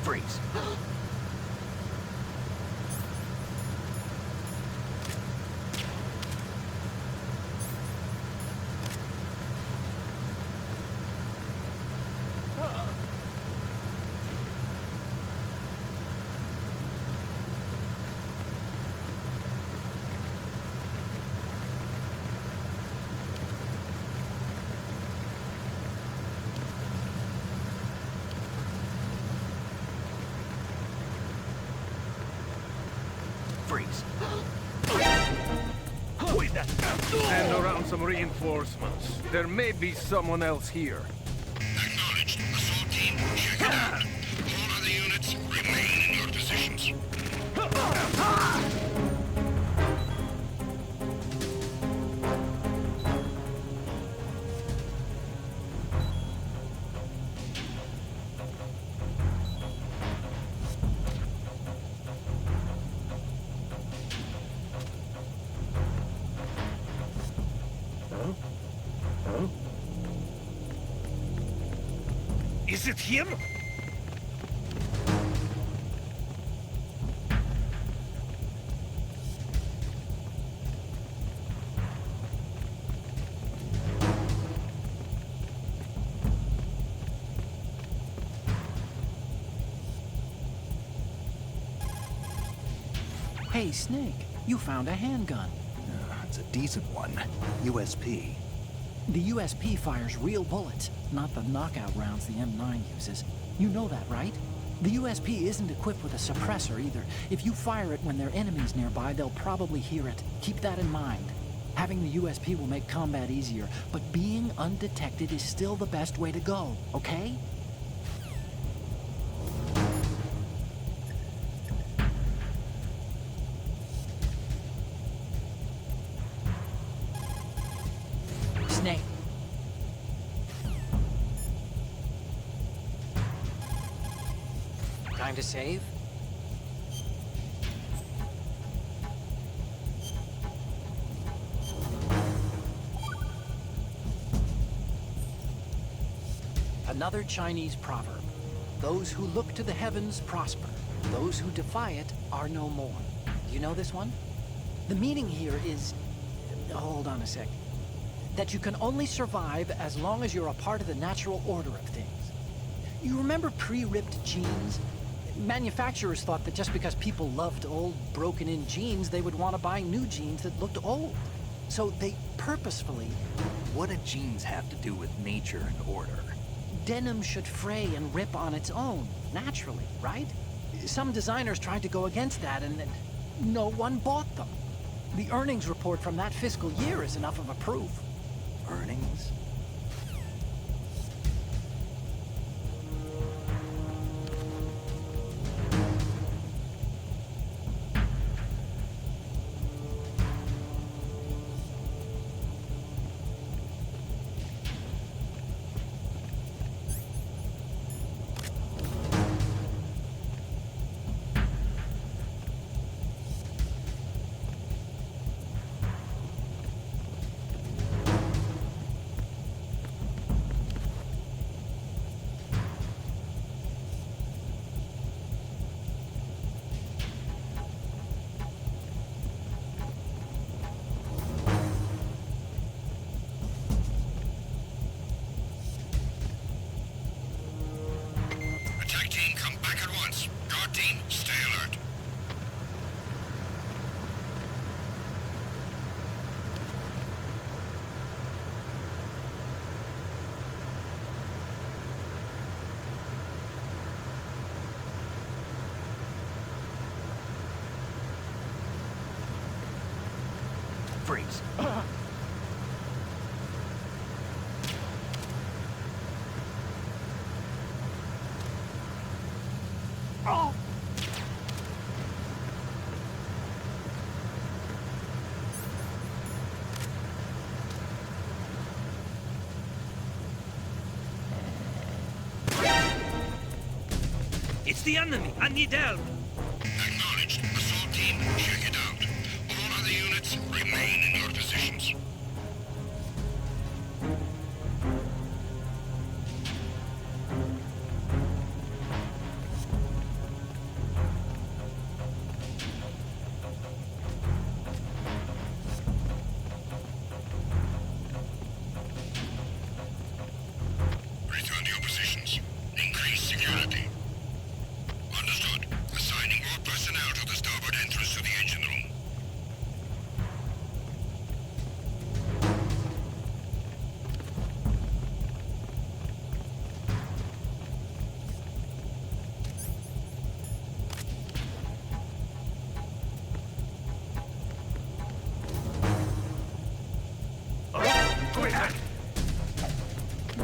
Freeze. Freeze. Wait that. Send around some reinforcements. There may be someone else here. Acknowledged. Assault team, check it out. All other units, remain in your positions. Is it him? Hey, Snake, you found a handgun. It's a decent one. USP. The USP fires real bullets, not the knockout rounds the M9 uses. You know that, right? The USP isn't equipped with a suppressor either. If you fire it when there are enemies nearby, they'll probably hear it. Keep that in mind. Having the USP will make combat easier, but being undetected is still the best way to go, okay? Snake. Time to save? Another Chinese proverb. Those who look to the heavens prosper. Those who defy it are no more. Do you know this one? The meaning here is... Hold on a sec. That you can only survive as long as you're a part of the natural order of things. You remember pre-ripped jeans? Manufacturers thought that just because people loved old, broken-in jeans, they would want to buy new jeans that looked old. So they purposefully... What do jeans have to do with nature and order? Denim should fray and rip on its own, naturally, right? Some designers tried to go against that, and no one bought them. The earnings report from that fiscal year is enough of a proof. Earnings? Attack team, come back at once. Guard team, stay alert. Freeze. Oh! It's the enemy. I need help. Acknowledged. Assault team, check it out. All other units, remain in your positions. Return to your positions. Increase security. Understood. Assigning more personnel to the starboard entrance to the engine room.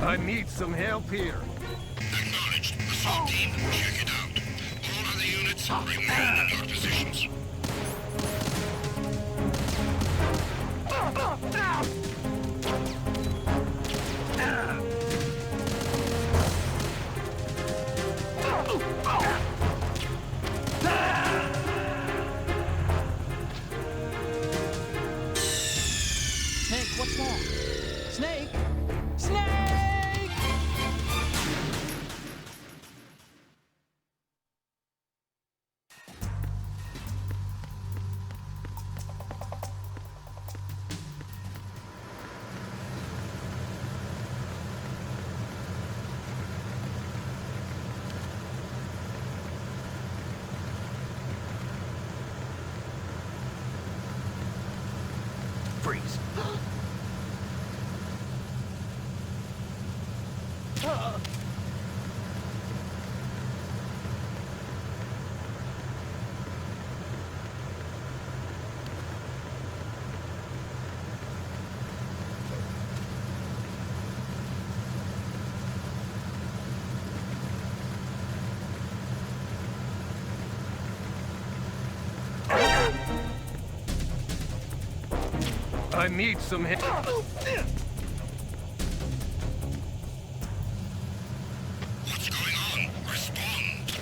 I need some help here. Acknowledged. Assault team, check it out. All other units, remain in your positions. Snake, what's wrong? Snake! Snake! Freeze. I need some help. What's going on? Respond.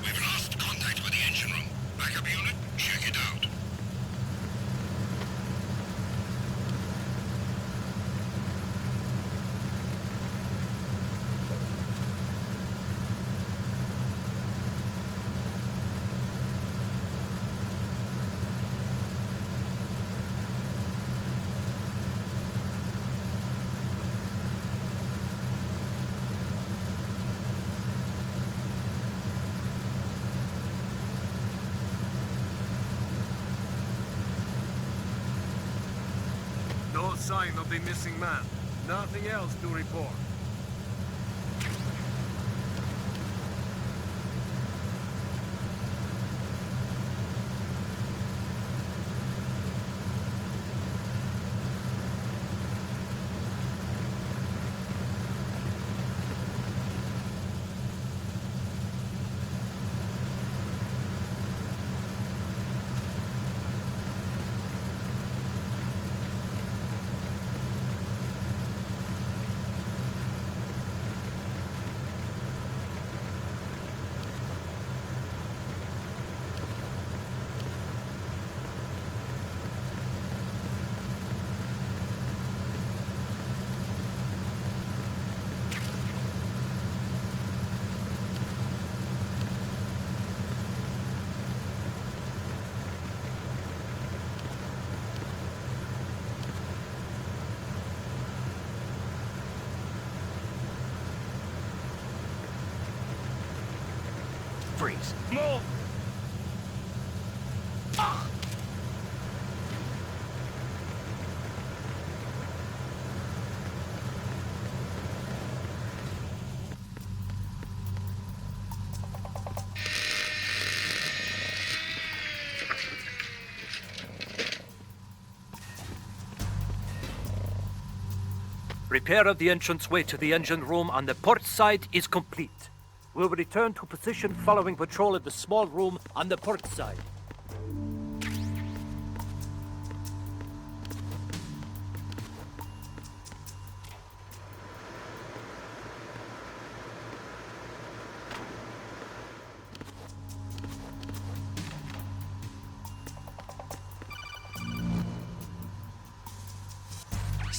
We've lost contact with the engine room. Backup unit, check it out. No sign of the missing man. Nothing else to report. Freeze. Move! Repair of the entranceway to the engine room on the port side is complete. We'll return to position following patrol of the small room on the port side.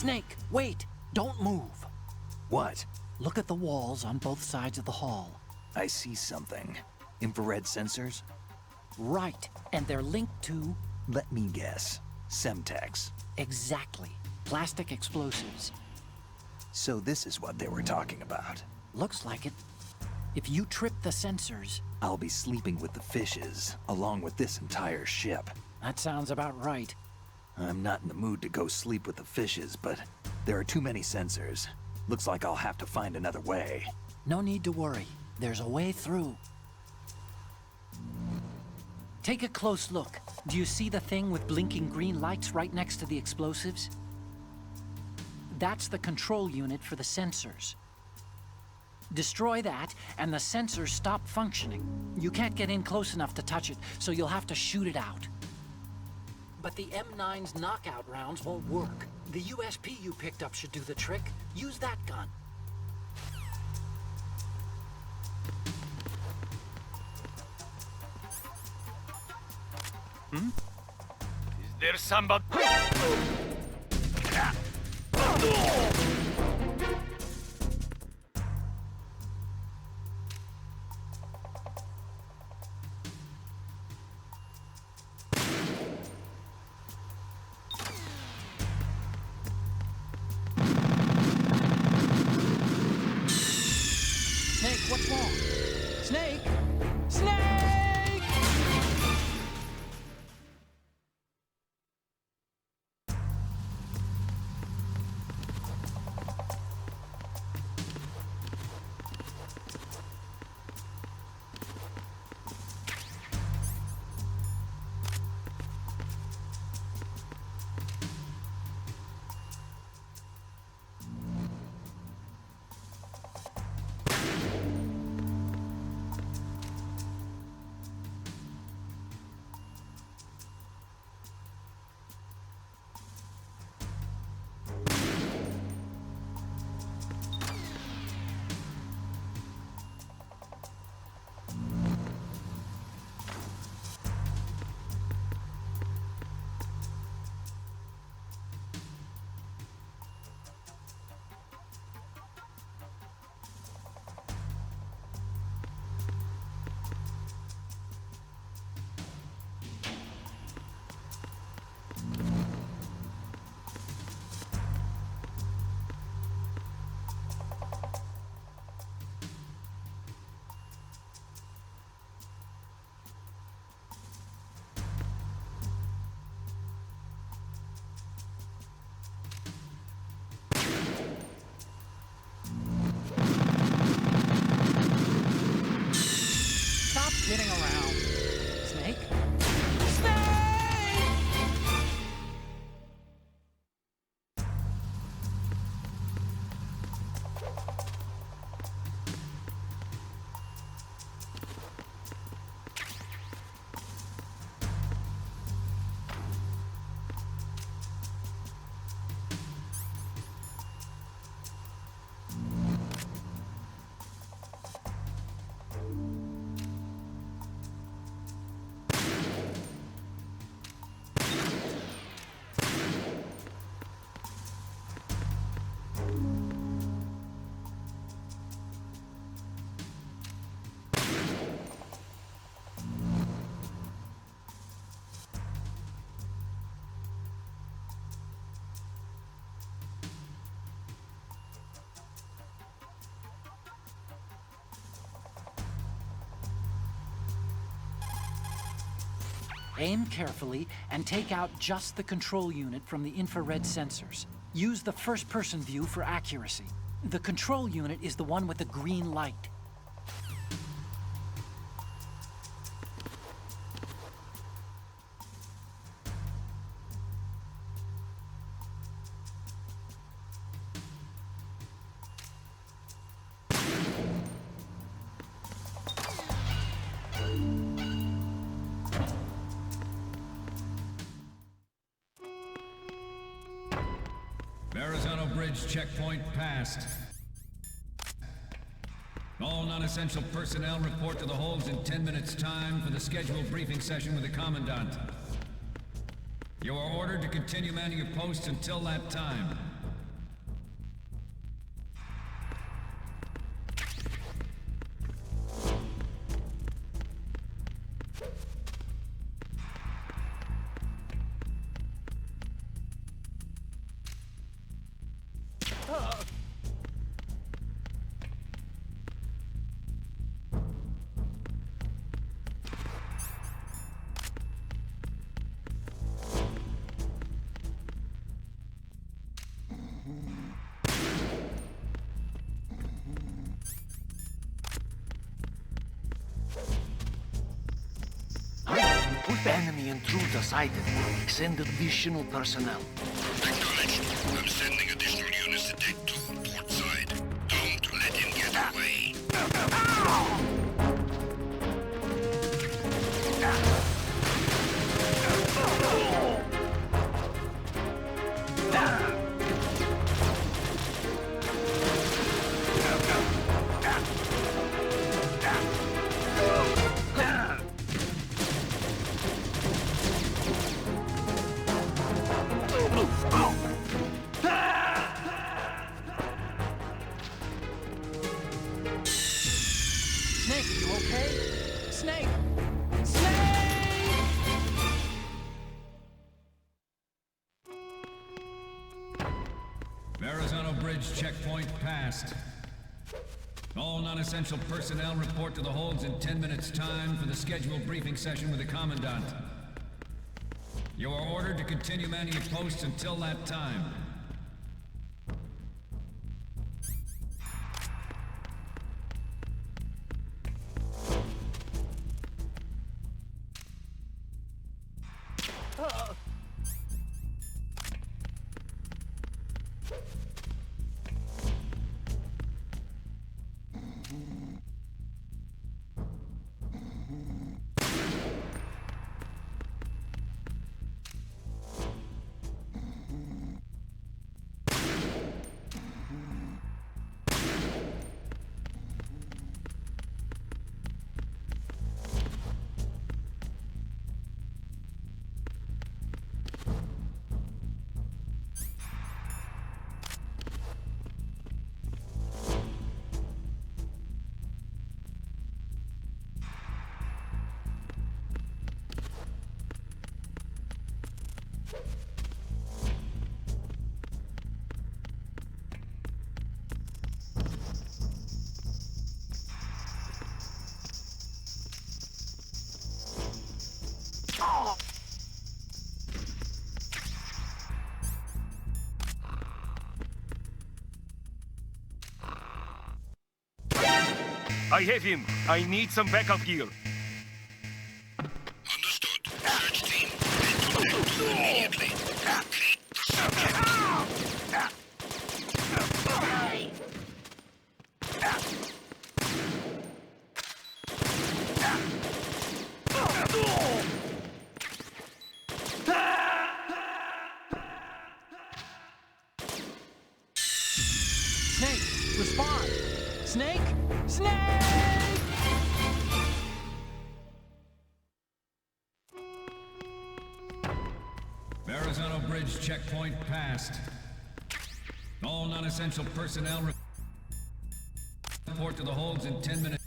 Snake, wait! Don't move! What? Look at the walls on both sides of the hall. I see something. Infrared sensors? Right, and they're linked to... Let me guess. Semtex. Exactly. Plastic explosives. So this is what they were talking about. Looks like it. If you trip the sensors... I'll be sleeping with the fishes, along with this entire ship. That sounds about right. I'm not in the mood to go sleep with the fishes, but there are too many sensors. Looks like I'll have to find another way. No need to worry. There's a way through. Take a close look. Do you see the thing with blinking green lights right next to the explosives? That's the control unit for the sensors. Destroy that, and the sensors stop functioning. You can't get in close enough to touch it, so you'll have to shoot it out. But the M9's knockout rounds won't work. The USP you picked up should do the trick. Use that gun. Is there somebody? Snake, what's wrong? Snake! Snake! Stop kidding around. Snake? Snake! Aim carefully and take out just the control unit from the infrared sensors. Use the first-person view for accuracy. The control unit is the one with the green light. Verrazano Bridge checkpoint passed. All non-essential personnel report to the holds in 10 minutes' time for the scheduled briefing session with the Commandant. You are ordered to continue manning your posts until that time. Enemy intruder sighted. Send additional personnel. Acknowledged. I'm sending additional units to Deck 2, port side. Don't let him get away. Snake, you okay? Snake! Snake! Verrazano Bridge checkpoint passed. All non-essential personnel report to the holds in 10 minutes' time for the scheduled briefing session with the Commandant. You are ordered to continue manning your posts until that time. I have him. I need some backup gear. Understood. Search team, head to Deck 2 immediately. Complete the subject. Snake, respond! Snake! Snake! Verrazano Bridge checkpoint passed. All non-essential personnel report to the holds in 10 minutes.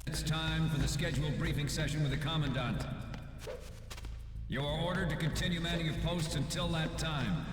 It's time for the scheduled briefing session with the Commandant. You are ordered to continue manning your posts until that time.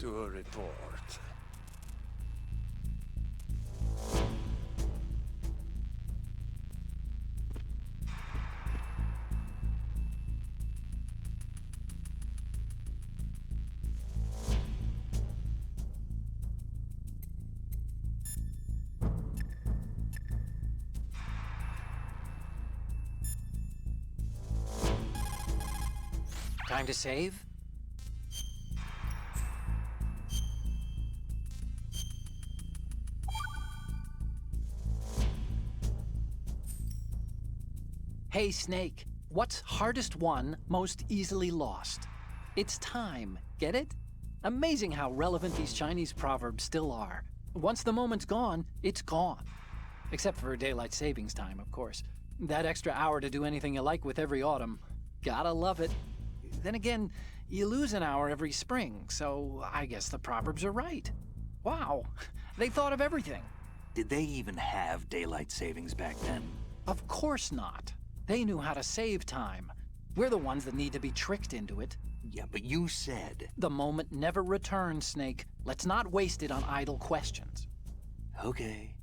to a report. Time to save? Hey, Snake. What's hardest won, most easily lost? It's time. Get it? Amazing how relevant these Chinese proverbs still are. Once the moment's gone, it's gone. Except for daylight savings time, of course. That extra hour to do anything you like with every autumn. Gotta love it. Then again, you lose an hour every spring, so I guess the proverbs are right. Wow, they thought of everything. Did they even have daylight savings back then? Of course not. They knew how to save time. We're the ones that need to be tricked into it. Yeah, but you said... The moment never returns, Snake. Let's not waste it on idle questions. Okay.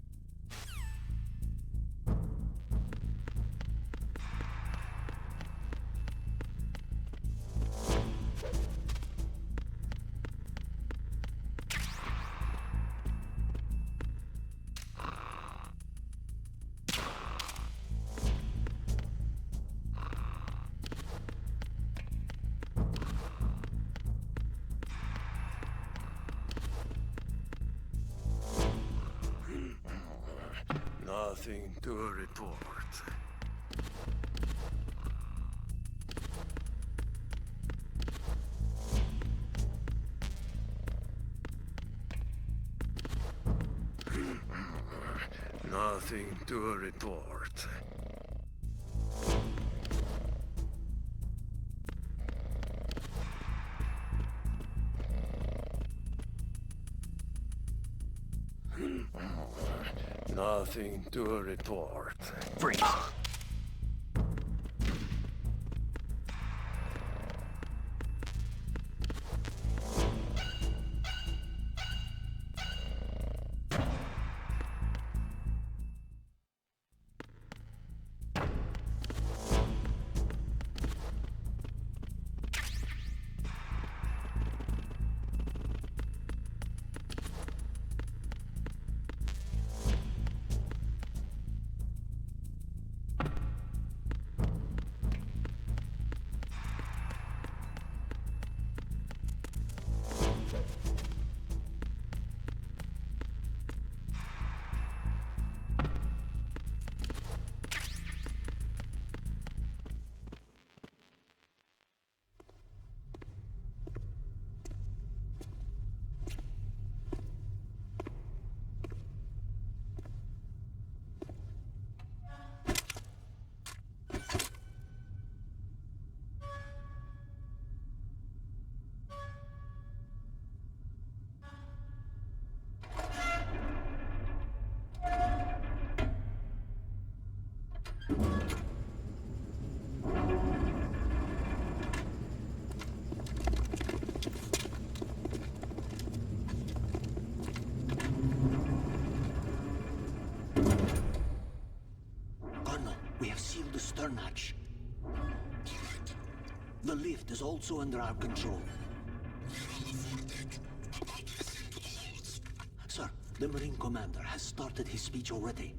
Nothing to a report. Nothing to a report. Nothing to a report. Freeze! We have sealed the stern hatch. The lift is also under our control. Sir, the Marine Commander has started his speech already.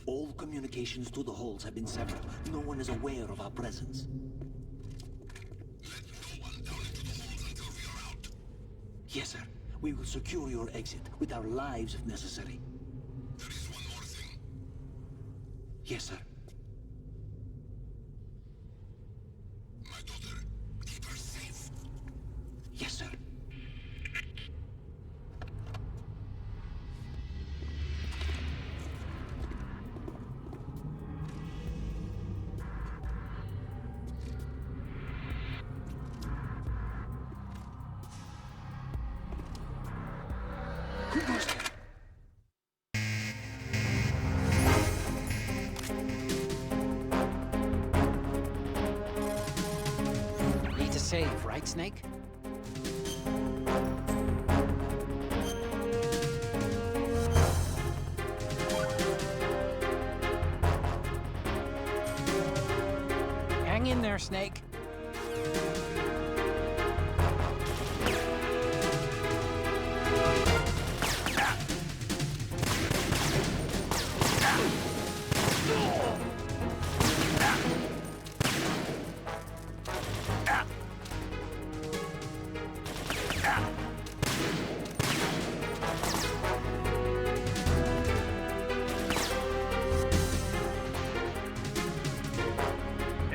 All communications to the holds have been severed. No one is aware of our presence. Yes, sir. We will secure your exit with our lives if necessary. Yes, sir. My daughter, keep her safe. Yes, sir. Who goes there? safe, right, Snake? Hang in there, Snake.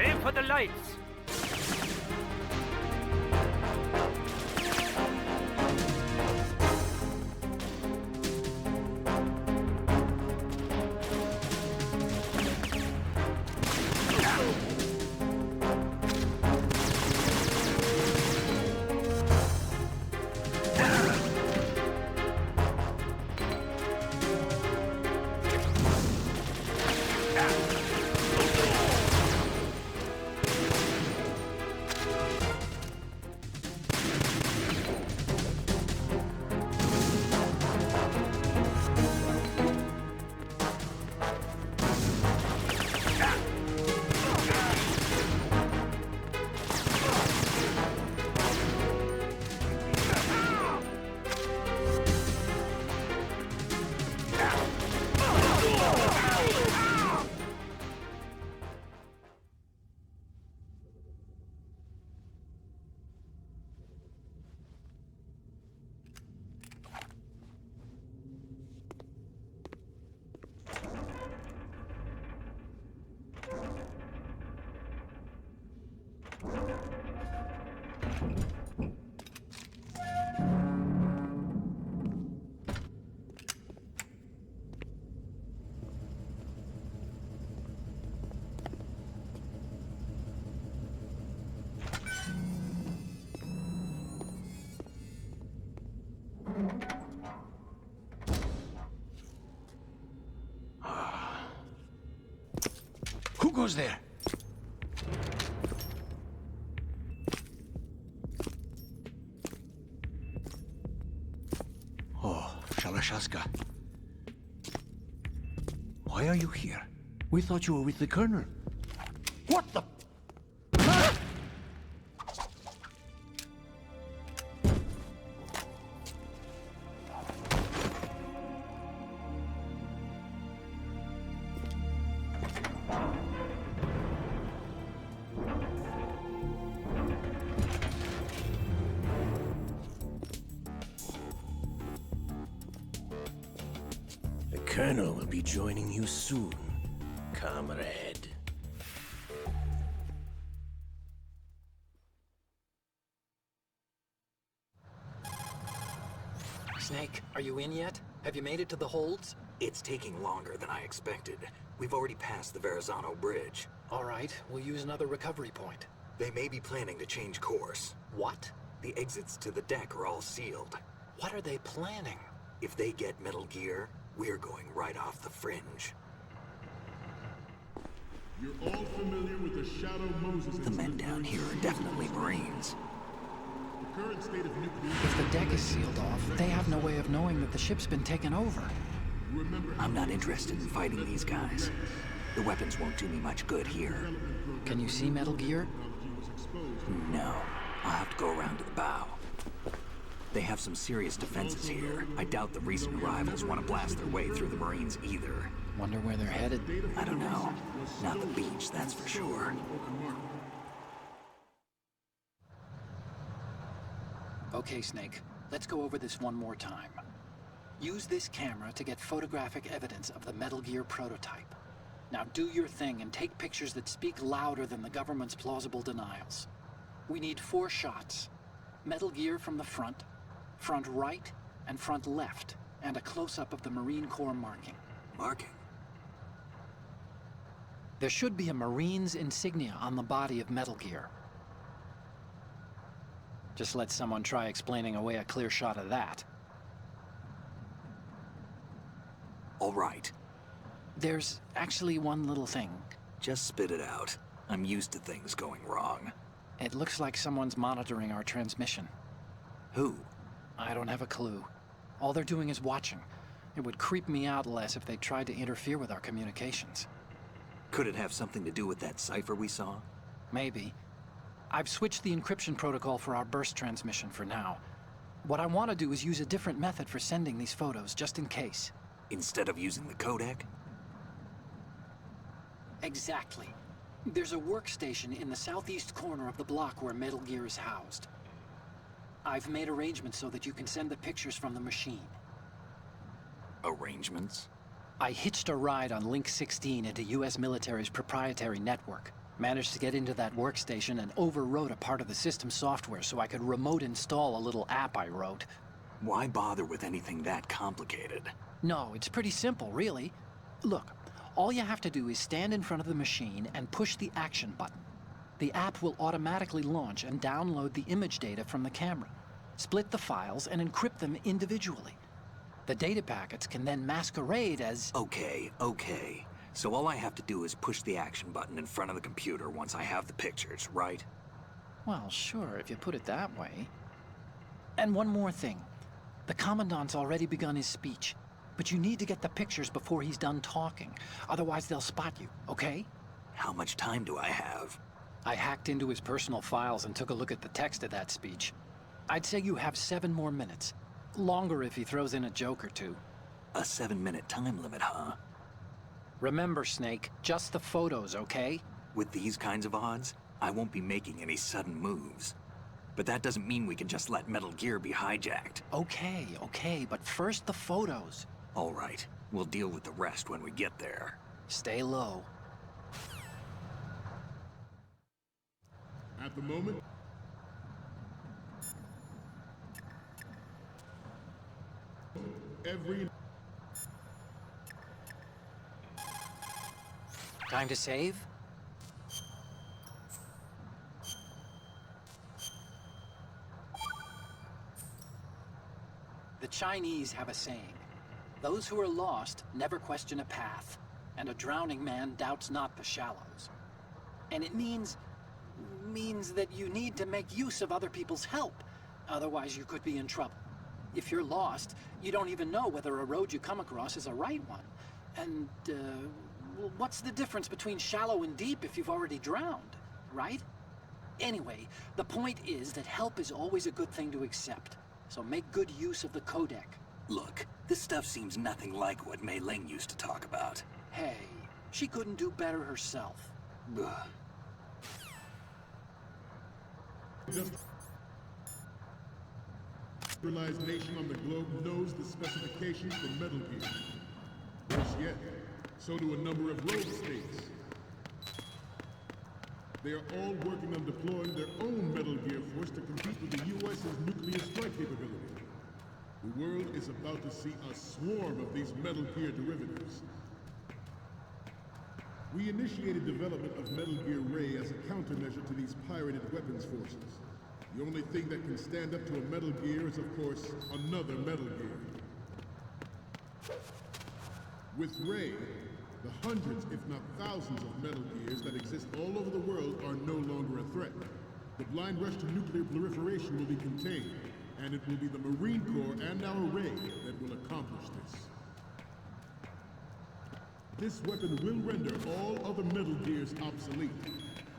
Aim for the lights! Who goes there? Oh, Shalashaska. Why are you here? We thought you were with the Colonel. What the? The Colonel will be joining you soon, comrade. Snake, are you in yet? Have you made it to the holds? It's taking longer than I expected. We've already passed the Verrazano Bridge. All right, we'll use another recovery point. They may be planning to change course. What? The exits to the deck are all sealed. What are they planning? If they get Metal Gear, we're going right off the fringe. You're all familiar with the Shadow Moses The men down here are definitely Marines. The current state of nuclear... If the deck is sealed off, they have no way of knowing that the ship's been taken over. I'm not interested in fighting these guys. The weapons won't do me much good here. Can you see Metal Gear? No. I'll have to go around to the bow. They have some serious defenses here. I doubt the recent arrivals want to blast their way through the Marines either. Wonder where they're headed? I don't know. Not the beach, that's for sure. Okay, Snake. Let's go over this one more time. Use this camera to get photographic evidence of the Metal Gear prototype. Now do your thing and take pictures that speak louder than the government's plausible denials. We need 4 shots. Metal Gear from the front right, and front left, and a close-up of the Marine Corps marking. Marking? There should be a Marine's insignia on the body of Metal Gear. Just let someone try explaining away a clear shot of that. All right. There's actually one little thing. Just spit it out. I'm used to things going wrong. It looks like someone's monitoring our transmission. Who? I don't have a clue. All they're doing is watching. It would creep me out less if they tried to interfere with our communications. Could it have something to do with that cipher we saw? Maybe. I've switched the encryption protocol for our burst transmission for now. What I want to do is use a different method for sending these photos, just in case. Instead of using the codec? Exactly. There's a workstation in the southeast corner of the block where Metal Gear is housed. I've made arrangements so that you can send the pictures from the machine. Arrangements? I hitched a ride on Link 16 into U.S. military's proprietary network. Managed to get into that workstation and overwrote a part of the system software so I could remote install a little app I wrote. Why bother with anything that complicated? No, it's pretty simple, really. Look, all you have to do is stand in front of the machine and push the action button. The app will automatically launch and download the image data from the camera, split the files, and encrypt them individually. The data packets can then masquerade as... Okay. So all I have to do is push the action button in front of the computer once I have the pictures, right? Well, sure, if you put it that way. And one more thing. The Commandant's already begun his speech, but you need to get the pictures before he's done talking. Otherwise, they'll spot you, okay? How much time do I have? I hacked into his personal files and took a look at the text of that speech. I'd say you have 7 more minutes. Longer if he throws in a joke or two. A 7-minute time limit, huh? Remember, Snake, just the photos, okay? With these kinds of odds, I won't be making any sudden moves. But that doesn't mean we can just let Metal Gear be hijacked. Okay, but first the photos. All right, we'll deal with the rest when we get there. Stay low. At the moment, every... Time to save? The Chinese have a saying. Those who are lost never question a path, and a drowning man doubts not the shallows. And it means that you need to make use of other people's help. Otherwise, you could be in trouble. If you're lost, you don't even know whether a road you come across is a right one. And, what's the difference between shallow and deep if you've already drowned, right? Anyway, the point is that help is always a good thing to accept. So make good use of the codec. Look, this stuff seems nothing like what Mei Ling used to talk about. Hey, she couldn't do better herself. Ugh. Just civilized nation on the globe knows the specifications for Metal Gear. Worse yet, so do a number of rogue states. They are all working on deploying their own Metal Gear force to compete with the U.S.'s nuclear strike capability. The world is about to see a swarm of these Metal Gear derivatives. We initiated development of Metal Gear Ray as a countermeasure to these pirated weapons forces. The only thing that can stand up to a Metal Gear is, of course, another Metal Gear. With Ray, the hundreds, if not thousands, of Metal Gears that exist all over the world are no longer a threat. The blind rush to nuclear proliferation will be contained, and it will be the Marine Corps and our Ray that will accomplish this. This weapon will render all other Metal Gears obsolete.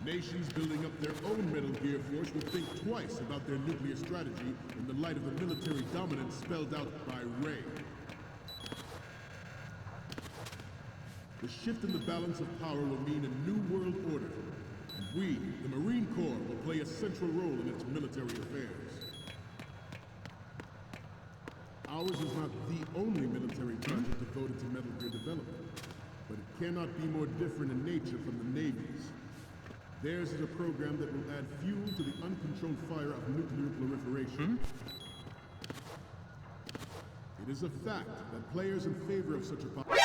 Nations building up their own Metal Gear force will think twice about their nuclear strategy in the light of the military dominance spelled out by Ray. The shift in the balance of power will mean a new world order, and we, the Marine Corps, will play a central role in its military affairs. Ours is not the only military project devoted to Metal Gear development, but it cannot be more different in nature from the Navy's. Theirs is a program that will add fuel to the uncontrolled fire of nuclear proliferation. It is a fact that players in favor of such a policy...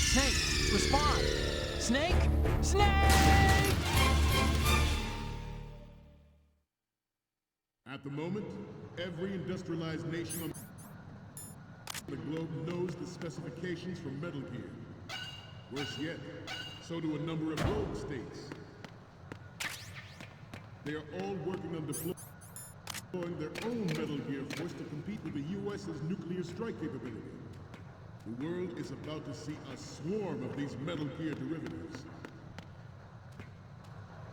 Snake, respond! Snake! Snake! the moment, every industrialized nation on the globe knows the specifications for Metal Gear. Worse yet, so do a number of rogue states. They are all working on deploying their own Metal Gear force to compete with the U.S.'s nuclear strike capability. The world is about to see a swarm of these Metal Gear derivatives.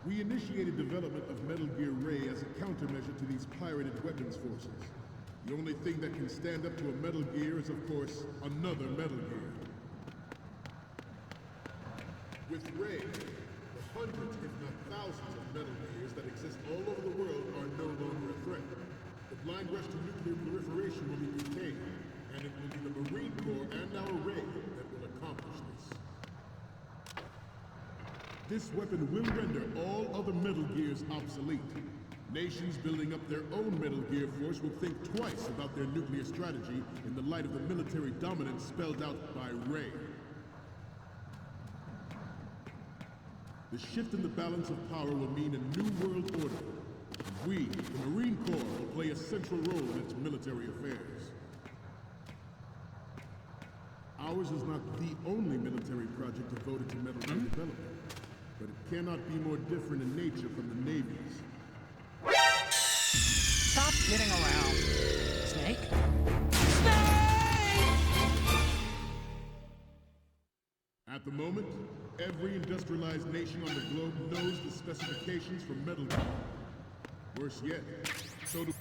We initiated development of Metal Gear Ray as a countermeasure to these pirated weapons forces. The only thing that can stand up to a Metal Gear is, of course, another Metal Gear. With Ray, the hundreds, if not thousands, of Metal Gears that exist all over the world are no longer a threat. The blind rush to nuclear proliferation will be contained, and it will be the Marine Corps and our Ray that will accomplish this. This weapon will render all other Metal Gears obsolete. Nations building up their own Metal Gear force will think twice about their nuclear strategy in the light of the military dominance spelled out by Ray. The shift in the balance of power will mean a new world order. And we, the Marine Corps, will play a central role in its military affairs. Ours is not the only military project devoted to Metal Gear development, but it cannot be more different in nature from the Navy's. Stop kidding around. Snake? At the moment, every industrialized nation on the globe knows the specifications for Metal Gear. Worse yet, so do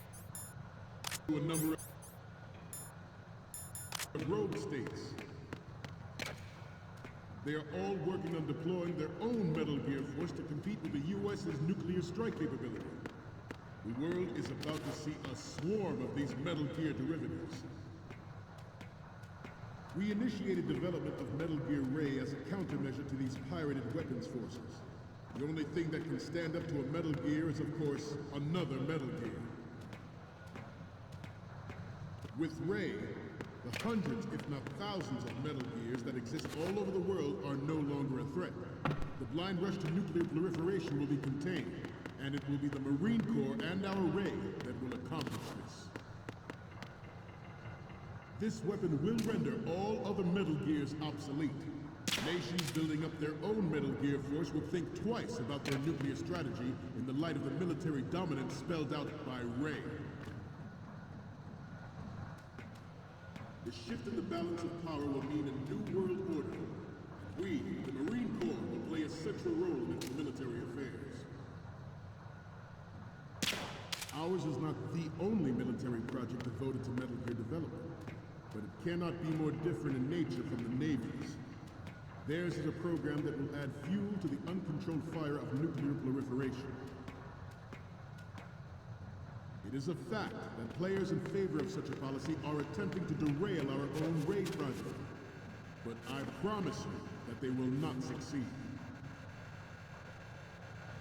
a number of rogue states. They are all working on deploying their own Metal Gear force to compete with the U.S.'s nuclear strike capability. The world is about to see a swarm of these Metal Gear derivatives. We initiated development of Metal Gear Ray as a countermeasure to these pirated weapons forces. The only thing that can stand up to a Metal Gear is, of course, another Metal Gear. With Ray, the hundreds, if not thousands, of Metal Gears that exist all over the world are no longer a threat. The blind rush to nuclear proliferation will be contained, and it will be the Marine Corps and our Ray that will accomplish this. This weapon will render all other Metal Gears obsolete. Nations building up their own Metal Gear force will think twice about their nuclear strategy in the light of the military dominance spelled out by Ray. The shift in the balance of power will mean a new world order. We, the Marine Corps, will play a central role in its military affairs. Ours is not the only military project devoted to Metal Gear development, but it cannot be more different in nature from the Navy's. Theirs is a program that will add fuel to the uncontrolled fire of nuclear proliferation. It is a fact that players in favor of such a policy are attempting to derail our own Ray project. But I promise you that they will not succeed.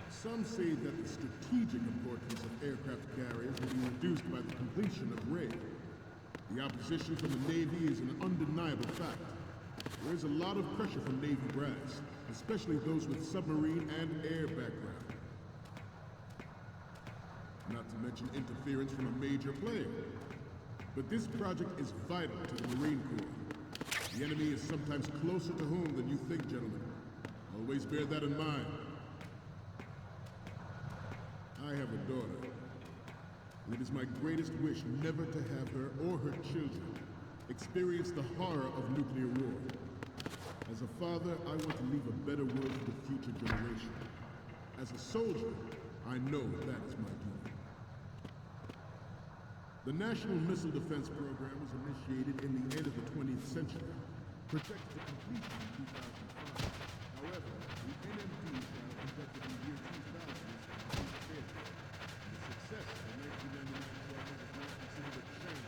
Some say that the strategic importance of aircraft carriers will be reduced by the completion of Ray. The opposition from the Navy is an undeniable fact. There is a lot of pressure from Navy brass, especially those with submarine and air background. Not to mention interference from a major player. But this project is vital to the Marine Corps. The enemy is sometimes closer to home than you think, gentlemen. Always bear that in mind. I have a daughter, and it is my greatest wish never to have her or her children experience the horror of nuclear war. As a father, I want to leave a better world for the future generation. As a soldier, I know that is my duty. The National Missile Defense Program was initiated in the end of the 20th century, projected to completion in 2005. However, the NMD trial conducted in the year 2000 was a failure, and the success of the 1999 trial is now considered a shame.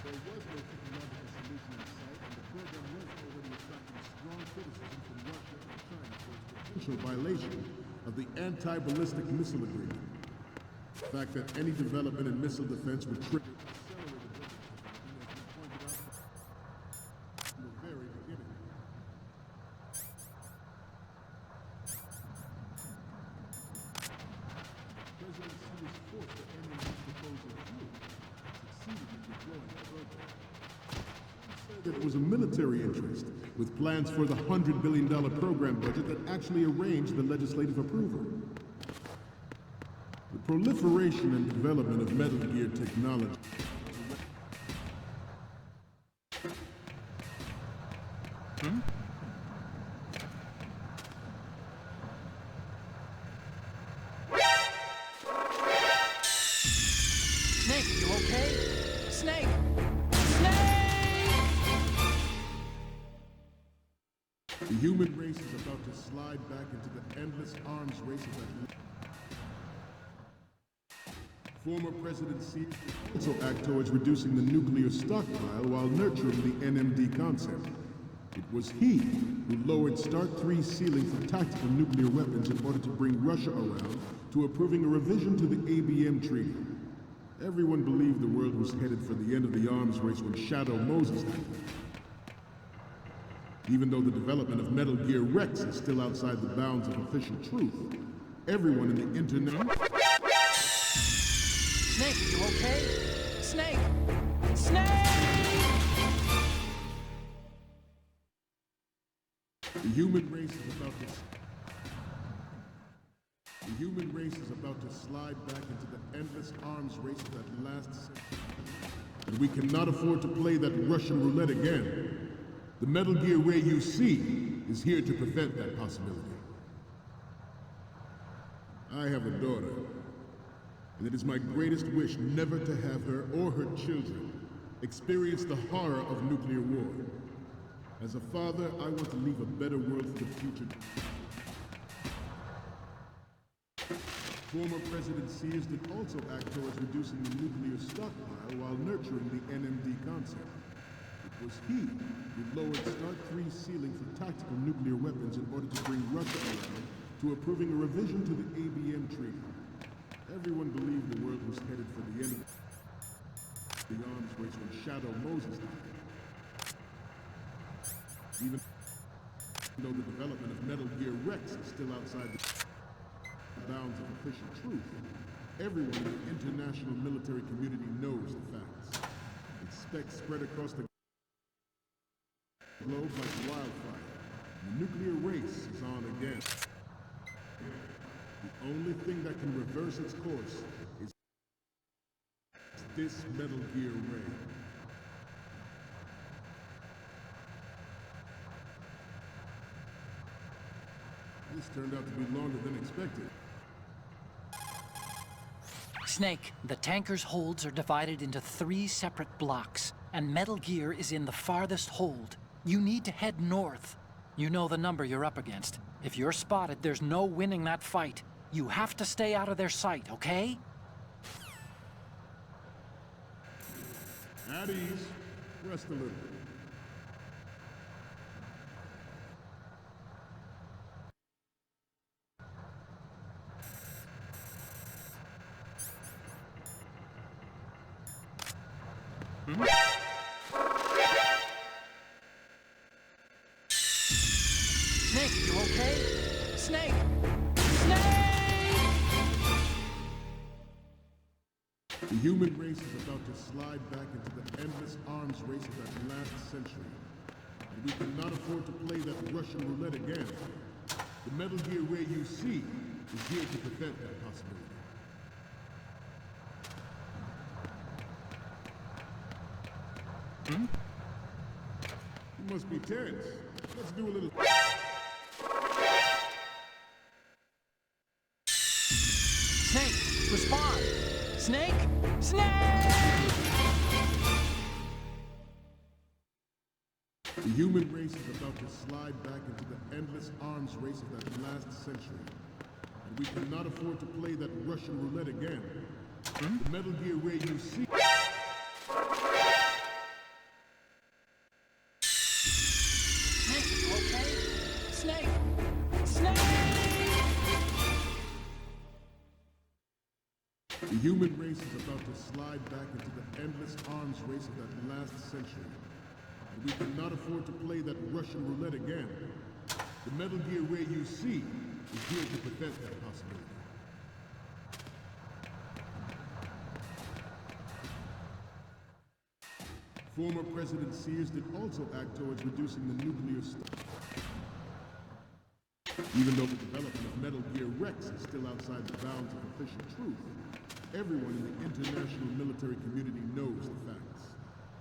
There was no technological solution in sight, and the program was already attracting strong criticism from Russia and China for its potential violation of the Anti-Ballistic Missile Agreement. The fact that any development in missile defense would trigger accelerated weapons development has been pointed out from the very beginning. President Xi It was a military interest, with plans for the $100 billion program budget that actually arranged the legislative approval. The proliferation and development of Metal Gear technology Snake, you okay? Snake! Snake! The human race is about to slide back into the endless arms race of that. Former President Xi also act towards reducing the nuclear stockpile while nurturing the NMD concept. It was he who lowered Start 3's ceiling for tactical nuclear weapons in order to bring Russia around to approving a revision to the ABM Treaty. Everyone believed the world was headed for the end of the arms race when Shadow Moses happened. Even though the development of Metal Gear Rex is still outside the bounds of official truth, everyone in the internet... Snake, you okay? Snake! Snake! The human race is about to slide back into the endless arms race of that last century. And we cannot afford to play that Russian roulette again. The Metal Gear Ray you see is here to prevent that possibility. I have a daughter, and it is my greatest wish never to have her or her children experience the horror of nuclear war. As a father, I want to leave a better world for the future. Former President Sears did also act towards reducing the nuclear stockpile while nurturing the NMD concept. It was he who lowered Start 3's ceiling for tactical nuclear weapons in order to bring Russia around to approving a revision to the ABM Treaty. Everyone believed the world was headed for the end of the arms race when Shadow Moses died. Even though the development of Metal Gear Rex is still outside the bounds of official truth, everyone in the international military community knows the facts. Its specs spread across the globe like wildfire. The nuclear race is on again. The only thing that can reverse its course is this Metal Gear Ray. This turned out to be longer than expected. Snake, the tanker's holds are divided into 3 separate blocks, and Metal Gear is in the farthest hold. You need to head north. You know the number you're up against. If you're spotted, there's no winning that fight. You have to stay out of their sight, okay? At ease. Rest a little. Snake, you okay? Snake! Snake! The human race is about to slide back into the endless arms race of that last century. And we cannot afford to play that Russian roulette again. The Metal Gear Ray you see is here to prevent that possibility. You must be tense. Let's do a little... Snake, respond! Snake! Snake! The human race is about to slide back into the endless arms race of that last century. And we cannot afford to play that Russian roulette again. The Metal Gear Ray you see... Snake, you okay? Snake! Snake! The human race is about to slide back into the endless arms race of that last century. And we cannot afford to play that Russian roulette again. The Metal Gear Ray you see is here to prevent that possibility. Former President Sears did also act towards reducing the nuclear Even though the development of Metal Gear Rex is still outside the bounds of official truth, everyone in the international military community knows the facts.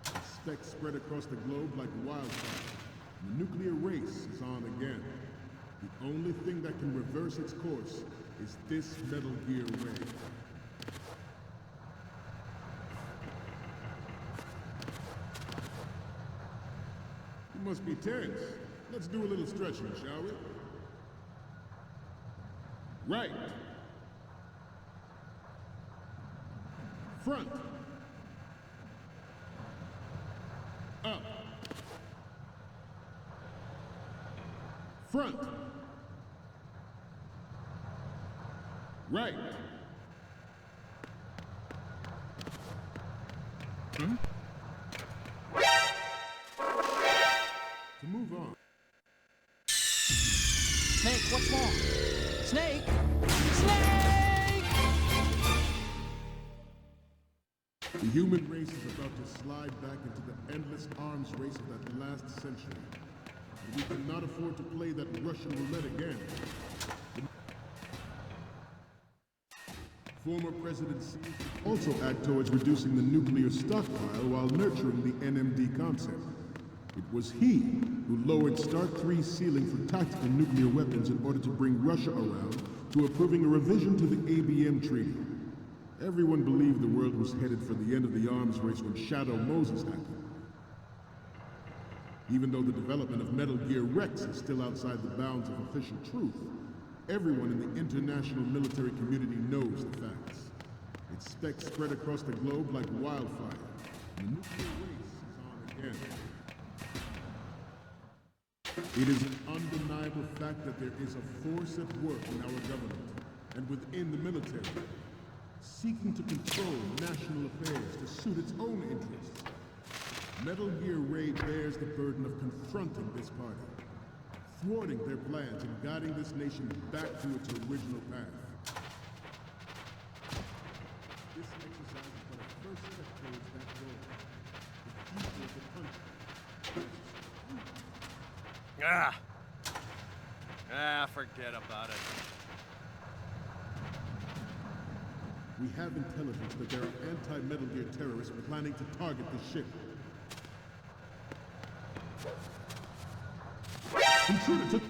The specs spread across the globe like wildfire. The nuclear race is on again. The only thing that can reverse its course is this Metal Gear Ray. You must be tense. Let's do a little stretching, shall we? Right. Front. Up. Front. Right. To move on. Snake, what's wrong? Snake! Snake! The human race is about to slide back into the endless arms race of that last century. And we cannot afford to play that Russian roulette again. Former President Sears also act towards reducing the nuclear stockpile while nurturing the NMD concept. It was he who lowered Start 3's ceiling for tactical nuclear weapons in order to bring Russia around to approving a revision to the ABM Treaty. Everyone believed the world was headed for the end of the arms race when Shadow Moses happened. Even though the development of Metal Gear Rex is still outside the bounds of official truth, everyone in the international military community knows the facts. Its specs spread across the globe like wildfire. The nuclear race is on again. It is an undeniable fact that there is a force at work in our government and within the military, seeking to control national affairs to suit its own interests. Metal Gear Ray bears the burden of confronting this party, thwarting their plans and guiding this nation back to its original path. This exercise is but a first step towards that goal. The future of the country. Forget about it. We have intelligence that there are anti-Metal Gear terrorists planning to target the ship. Intruder to the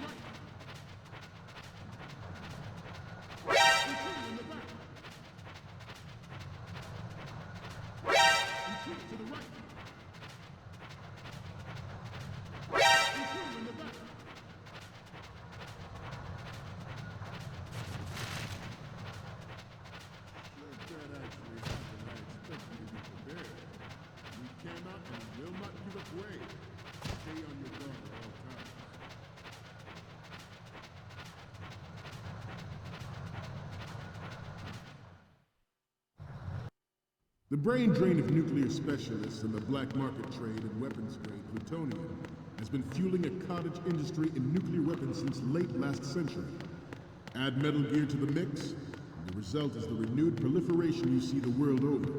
right! Intruder in the back! Intruder to the right! Intruder in the back! That actually happened. I expect you to be prepared. We cannot and will not give up way. Stay on your guard at all times. The brain drain of nuclear specialists and the black market trade in weapons-grade plutonium has been fueling a cottage industry in nuclear weapons since late last century. Add Metal Gear to the mix, and the result is the renewed proliferation you see the world over.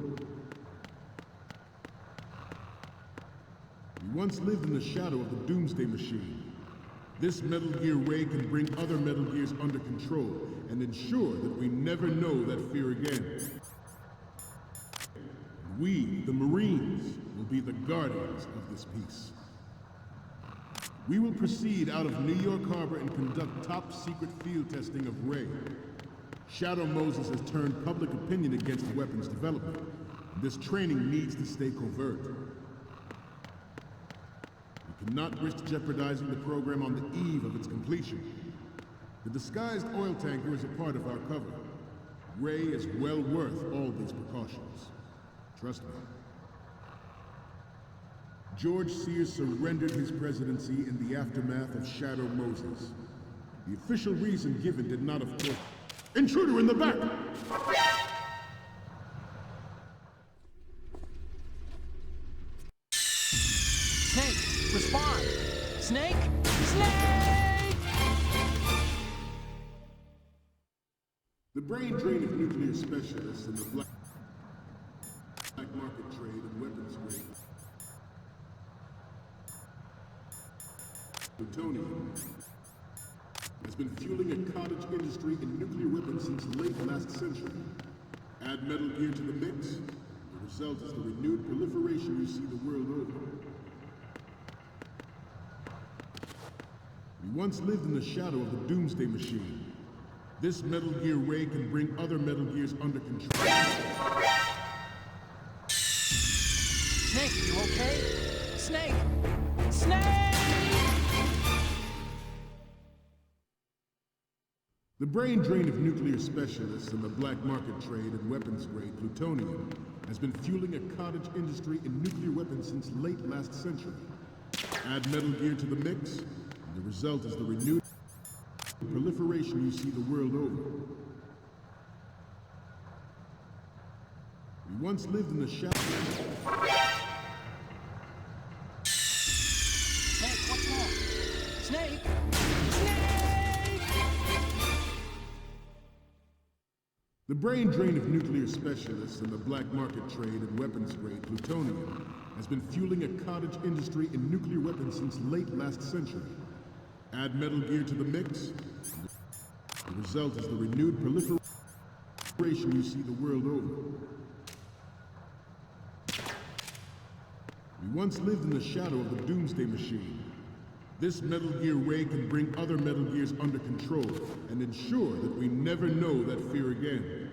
We once lived in the shadow of the Doomsday Machine. This Metal Gear Ray can bring other Metal Gears under control and ensure that we never know that fear again. We, the Marines, will be the guardians of this peace. We will proceed out of New York Harbor and conduct top-secret field testing of Ray. Shadow Moses has turned public opinion against weapons development. This training needs to stay covert. We cannot risk jeopardizing the program on the eve of its completion. The disguised oil tanker is a part of our cover. Ray is well worth all these precautions. Trust me. George Sears surrendered his presidency in the aftermath of Shadow Moses. The official reason given did not, of course... Intruder in the back! Snake, respond! Snake! Snake! The brain drain of nuclear specialists and the black market trade and weapons grade Plutonium has been fueling a cottage industry in nuclear weapons since late last century. Add Metal Gear to the mix, the result is the renewed proliferation you see the world over. We once lived in the shadow of the Doomsday Machine. This Metal Gear Ray can bring other Metal Gears under control. Snake, you okay? Snake! Snake! The brain drain of nuclear specialists and the black market trade in weapons-grade plutonium has been fueling a cottage industry in nuclear weapons since late last century. Add Metal Gear to the mix, and the result is the renewed proliferation you see the world over. We once lived in the shadow. Snake, what's wrong? Snake! Snake! The brain drain of nuclear specialists and the black market trade in weapons-grade plutonium has been fueling a cottage industry in nuclear weapons since late last century. Add Metal Gear to the mix, the result is the renewed proliferation you see the world over. We once lived in the shadow of the Doomsday Machine. This Metal Gear Ray can bring other Metal Gears under control and ensure that we never know that fear again.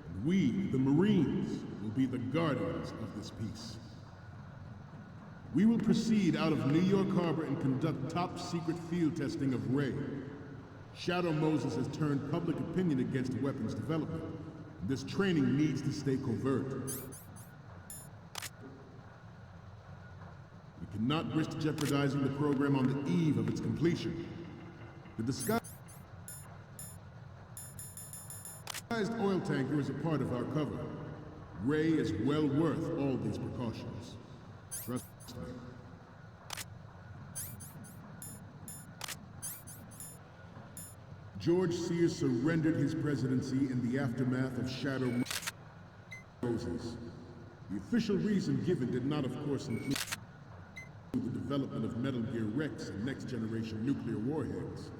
And we, the Marines, will be the guardians of this peace. We will proceed out of New York Harbor and conduct top-secret field testing of Ray. Shadow Moses has turned public opinion against weapons development. This training needs to stay covert. We cannot risk jeopardizing the program on the eve of its completion. The disguised oil tanker is a part of our cover. Ray is well worth all these precautions. Trust me. George Sears surrendered his presidency in the aftermath of Shadow Moses. The official reason given did not, of course, include the development of Metal Gear Rex and next-generation nuclear warheads.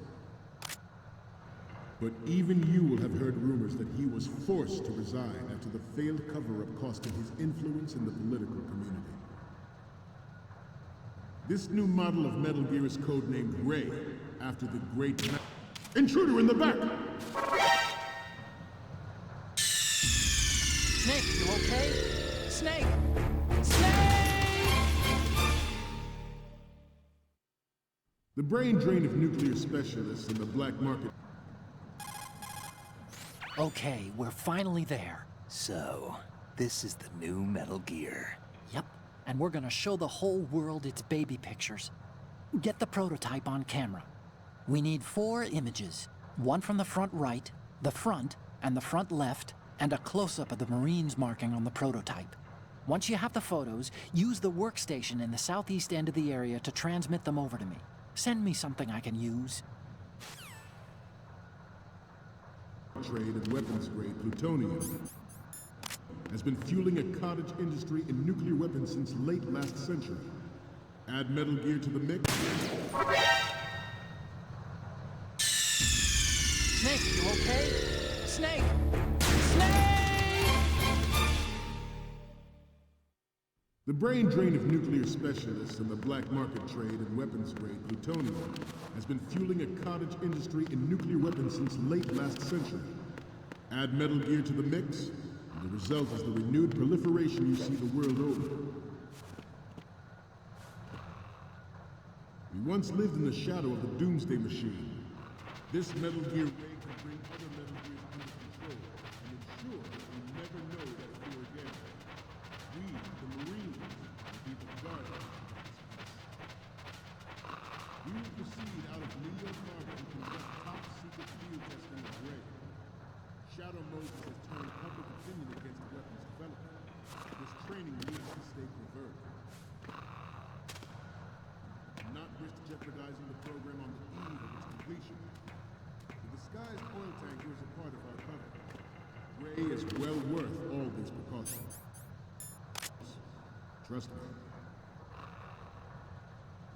But even you will have heard rumors that he was forced to resign after the failed cover-up cost him his influence in the political community. This new model of Metal Gear is codenamed Ray, after the great intruder in the back! Snake, you okay? Snake! Snake! The brain drain of nuclear specialists and the black market. Okay, we're finally there. So, this is the new Metal Gear. Yep, and we're gonna show the whole world its baby pictures. Get the prototype on camera. We need 4 images. One from the front right, the front, and the front left, and a close-up of the Marines marking on the prototype. Once you have the photos, use the workstation in the southeast end of the area to transmit them over to me. Send me something I can use. Trade in weapons-grade plutonium has been fueling a cottage industry in nuclear weapons since late last century. Add Metal Gear to the mix. Snake, you okay? Snake! Snake! The brain drain of nuclear specialists and the black market trade in weapons-grade plutonium has been fueling a cottage industry in nuclear weapons since late last century. Add Metal Gear to the mix, and the result is the renewed proliferation you see the world over. We once lived in the shadow of the Doomsday Machine. This Metal Gear Ray can bring other Metal Gears under control and ensure that we never know that fear again. We, the Marines, will be the guardians of this peace. We will proceed out of New York Harbor and conduct top-secret field testing of Ray. Shadow Moses has turned public opinion against weapons development. This training needs to stay covert. Not risk jeopardizing the program on the eve of its completion. The disguised oil tanker is a part of our cover. Ray is well worth all these precautions. Trust me.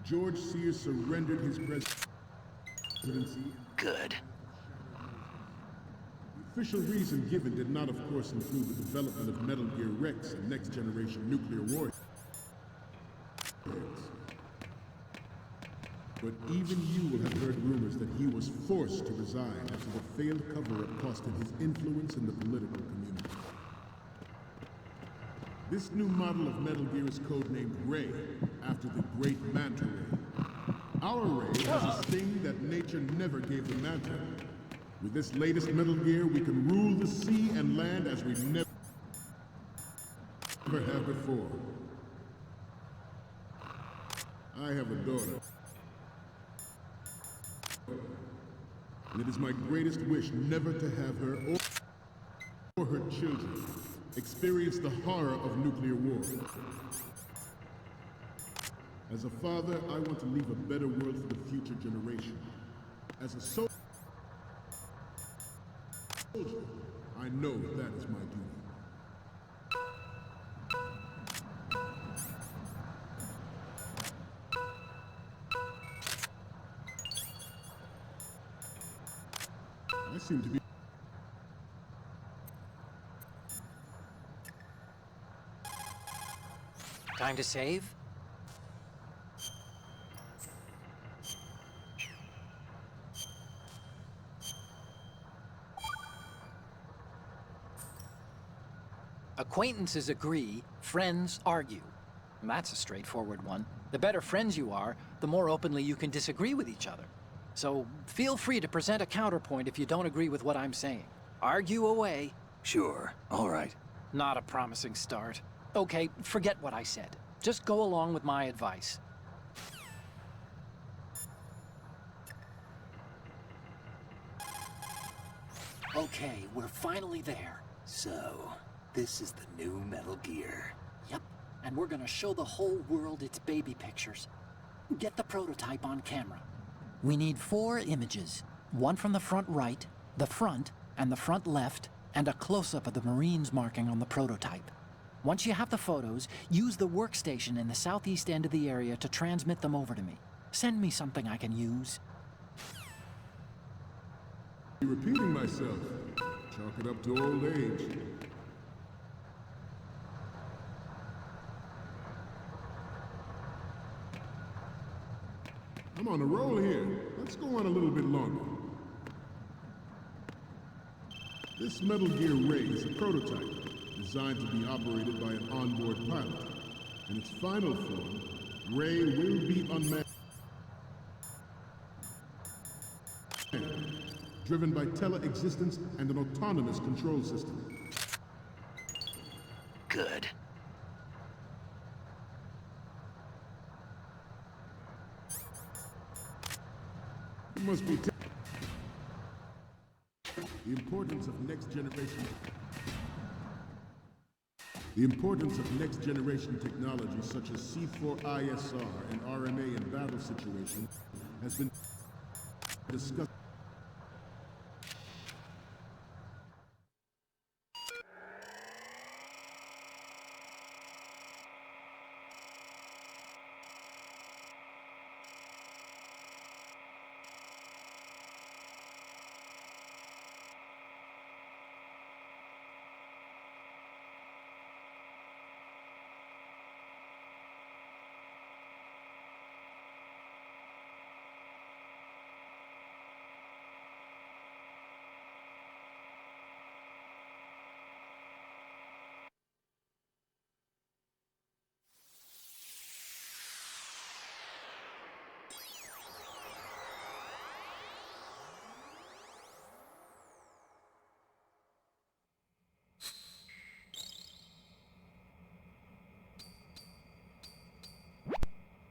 George Sears surrendered his presidency. Good. The official reason given did not, of course, include the development of Metal Gear Rex and next-generation nuclear warheads. But even you will have heard rumors that he was forced to resign after the failed cover-up cost him his influence in the political community. This new model of Metal Gear is codenamed Ray, after the great Manta Ray. Our Ray has a sting that nature never gave the Manta. With this latest Metal Gear, we can rule the sea and land as we never have before. I have a daughter. And it is my greatest wish never to have her or her children experience the horror of nuclear war. As a father, I want to leave a better world for the future generation. As a soldier, I know that is my duty. I seem to be... Time to save? Acquaintances agree, friends argue. And that's a straightforward one. The better friends you are, the more openly you can disagree with each other. So feel free to present a counterpoint if you don't agree with what I'm saying. Argue away. Sure, all right. Not a promising start. Okay, forget what I said. Just go along with my advice. Okay, we're finally there. So, this is the new Metal Gear. Yep, and we're gonna show the whole world its baby pictures. Get the prototype on camera. We need 4 images. One from the front right, the front, and the front left, and a close-up of the Marines marking on the prototype. Once you have the photos, use the workstation in the southeast end of the area to transmit them over to me. Send me something I can use. Repeating myself. Chalk it up to old age. I'm on a roll here. Let's go on a little bit longer. This Metal Gear Ray is a prototype, designed to be operated by an onboard pilot. In its final form, Ray will be unmanned, driven by tele-existence and an autonomous control system. Good. It must be the importance of next generation. The importance of next generation technology such as C4ISR and RMA in battle situations has been discussed.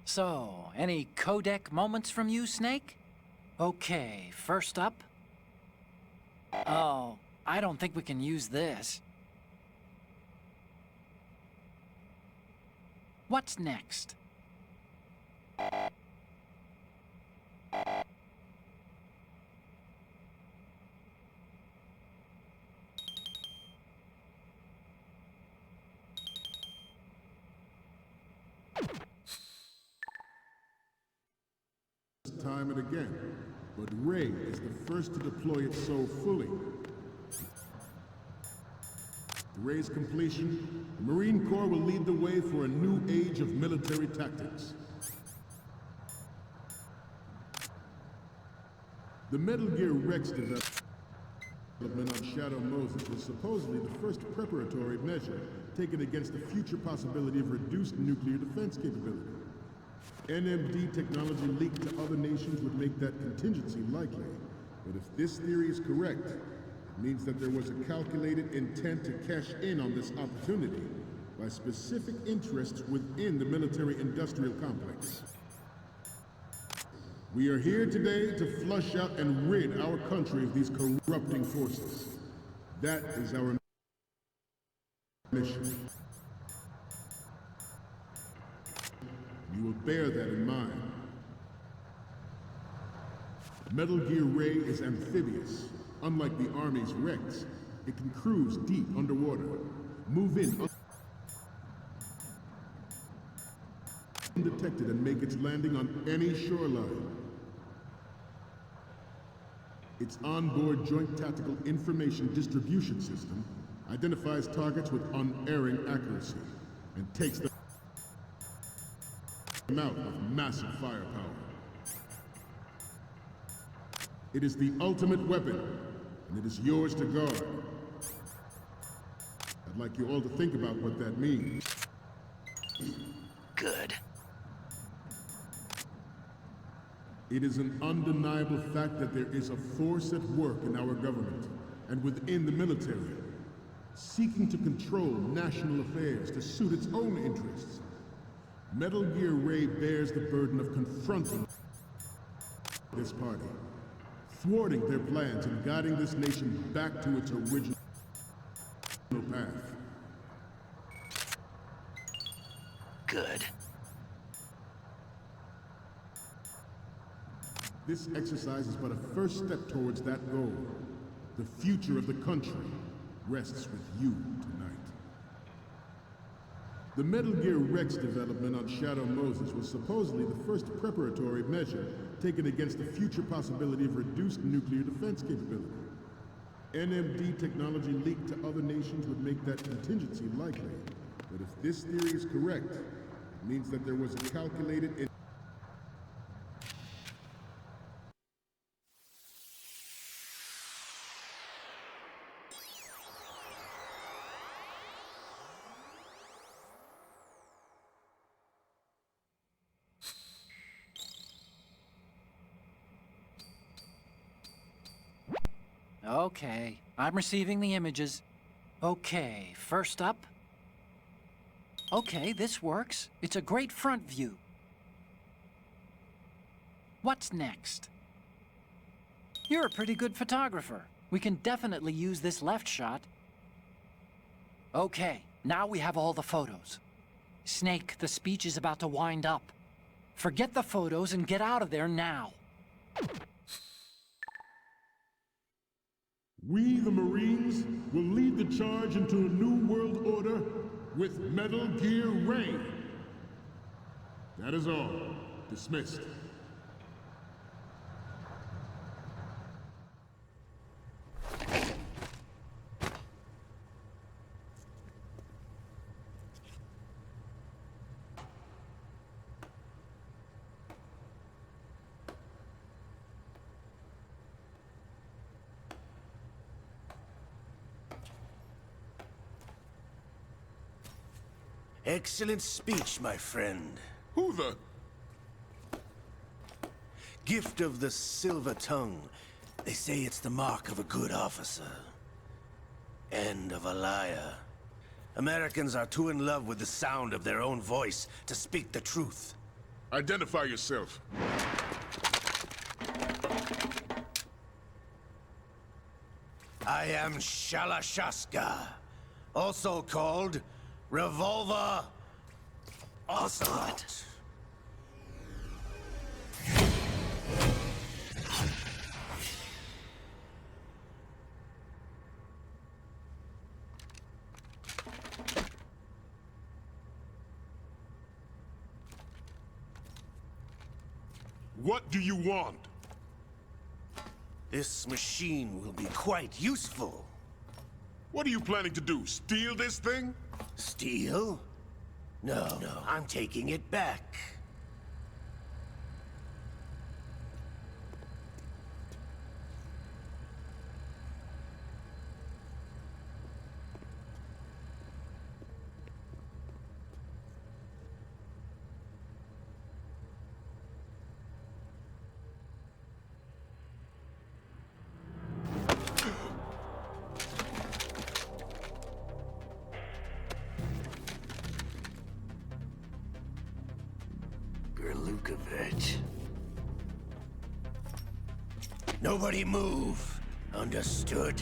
So, any codec moments from you, Snake? Okay, first up. Oh, I don't think we can use this. What's next? time and again, but Ray is the first to deploy it so fully. Ray's completion, the Marine Corps will lead the way for a new age of military tactics. The Metal Gear Rex development on Shadow Moses was supposedly the first preparatory measure taken against the future possibility of reduced nuclear defense capability. NMD technology leaked to other nations would make that contingency likely, but if this theory is correct, it means that there was a calculated intent to cash in on this opportunity by specific interests within the military-industrial complex. We are here today to flush out and rid our country of these corrupting forces. That is our mission. You will bear that in mind. Metal Gear Ray is amphibious. Unlike the Army's Rex, it can cruise deep underwater, move in undetected and make its landing on any shoreline. Its onboard Joint Tactical Information Distribution System identifies targets with unerring accuracy and takes them out with massive firepower. It is the ultimate weapon, and it is yours to guard. I'd like you all to think about what that means. Good. It is an undeniable fact that there is a force at work in our government and within the military, seeking to control national affairs to suit its own interests. Metal Gear Ray bears the burden of confronting this party, thwarting their plans and guiding this nation back to its original path. Good. This exercise is but a first step towards that goal. The future of the country rests with you tonight. The Metal Gear Rex development on Shadow Moses was supposedly the first preparatory measure taken against the future possibility of reduced nuclear defense capability. NMD technology leaked to other nations would make that contingency likely. But if this theory is correct, it means that there was a calculated Okay, I'm receiving the images. Okay, first up. Okay, this works. It's a great front view. What's next? You're a pretty good photographer. We can definitely use this left shot. Okay, now we have all the photos. Snake, the speech is about to wind up. Forget the photos and get out of there now. We, the Marines, will lead the charge into a new world order with Metal Gear Ray. That is all. Dismissed. Excellent speech, my friend. Who the? Gift of the silver tongue. They say it's the mark of a good officer. And of a liar. Americans are too in love with the sound of their own voice to speak the truth. Identify yourself. I am Shalashaska, also called Revolver Ocelot. What do you want? This machine will be quite useful. What are you planning to do? Steal this thing? Steal? No, I'm taking it back. Nobody move. Understood?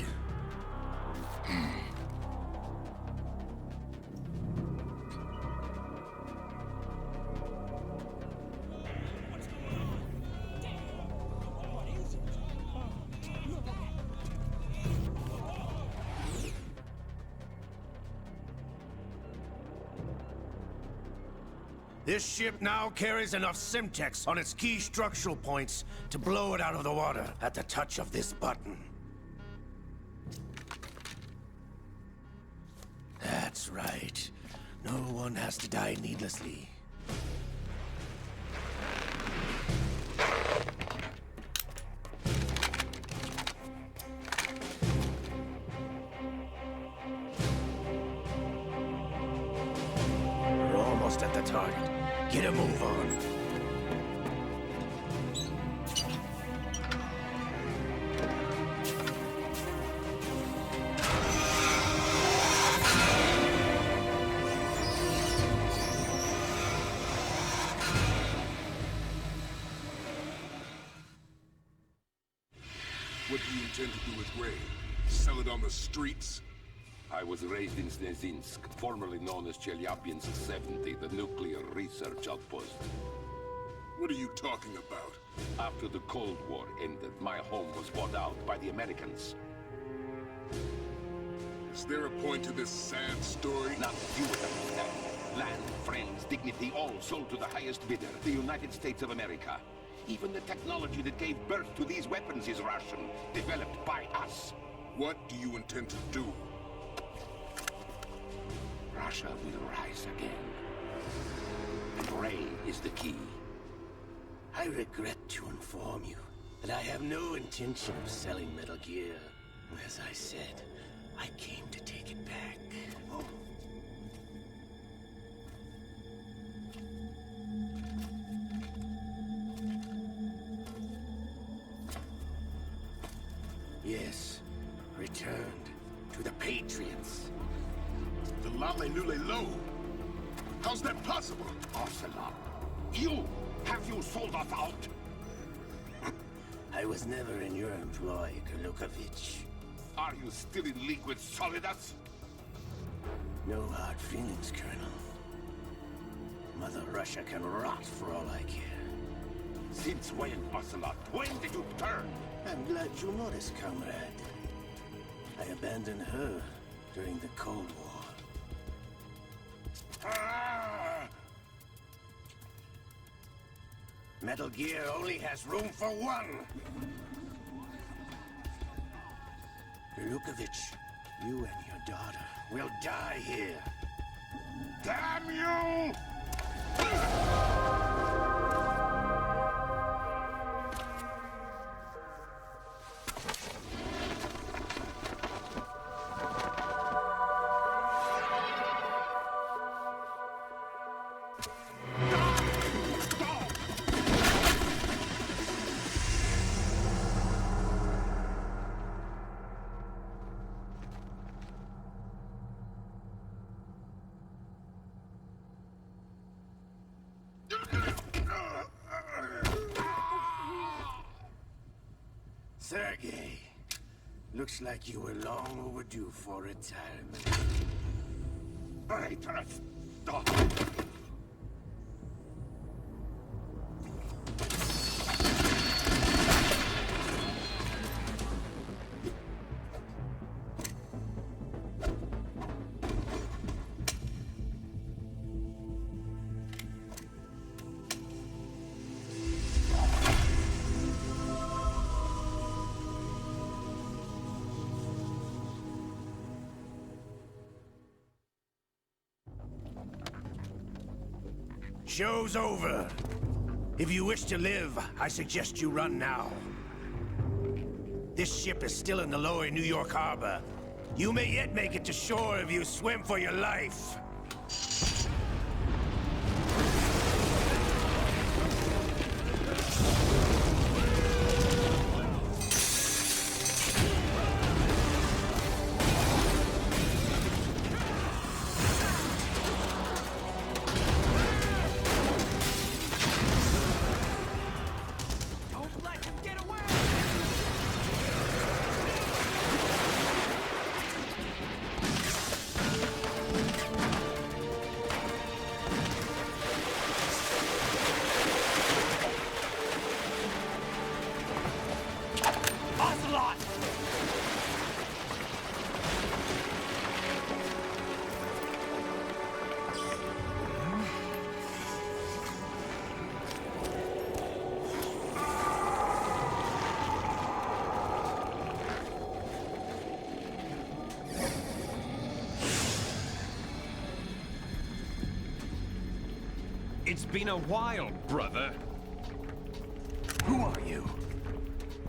This ship now carries enough Simtex on its key structural points to blow it out of the water at the touch of this button. That's right. No one has to die needlessly. We're almost at the target. Get a move on. What do you intend to do with Ray? Sell it on the streets? I was raised in Snezinsk, formerly known as Chelyabinsk 70, the nuclear research outpost. What are you talking about? After the Cold War ended, my home was bought out by the Americans. Is there a point to this sad story? Not you would understand. Land, friends, dignity, all sold to the highest bidder, the United States of America. Even the technology that gave birth to these weapons is Russian, developed by us. What do you intend to do? Russia will rise again. And Ray is the key. I regret to inform you that I have no intention of selling Metal Gear. As I said, I came to take it back. Oh. Yes, returned to the Patriots. The Lale Nule Lo? How's that possible? Ocelot, have you sold us out? I was never in your employ, Kurlukovich. Are you still in league with Solidus? No hard feelings, Colonel. Mother Russia can rot for all I care. Since when, Ocelot? When did you turn? I'm glad you noticed, comrade. I abandoned her during the Cold War. Metal Gear only has room for one! Kurlukovich, you and your daughter will die here. Damn you! Sergei, looks like you were long overdue for retirement. Traitorous dog! Show's over. If you wish to live, I suggest you run now. This ship is still in the lower New York harbor. You may yet make it to shore if you swim for your life. It's been a while, brother. Who are you?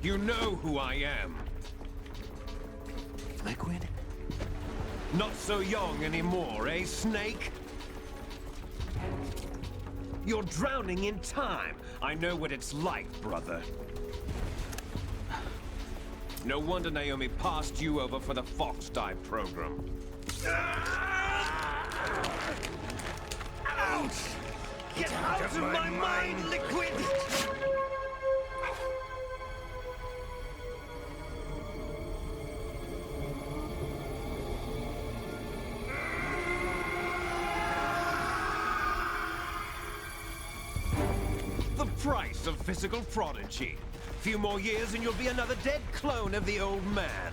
You know who I am. Liquid? Not so young anymore, eh, Snake? You're drowning in time. I know what it's like, brother. No wonder Naomi passed you over for the Fox Dive program. Ouch! Get out of my mind, Liquid! The price of physical prodigy. Few more years and you'll be another dead clone of the old man.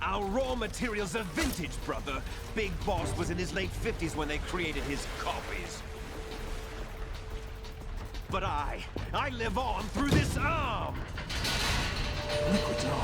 Our raw materials are vintage, brother. Big Boss was in his late 50s when they created his copies. But I live on through this arm! Liquid's on.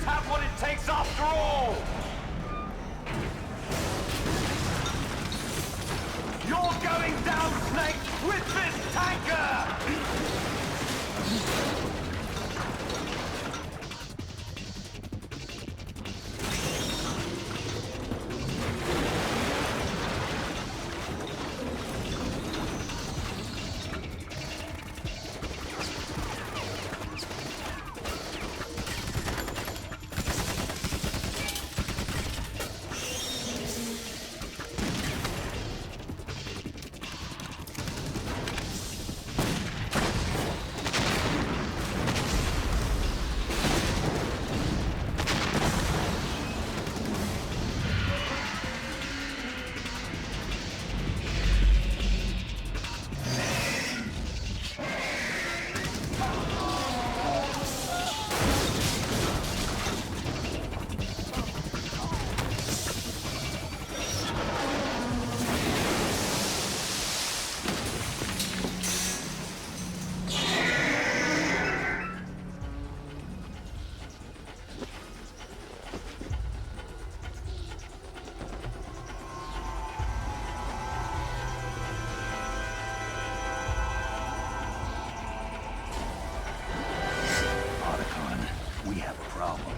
Have what it takes after all! You're going down, Snake, with this tanker! problem.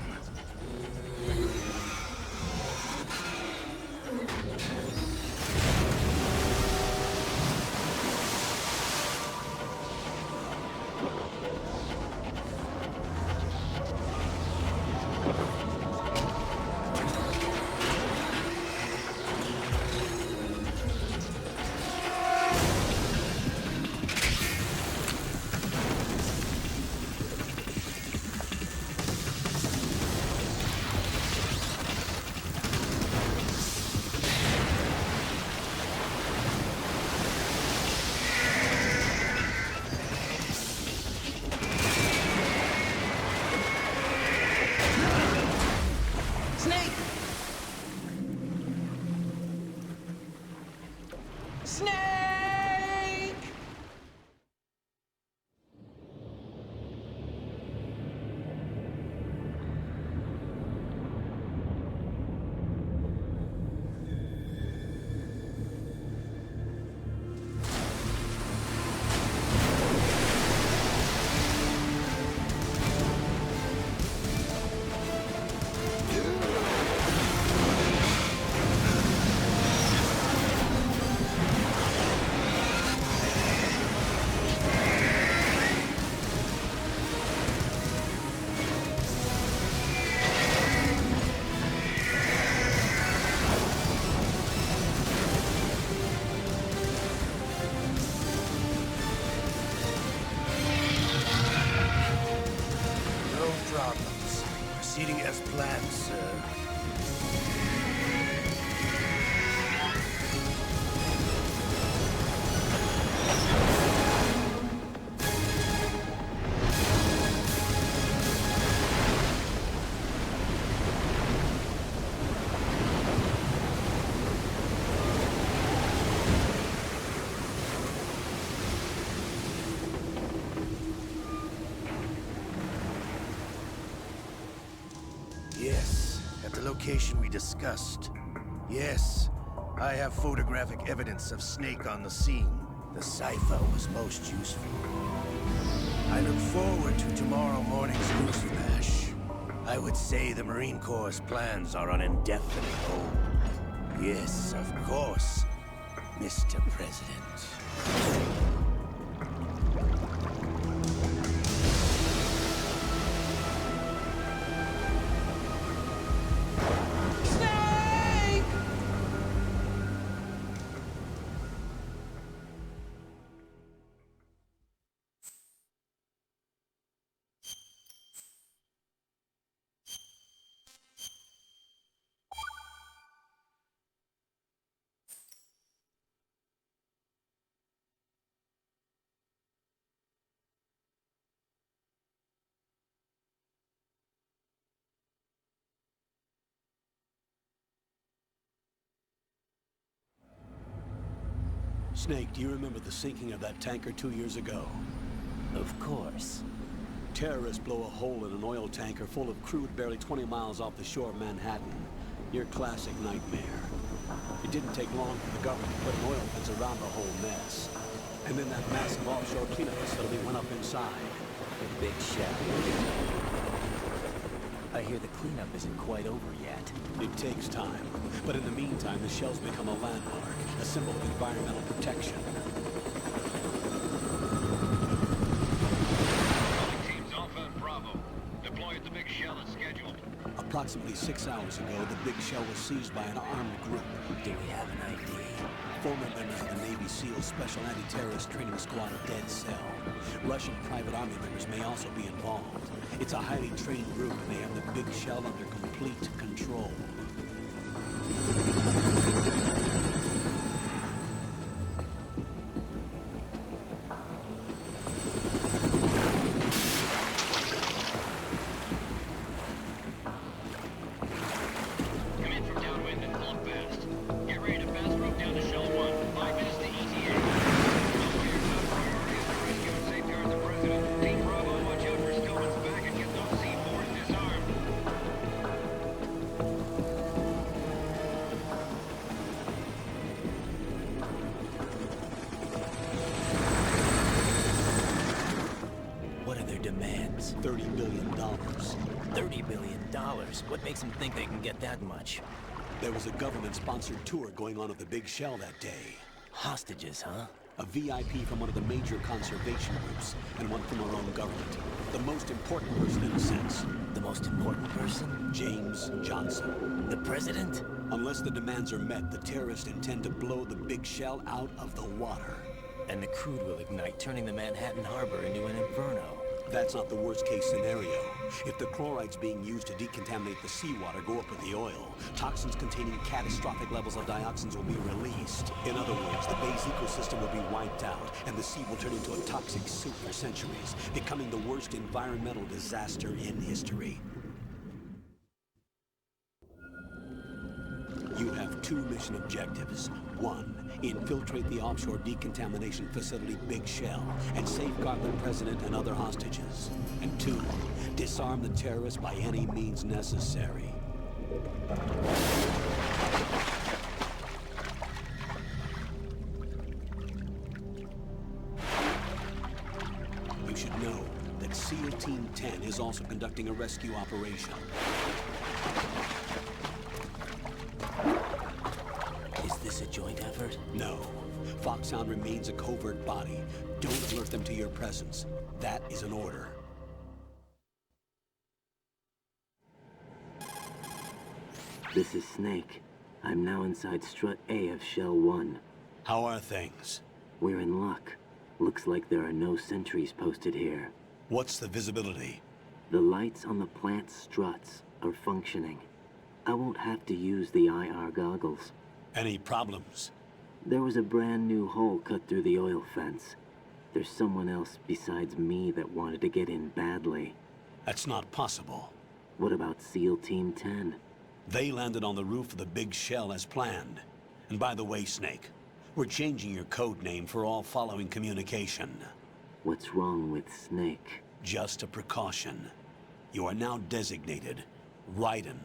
Proceeding as planned, sir. Yes, at the location we discussed. Yes, I have photographic evidence of Snake on the scene. The cipher was most useful. I look forward to tomorrow morning's news flash. I would say the Marine Corps' plans are on indefinite hold. Yes, of course, Mr. President. Snake, do you remember the sinking of that tanker 2 years ago? Of course. Terrorists blow a hole in an oil tanker full of crude barely 20 miles off the shore of Manhattan. Your classic nightmare. It didn't take long for the government to put an oil fence around the whole mess. And then that massive offshore cleanup facility went up inside. The big shell. I hear the cleanup isn't quite over yet. It takes time. But in the meantime, the shell's become a landmark, a symbol of environmental protection. Teams Alpha and Bravo. Deploy at the big shell as scheduled. Approximately 6 hours ago, the big shell was seized by an armed group. Do we have an ID? Former members of the Navy SEAL Special Anti-Terrorist Training Squad Dead Cell. Russian private army members may also be involved. It's a highly trained group and they have the big shell under complete control. Come in from downwind and pull up fast. Get ready to fast rope down to Shell 1. 5 minutes to ETA. Your top priority is to rescue and safeguard the President. Team Bravo, watch out for Stillman's back and get those C4s disarmed. billion. What makes them think they can get that much? There was a government-sponsored tour going on at the Big Shell that day. Hostages, huh? A VIP from one of the major conservation groups, and one from our own government. The most important person in a sense. The most important person? James Johnson. The president? Unless the demands are met, the terrorists intend to blow the Big Shell out of the water. And the crude will ignite, turning the Manhattan Harbor into an inferno. That's not the worst-case scenario. If the chlorides being used to decontaminate the seawater go up with the oil, toxins containing catastrophic levels of dioxins will be released. In other words, the bay's ecosystem will be wiped out, and the sea will turn into a toxic soup for centuries, becoming the worst environmental disaster in history. You have two mission objectives. One, infiltrate the offshore decontamination facility Big Shell and safeguard the president and other hostages. And two, disarm the terrorists by any means necessary. You should know that SEAL Team 10 is also conducting a rescue operation. Is this a joint effort? No. Foxhound remains a covert body. Don't alert them to your presence. That is an order. This is Snake. I'm now inside Strut A of Shell 1. How are things? We're in luck. Looks like there are no sentries posted here. What's the visibility? The lights on the plant's struts are functioning. I won't have to use the IR goggles. Any problems? There was a brand new hole cut through the oil fence. There's someone else besides me that wanted to get in badly. That's not possible. What about SEAL Team 10? They landed on the roof of the Big Shell as planned. And by the way, Snake, we're changing your code name for all following communication. What's wrong with Snake? Just a precaution. You are now designated Raiden.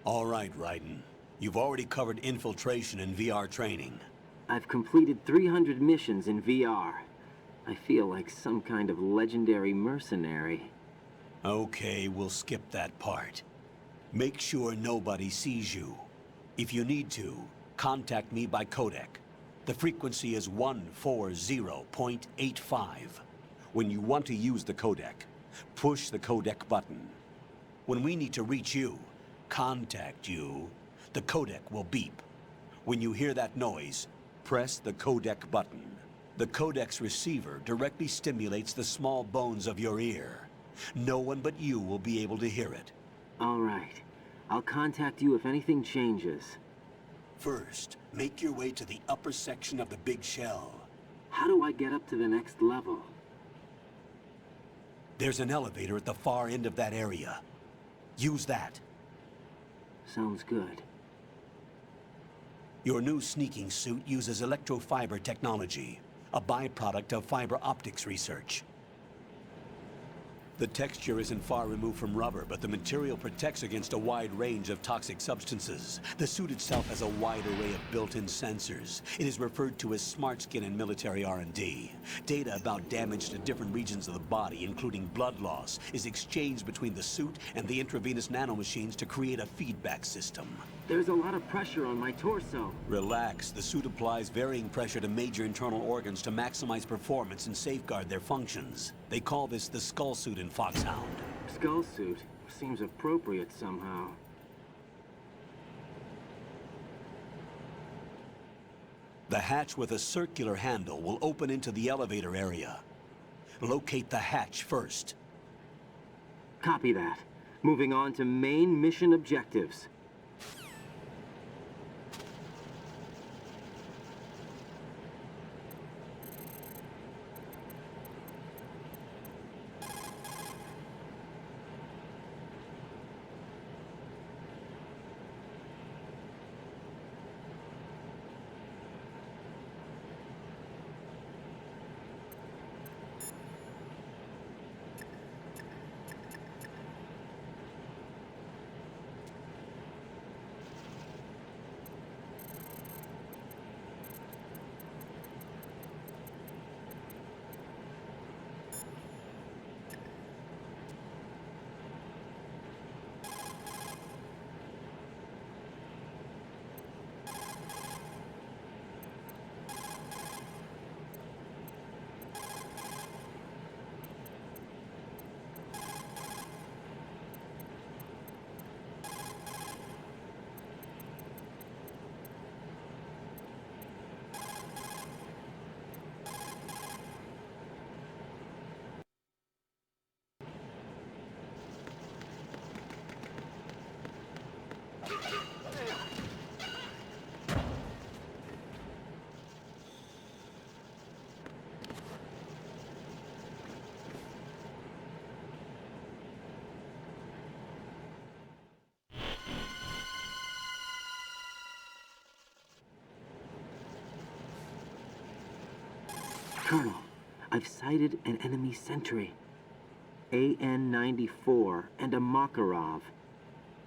All right, Raiden. You've already covered infiltration and VR training. I've completed 300 missions in VR. I feel like some kind of legendary mercenary. Okay, we'll skip that part. Make sure nobody sees you. If you need to, contact me by codec. The frequency is 140.85. When you want to use the codec, push the codec button. When we need to reach you, contact you, the codec will beep. When you hear that noise, press the codec button. The codec's receiver directly stimulates the small bones of your ear. No one but you will be able to hear it. All right. I'll contact you if anything changes. First, make your way to the upper section of the Big Shell. How do I get up to the next level? There's an elevator at the far end of that area. Use that. Sounds good. Your new sneaking suit uses electrofiber technology, a byproduct of fiber optics research. The texture isn't far removed from rubber, but the material protects against a wide range of toxic substances. The suit itself has a wide array of built-in sensors. It is referred to as smart skin in military R&D. Data about damage to different regions of the body, including blood loss, is exchanged between the suit and the intravenous nanomachines to create a feedback system. There's a lot of pressure on my torso. Relax. The suit applies varying pressure to major internal organs to maximize performance and safeguard their functions. They call this the skull suit in Foxhound. Skull suit? Seems appropriate somehow. The hatch with a circular handle will open into the elevator area. Locate the hatch first. Copy that. Moving on to main mission objectives. Colonel, I've sighted an enemy sentry. AN-94 and a Makarov.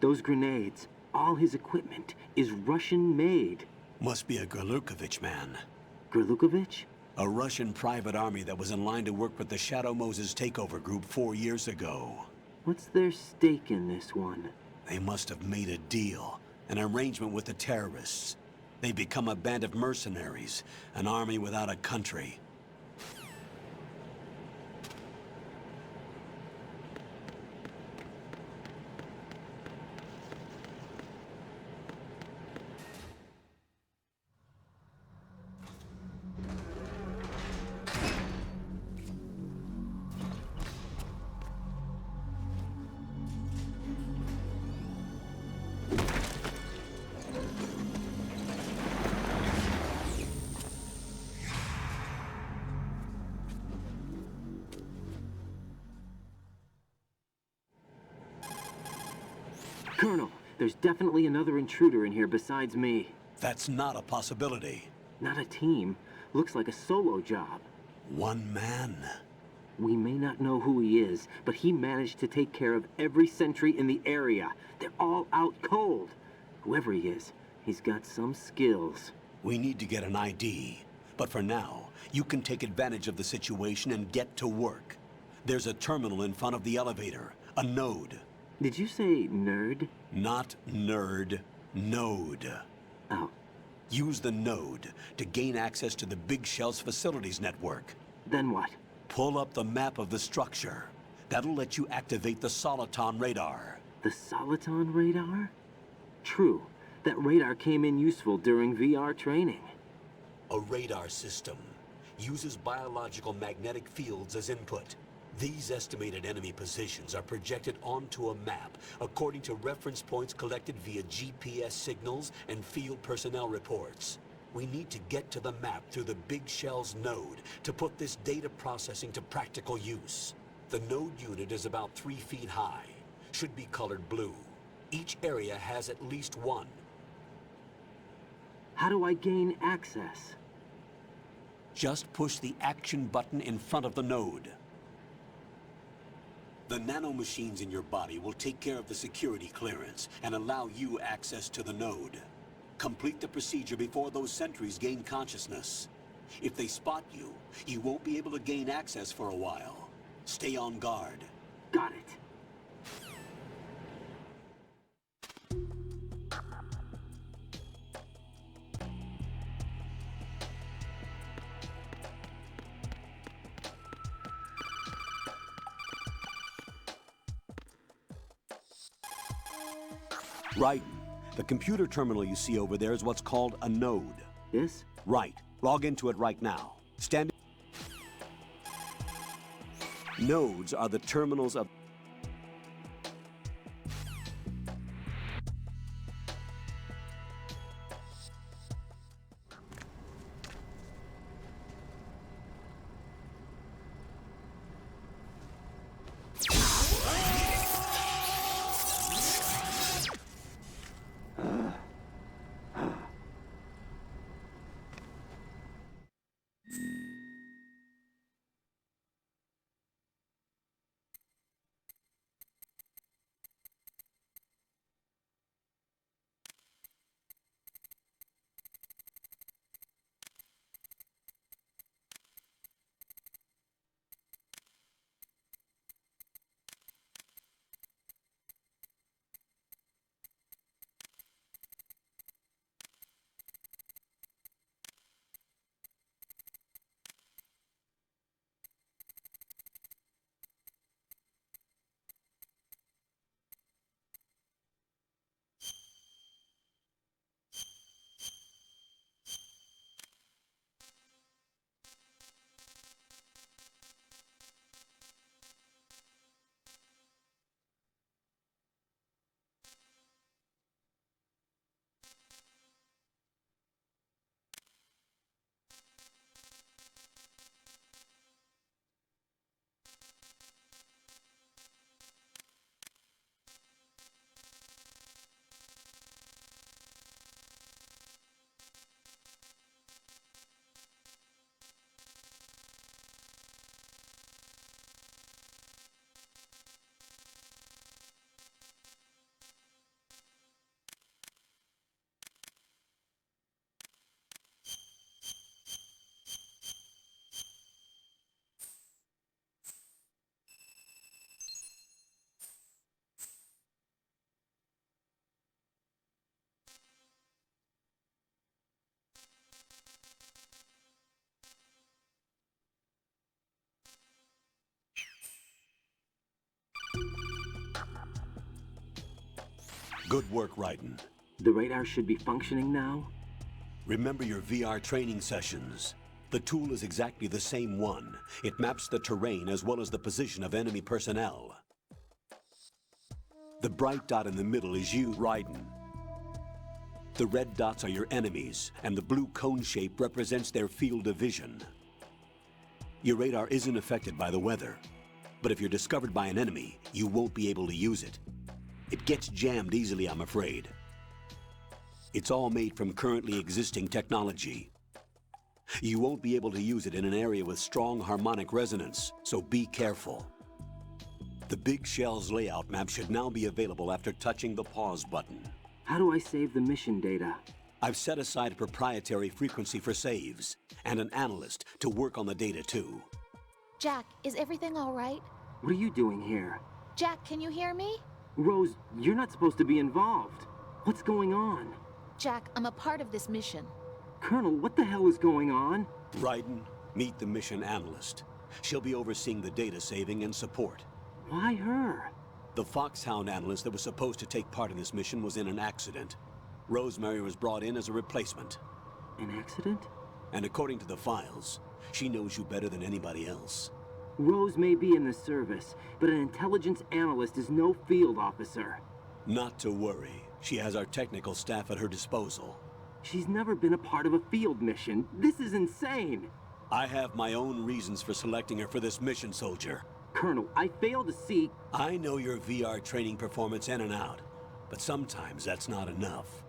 Those grenades, all his equipment, is Russian-made. Must be a Gorlukovich man. Gorlukovich? A Russian private army that was in line to work with the Shadow Moses takeover group 4 years ago. What's their stake in this one? They must have made a deal, an arrangement with the terrorists. They become a band of mercenaries, an army without a country. Colonel, there's definitely another intruder in here besides me. That's not a possibility. Not a team. Looks like a solo job. One man. We may not know who he is, but he managed to take care of every sentry in the area. They're all out cold. Whoever he is, he's got some skills. We need to get an ID. But for now, you can take advantage of the situation and get to work. There's a terminal in front of the elevator. A node. Did you say nerd? Not nerd. Node. Oh. Use the node to gain access to the Big Shell's facilities network. Then what? Pull up the map of the structure. That'll let you activate the Soliton radar. The Soliton radar? True. That radar came in useful during VR training. A radar system uses biological magnetic fields as input. These estimated enemy positions are projected onto a map according to reference points collected via GPS signals and field personnel reports. We need to get to the map through the Big Shell's node to put this data processing to practical use. The node unit is about 3 feet high. Should be colored blue. Each area has at least one. How do I gain access? Just push the action button in front of the node. The nanomachines in your body will take care of the security clearance and allow you access to the node. Complete the procedure before those sentries gain consciousness. If they spot you, you won't be able to gain access for a while. Stay on guard. Got it. Right. The computer terminal you see over there is what's called a node. Yes? Right. Log into it right now. Nodes are the terminals of... Good work, Raiden. The radar should be functioning now? Remember your VR training sessions. The tool is exactly the same one. It maps the terrain as well as the position of enemy personnel. The bright dot in the middle is you, Raiden. The red dots are your enemies, and the blue cone shape represents their field of vision. Your radar isn't affected by the weather, but if you're discovered by an enemy, you won't be able to use it. It gets jammed easily, I'm afraid. It's all made from currently existing technology. You won't be able to use it in an area with strong harmonic resonance, so be careful. The Big Shell's layout map should now be available after touching the pause button. How do I save the mission data? I've set aside a proprietary frequency for saves, and an analyst to work on the data too. Jack, is everything all right? What are you doing here? Jack, can you hear me? Rose, you're not supposed to be involved. What's going on? Jack, I'm a part of this mission. Colonel, what the hell is going on? Raiden, meet the mission analyst. She'll be overseeing the data saving and support. Why her? The Foxhound analyst that was supposed to take part in this mission was in an accident. Rosemary was brought in as a replacement. An accident? And according to the files, she knows you better than anybody else. Rose may be in the service, but an intelligence analyst is no field officer. Not to worry. She has our technical staff at her disposal. She's never been a part of a field mission. This is insane. I have my own reasons for selecting her for this mission, soldier. Colonel, I fail to see... I know your VR training performance in and out, but sometimes that's not enough.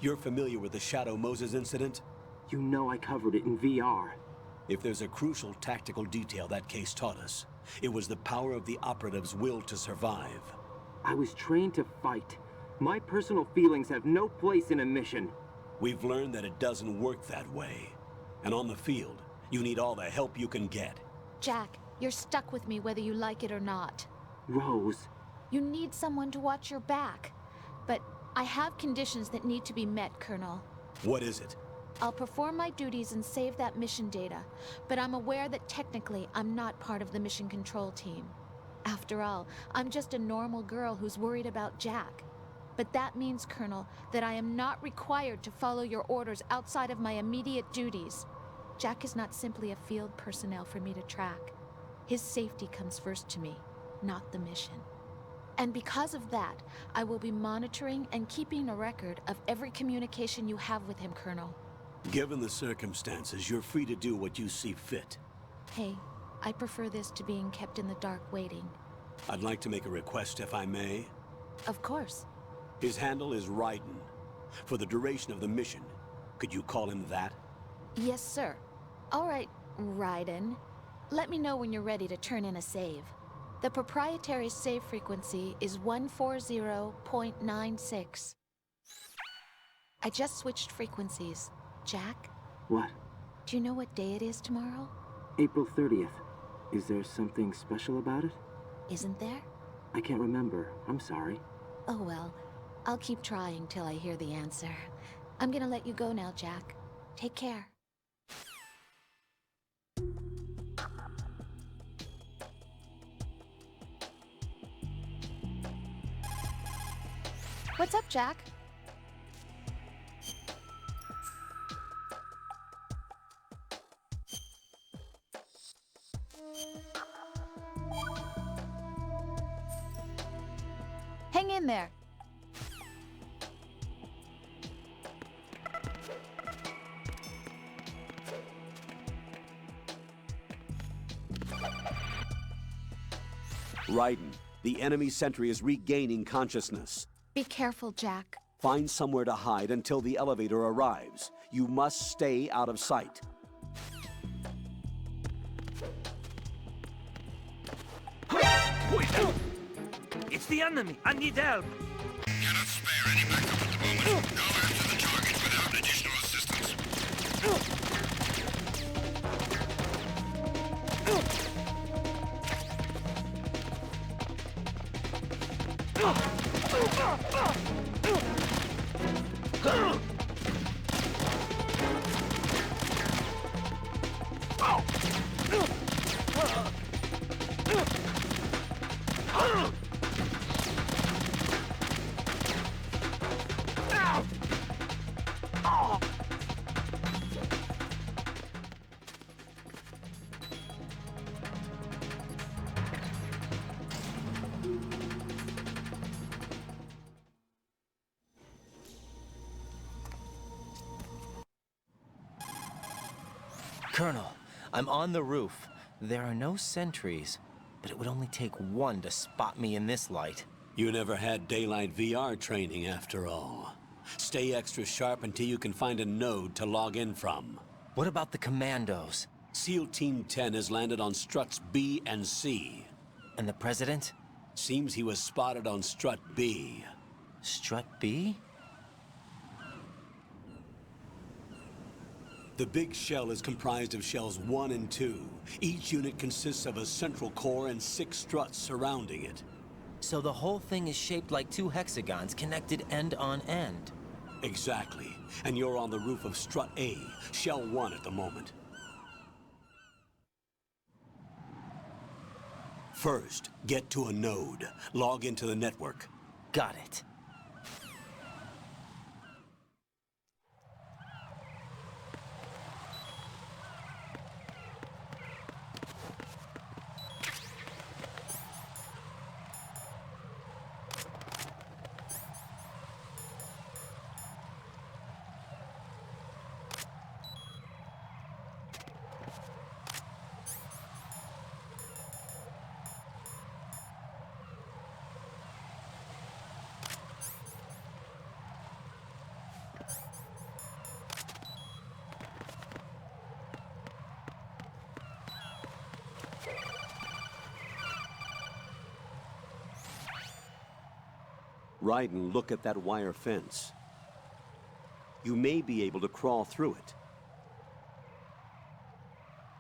You're familiar with the Shadow Moses incident? You know I covered it in VR. If there's a crucial tactical detail that case taught us, it was the power of the operative's will to survive. I was trained to fight. My personal feelings have no place in a mission. We've learned that it doesn't work that way. And on the field, you need all the help you can get. Jack, you're stuck with me whether you like it or not. Rose. You need someone to watch your back. But I have conditions that need to be met, Colonel. What is it? I'll perform my duties and save that mission data, but I'm aware that technically I'm not part of the mission control team. After all, I'm just a normal girl who's worried about Jack. But that means, Colonel, that I am not required to follow your orders outside of my immediate duties. Jack is not simply a field personnel for me to track. His safety comes first to me, not the mission. And because of that, I will be monitoring and keeping a record of every communication you have with him, Colonel. Given the circumstances, you're free to do what you see fit. Hey, I prefer this to being kept in the dark waiting. I'd like to make a request, if I may. Of course. His handle is Raiden. For the duration of the mission, could you call him that? Yes, sir. All right, Raiden. Let me know when you're ready to turn in a save. The proprietary save frequency is 140.96. I just switched frequencies. Jack? What? Do you know what day it is tomorrow? April 30th. Is there something special about it? Isn't there? I can't remember. I'm sorry. Oh well. I'll keep trying till I hear the answer. I'm gonna let you go now, Jack. Take care. What's up, Jack? Hang in there. Raiden, the enemy sentry is regaining consciousness. Be careful, Jack. Find somewhere to hide until the elevator arrives. You must stay out of sight. It's the enemy! I need help! Cannot spare any backup at the moment. Go after the target without additional assistance. Colonel, I'm on the roof. There are no sentries, but it would only take one to spot me in this light. You never had daylight VR training after all. Stay extra sharp until you can find a node to log in from. What about the commandos? SEAL Team 10 has landed on struts B and C. And the President? Seems he was spotted on strut B. Strut B? The big shell is comprised of shells 1 and 2. Each unit consists of a central core and 6 struts surrounding it. So the whole thing is shaped like 2 hexagons connected end on end. Exactly. And you're on the roof of strut A, shell 1 at the moment. First, get to a node. Log into the network. Got it. Raiden, look at that wire fence. You may be able to crawl through it.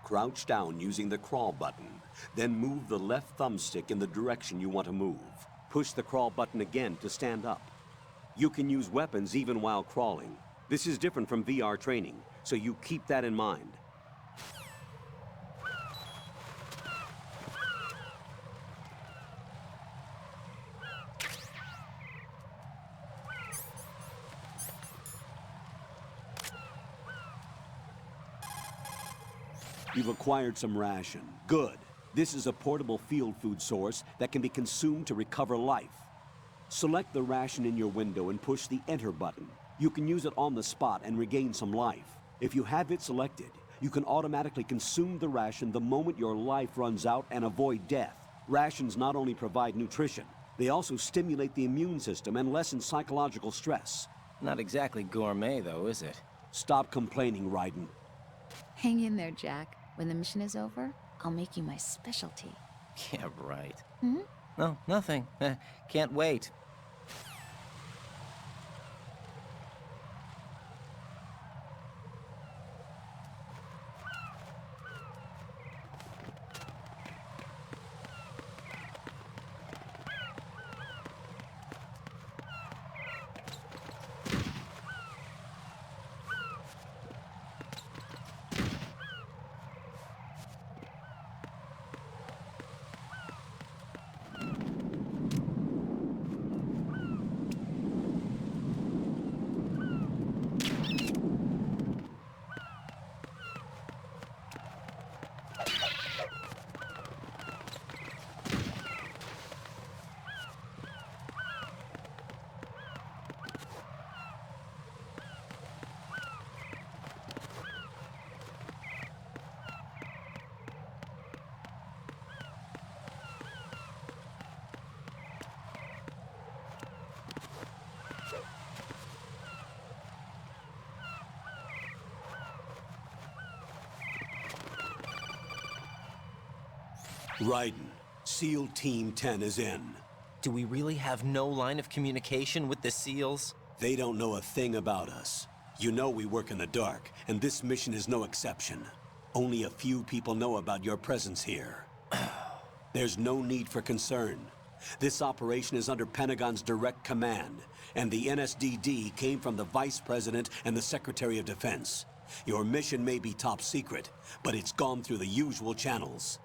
Crouch down using the crawl button. Then move the left thumbstick in the direction you want to move. Push the crawl button again to stand up. You can use weapons even while crawling. This is different from VR training, so you keep that in mind. You've acquired some ration. Good. This is a portable field food source that can be consumed to recover life. Select the ration in your window and push the Enter button. You can use it on the spot and regain some life. If you have it selected, you can automatically consume the ration the moment your life runs out and avoid death. Rations not only provide nutrition, they also stimulate the immune system and lessen psychological stress. Not exactly gourmet, though, is it? Stop complaining, Raiden. Hang in there, Jack. When the mission is over, I'll make you my specialty. Yeah, right. Hmm? No, nothing. Can't wait. Raiden, SEAL Team 10 is in. Do we really have no line of communication with the SEALs? They don't know a thing about us. You know we work in the dark, and this mission is no exception. Only a few people know about your presence here. There's no need for concern. This operation is under Pentagon's direct command, and the NSDD came from the Vice President and the Secretary of Defense. Your mission may be top secret, but it's gone through the usual channels.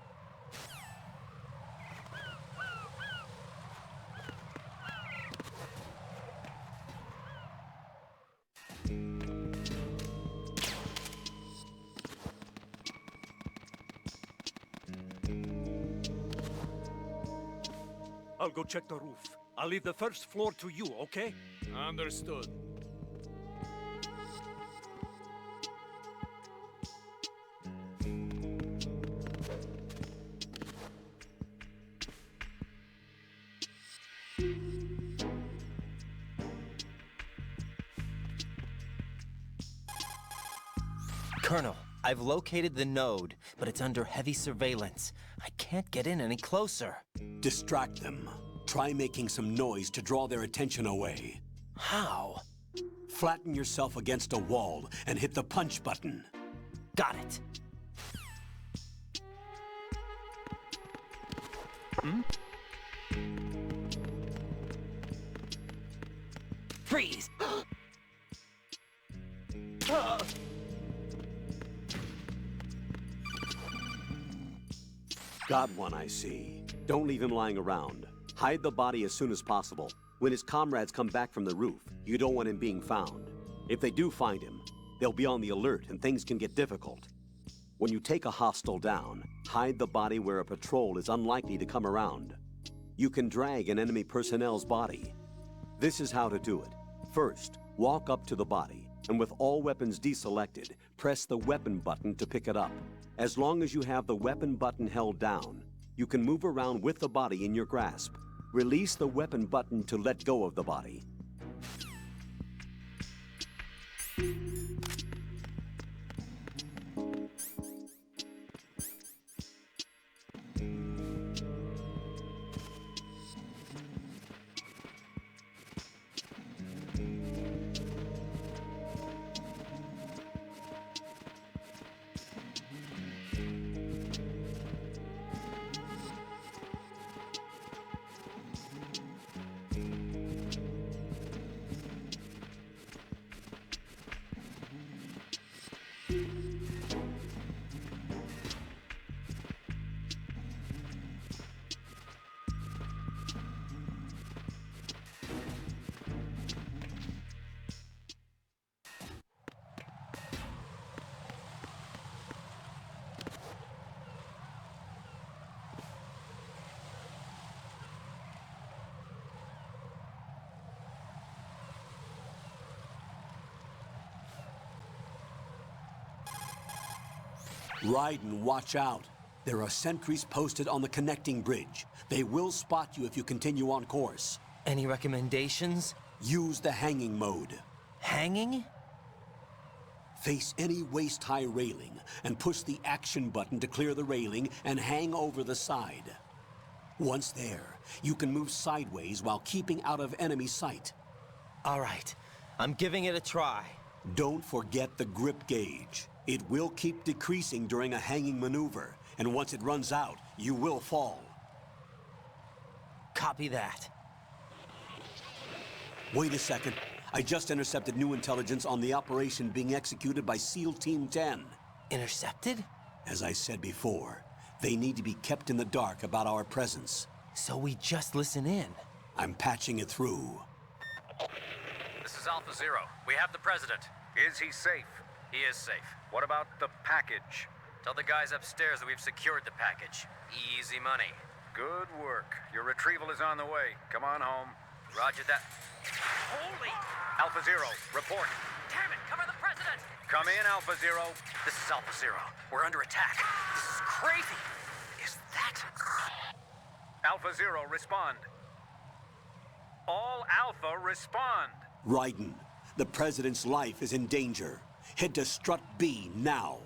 I'll go check the roof. I'll leave the first floor to you, okay? Understood. Colonel, I've located the node, but it's under heavy surveillance. I can't get in any closer. Distract them. Try making some noise to draw their attention away. How? Flatten yourself against a wall and hit the punch button. Got it. Freeze! Got one, I see. Don't leave him lying around. Hide the body as soon as possible. When his comrades come back from the roof, you don't want him being found. If they do find him, they'll be on the alert and things can get difficult. When you take a hostile down, hide the body where a patrol is unlikely to come around. You can drag an enemy personnel's body. This is how to do it. First, walk up to the body, and with all weapons deselected, press the weapon button to pick it up. As long as you have the weapon button held down, you can move around with the body in your grasp. Release the weapon button to let go of the body. Raiden, watch out. There are sentries posted on the connecting bridge. They will spot you if you continue on course. Any recommendations? Use the hanging mode. Hanging? Face any waist-high railing and push the action button to clear the railing and hang over the side. Once there, you can move sideways while keeping out of enemy sight. All right, I'm giving it a try. Don't forget the grip gauge. It will keep decreasing during a hanging maneuver, and once it runs out, you will fall. Copy that. Wait a second. I just intercepted new intelligence on the operation being executed by SEAL Team 10. Intercepted? As I said before, they need to be kept in the dark about our presence. So we just listen in? I'm patching it through. This is Alpha Zero. We have the President. Is he safe? He is safe. What about the package? Tell the guys upstairs that we've secured the package. Easy money. Good work. Your retrieval is on the way. Come on home. Roger that. Holy! Alpha Zero, report. Damn it, cover the President! Come in, Alpha Zero. This is Alpha Zero. We're under attack. This is crazy. Is that... Alpha Zero, respond. All Alpha, respond. Raiden, the President's life is in danger. Head to Strut B now.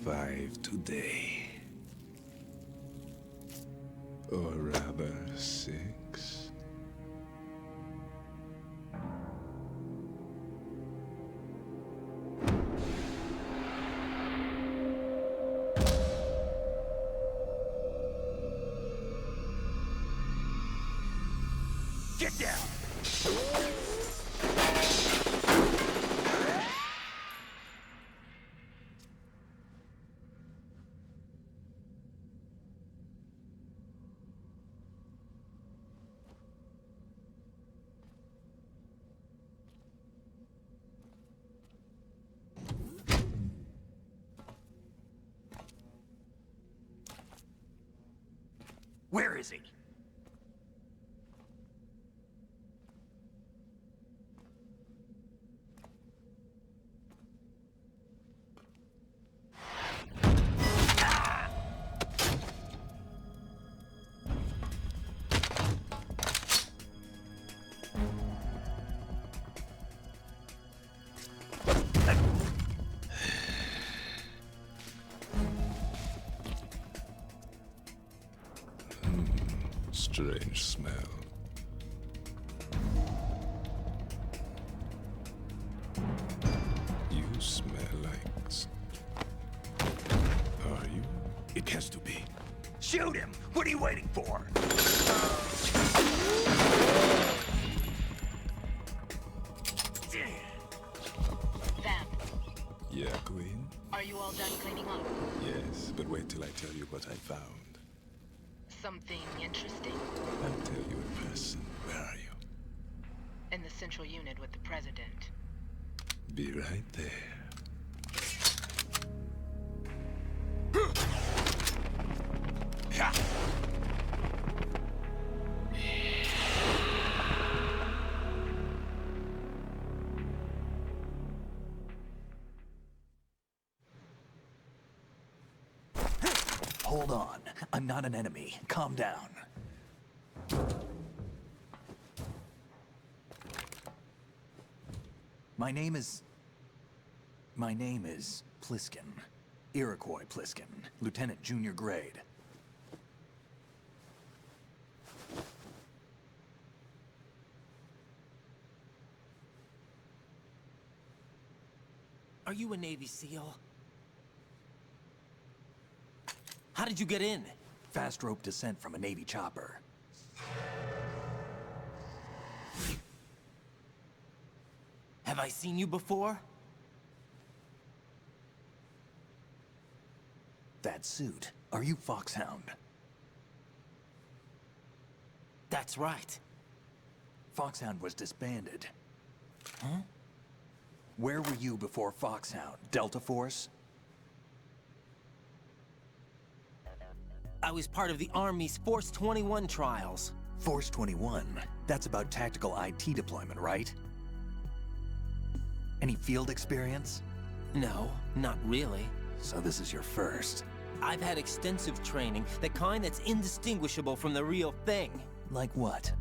5 today. Or rather, 6. Get down! Where is he? Strange smell. You smell like... Are you? It has to be. Shoot him! What are you waiting for? Vamp, Yeah, Queen? are you all done cleaning up? Yes, but wait till I tell you what I found. Something interesting? I'll tell you in person. Where are you? In the central unit with the president. Be right there. Hold on. I'm not an enemy. Calm down. My name is Pliskin. Iroquois Pliskin. Lieutenant Junior Grade. Are you a Navy SEAL? How did you get in? Fast rope descent from a Navy chopper. Have I seen you before? That suit. Are you Foxhound? That's right. Foxhound was disbanded. Huh? Where were you before Foxhound? Delta Force? I was part of the Army's Force 21 trials. Force 21? That's about tactical IT deployment, right? Any field experience? No, not really. So this is your first. I've had extensive training, the kind that's indistinguishable from the real thing. Like what?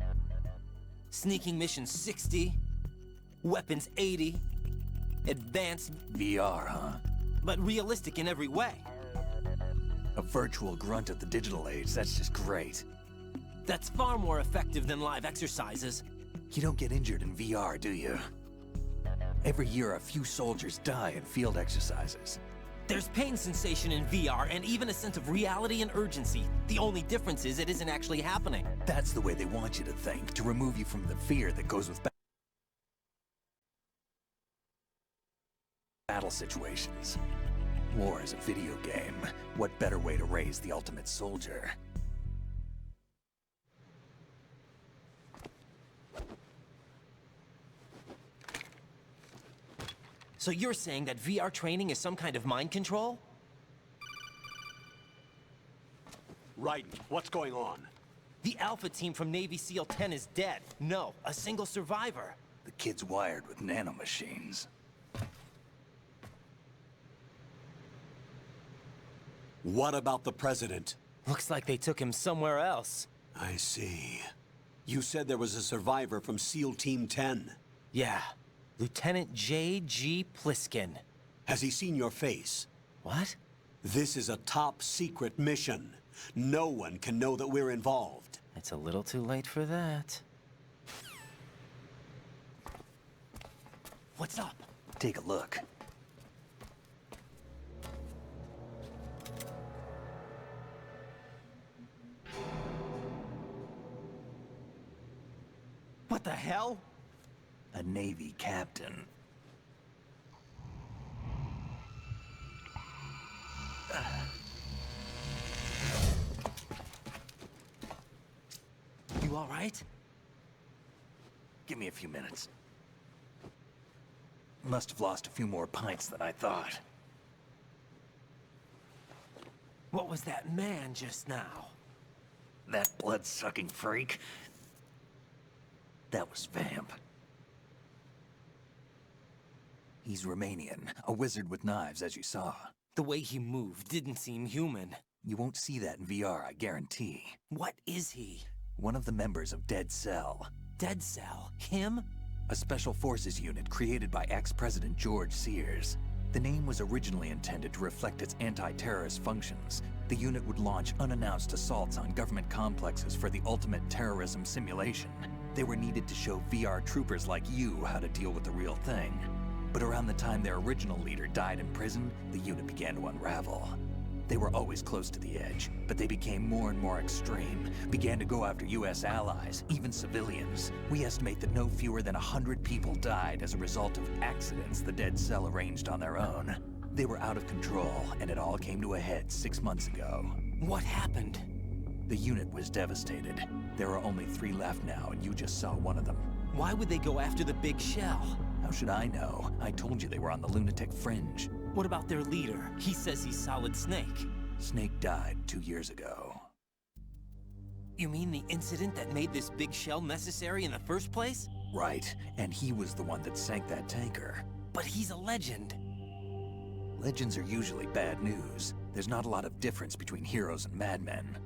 Sneaking mission 60, weapons 80, advanced... VR, huh? But realistic in every way. A virtual grunt of the digital age, that's just great. That's far more effective than live exercises. You don't get injured in VR, do you? Every year, a few soldiers die in field exercises. There's pain sensation in VR and even a sense of reality and urgency. The only difference is it isn't actually happening. That's the way they want you to think, to remove you from the fear that goes with battle situations. War is a video game. What better way to raise the ultimate soldier? So you're saying that VR training is some kind of mind control? Right. What's going on? The Alpha team from Navy SEAL 10 is dead. No, a single survivor. The kid's wired with nanomachines. What about the president? Looks like they took him somewhere else. I see. You said there was a survivor from SEAL Team 10. Yeah. Lieutenant J.G. Pliskin. Has he seen your face? What? This is a top-secret mission. No one can know that we're involved. It's a little too late for that. What's up? Take a look. What the hell? A Navy captain. You all right? Give me a few minutes. Must have lost a few more pints than I thought. What was that man just now? That blood-sucking freak? That was Vamp. He's Romanian, a wizard with knives, as you saw. The way he moved didn't seem human. You won't see that in VR, I guarantee. What is he? One of the members of Dead Cell. Dead Cell? Him? A special forces unit created by ex-President George Sears. The name was originally intended to reflect its anti-terrorist functions. The unit would launch unannounced assaults on government complexes for the ultimate terrorism simulation. They were needed to show VR troopers like you how to deal with the real thing. But around the time their original leader died in prison, the unit began to unravel. They were always close to the edge, but they became more and more extreme, began to go after US allies, even civilians. We estimate that no fewer than 100 people died as a result of accidents the Dead Cell arranged on their own. They were out of control, and it all came to a head 6 months ago. What happened? The unit was devastated. There are only 3 left now, and you just saw one of them. Why would they go after the big shell? How should I know? I told you they were on the lunatic fringe. What about their leader? He says he's Solid Snake. Snake died 2 years ago. You mean the incident that made this big shell necessary in the first place? Right, and he was the one that sank that tanker. But he's a legend. Legends are usually bad news. There's not a lot of difference between heroes and madmen.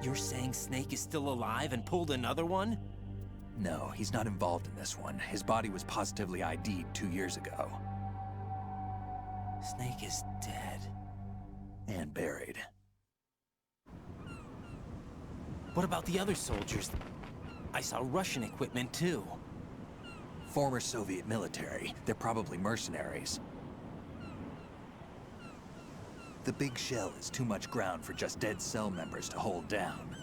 You're saying Snake is still alive and pulled another one? No, he's not involved in this one. His body was positively ID'd 2 years ago. Snake is dead. And buried. What about the other soldiers? I saw Russian equipment too. Former Soviet military. They're probably mercenaries. The big shell is too much ground for just Dead Cell members to hold down.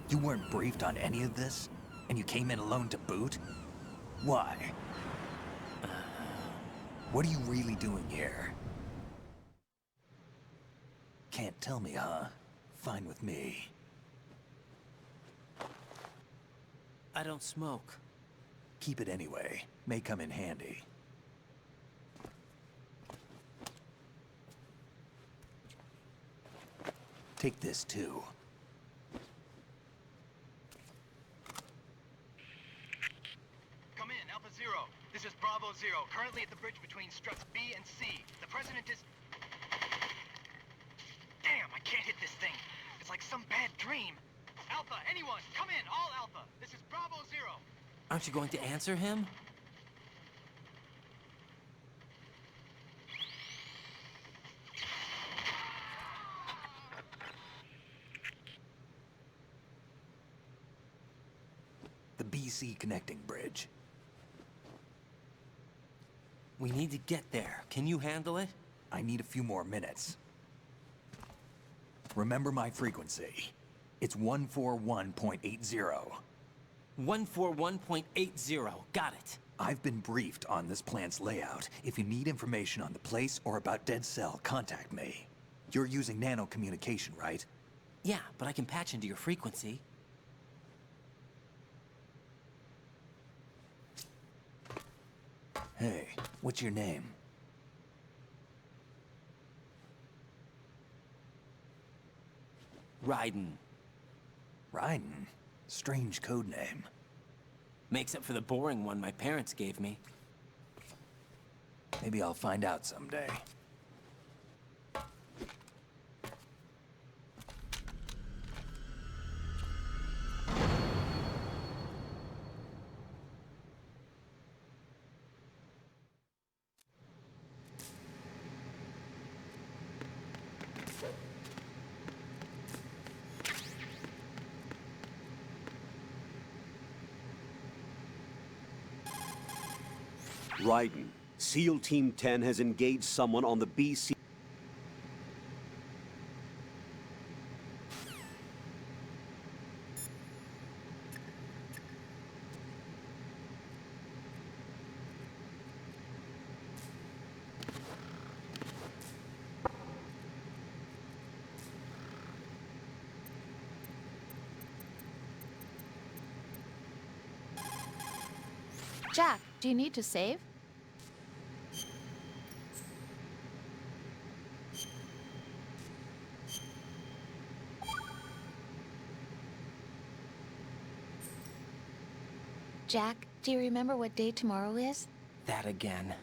You weren't briefed on any of this? And you came in alone to boot? Why? What are you really doing here? Can't tell me, huh? Fine with me. I don't smoke. Keep it anyway. May come in handy. Take this too. Come in, Alpha Zero. This is Bravo Zero, currently at the bridge between struts B and C. The President is... Damn, I can't hit this thing. It's like some bad dream. Alpha, anyone, come in, all Alpha. This is Bravo Zero. Aren't you going to answer him? The BC connecting bridge. We need to get there. Can you handle it? I need a few more minutes. Remember my frequency. It's 141.80. 141.80. Got it. I've been briefed on this plant's layout. If you need information on the place or about Dead Cell, contact me. You're using nano communication, right? Yeah, but I can patch into your frequency. Hey, what's your name? Raiden. Raiden? Strange code name. Makes up for the boring one my parents gave me. Maybe I'll find out someday. Raiden, SEAL Team 10 has engaged someone on the BC... Jack, do you need to save? Jack, do you remember what day tomorrow is? That again.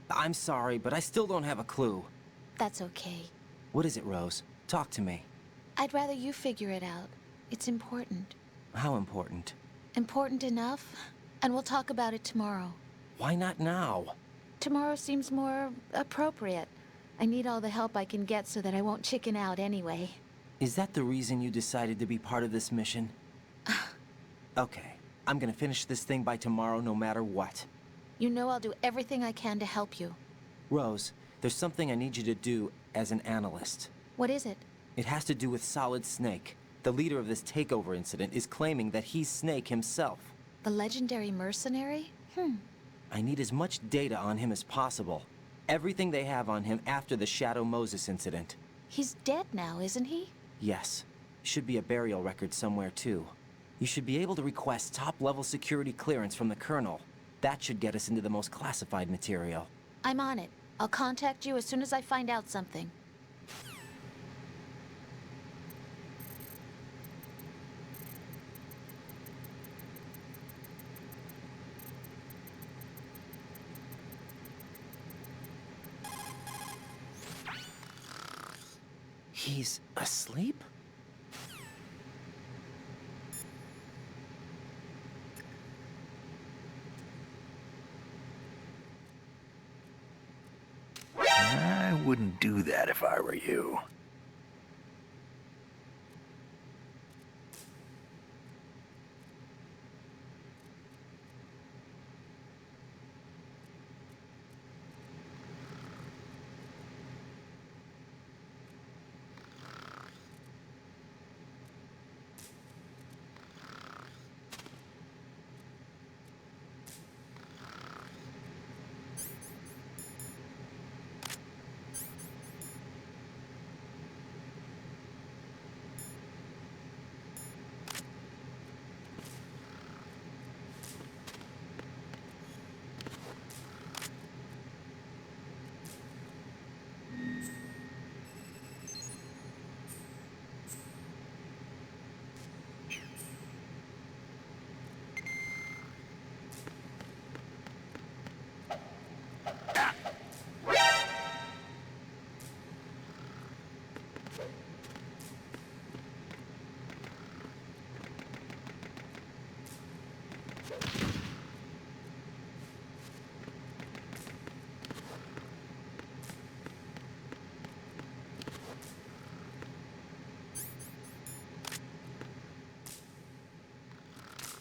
I'm sorry, but I still don't have a clue. That's okay. What is it, Rose? Talk to me. I'd rather you figure it out. It's important. How important? Important enough? And we'll talk about it tomorrow. Why not now? Tomorrow seems more appropriate. I need all the help I can get so that I won't chicken out anyway. Is that the reason you decided to be part of this mission? Okay, I'm gonna finish this thing by tomorrow no matter what. You know I'll do everything I can to help you. Rose, there's something I need you to do as an analyst. What is it? It has to do with Solid Snake. The leader of this takeover incident is claiming that he's Snake himself. The legendary mercenary? I need as much data on him as possible. Everything they have on him after the Shadow Moses incident. He's dead now, isn't he? Yes. Should be a burial record somewhere, too. You should be able to request top-level security clearance from the Colonel. That should get us into the most classified material. I'm on it. I'll contact you as soon as I find out something. He's asleep? I wouldn't do that if I were you.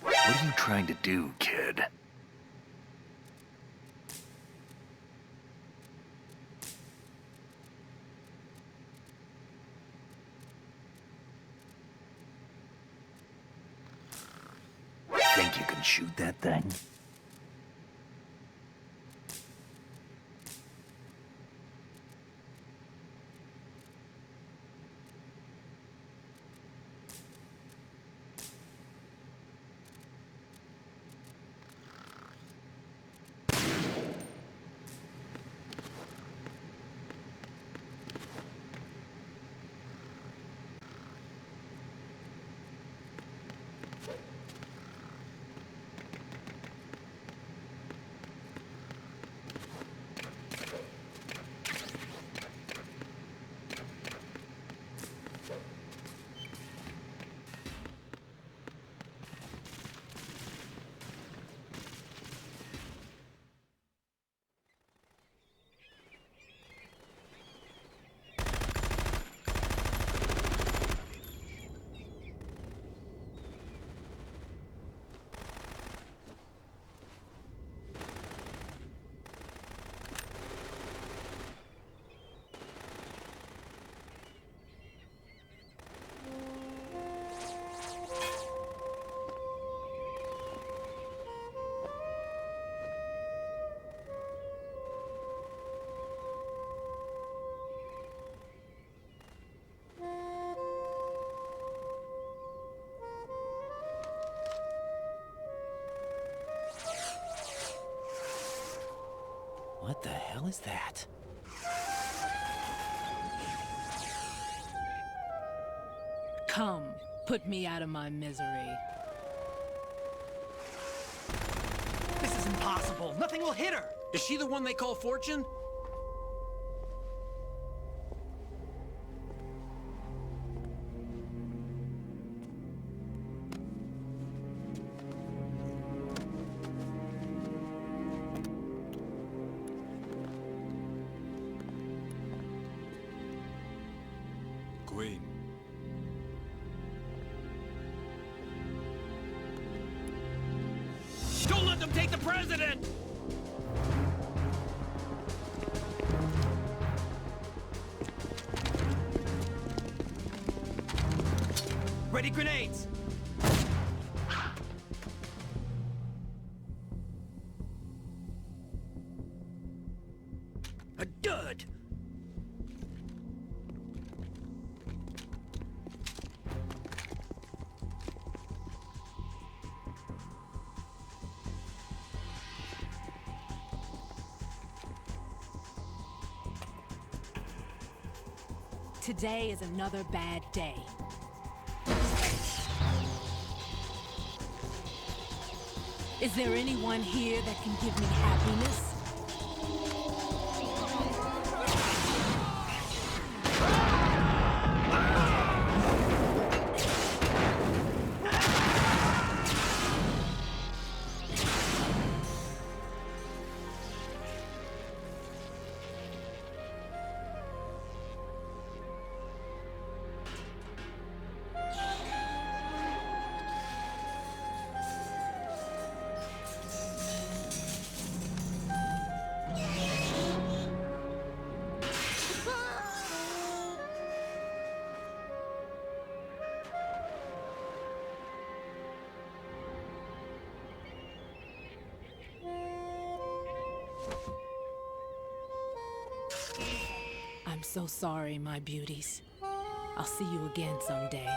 What are you trying to do, kid? Think you can shoot that thing? What the hell is that? Come, put me out of my misery. This is impossible. Nothing will hit her. Is she the one they call Fortune? Queen. Don't let them take the president! Ready grenades! A dud! Today is another bad day. Is there anyone here that can give me happiness? I'm so sorry, my beauties. I'll see you again someday.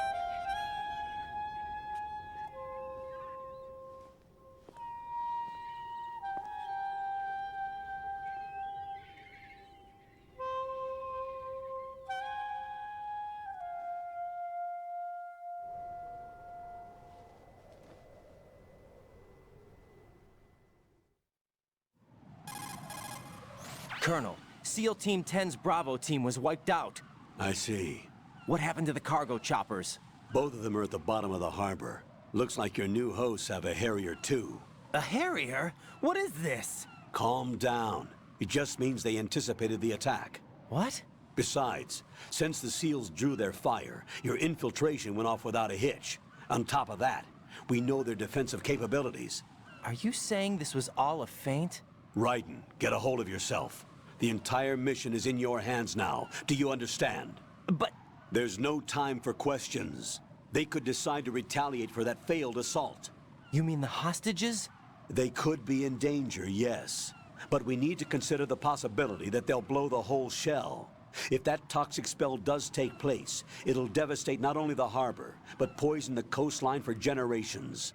Colonel, SEAL Team 10's Bravo team was wiped out. I see. What happened to the cargo choppers? Both of them are at the bottom of the harbor. Looks like your new hosts have a Harrier too. A Harrier? What is this? Calm down. It just means they anticipated the attack. What? Besides, since the SEALs drew their fire, your infiltration went off without a hitch. On top of that, we know their defensive capabilities. Are you saying this was all a feint? Raiden, get a hold of yourself. The entire mission is in your hands now. Do you understand? But... There's no time for questions. They could decide to retaliate for that failed assault. You mean the hostages? They could be in danger, yes. But we need to consider the possibility that they'll blow the whole shell. If that toxic spell does take place, it'll devastate not only the harbor, but poison the coastline for generations.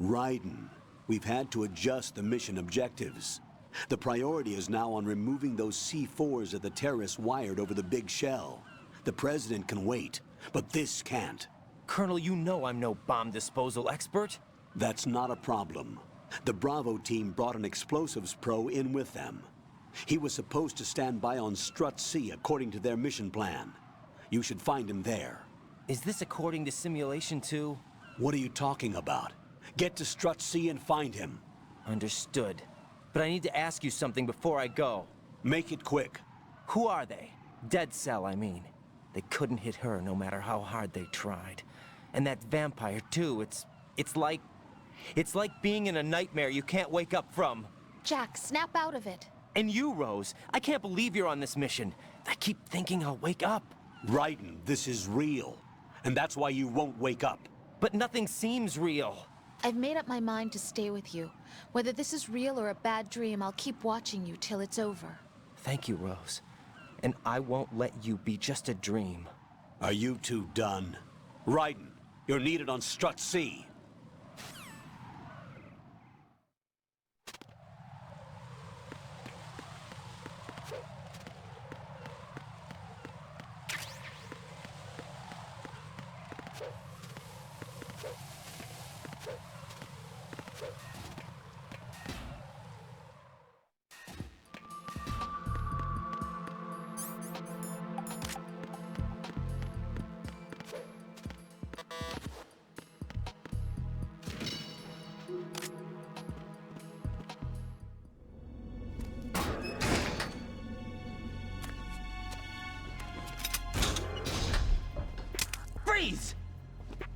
Raiden, we've had to adjust the mission objectives. The priority is now on removing those C4s that the terrorists wired over the big shell. The President can wait, but this can't. Colonel, you know I'm no bomb disposal expert. That's not a problem. The Bravo team brought an explosives pro in with them. He was supposed to stand by on Strut C according to their mission plan. You should find him there. Is this according to simulation too? What are you talking about? Get to Strut C and find him. Understood. But I need to ask you something before I go. Make it quick. Who are they? Dead Cell, I mean. They couldn't hit her no matter how hard they tried. And that vampire too, it's like being in a nightmare you can't wake up from. Jack, snap out of it. And you, Rose, I can't believe you're on this mission. I keep thinking I'll wake up. Raiden, this is real. And that's why you won't wake up. But nothing seems real. I've made up my mind to stay with you. Whether this is real or a bad dream, I'll keep watching you till it's over. Thank you, Rose. And I won't let you be just a dream. Are you two done? Raiden, you're needed on Strut C.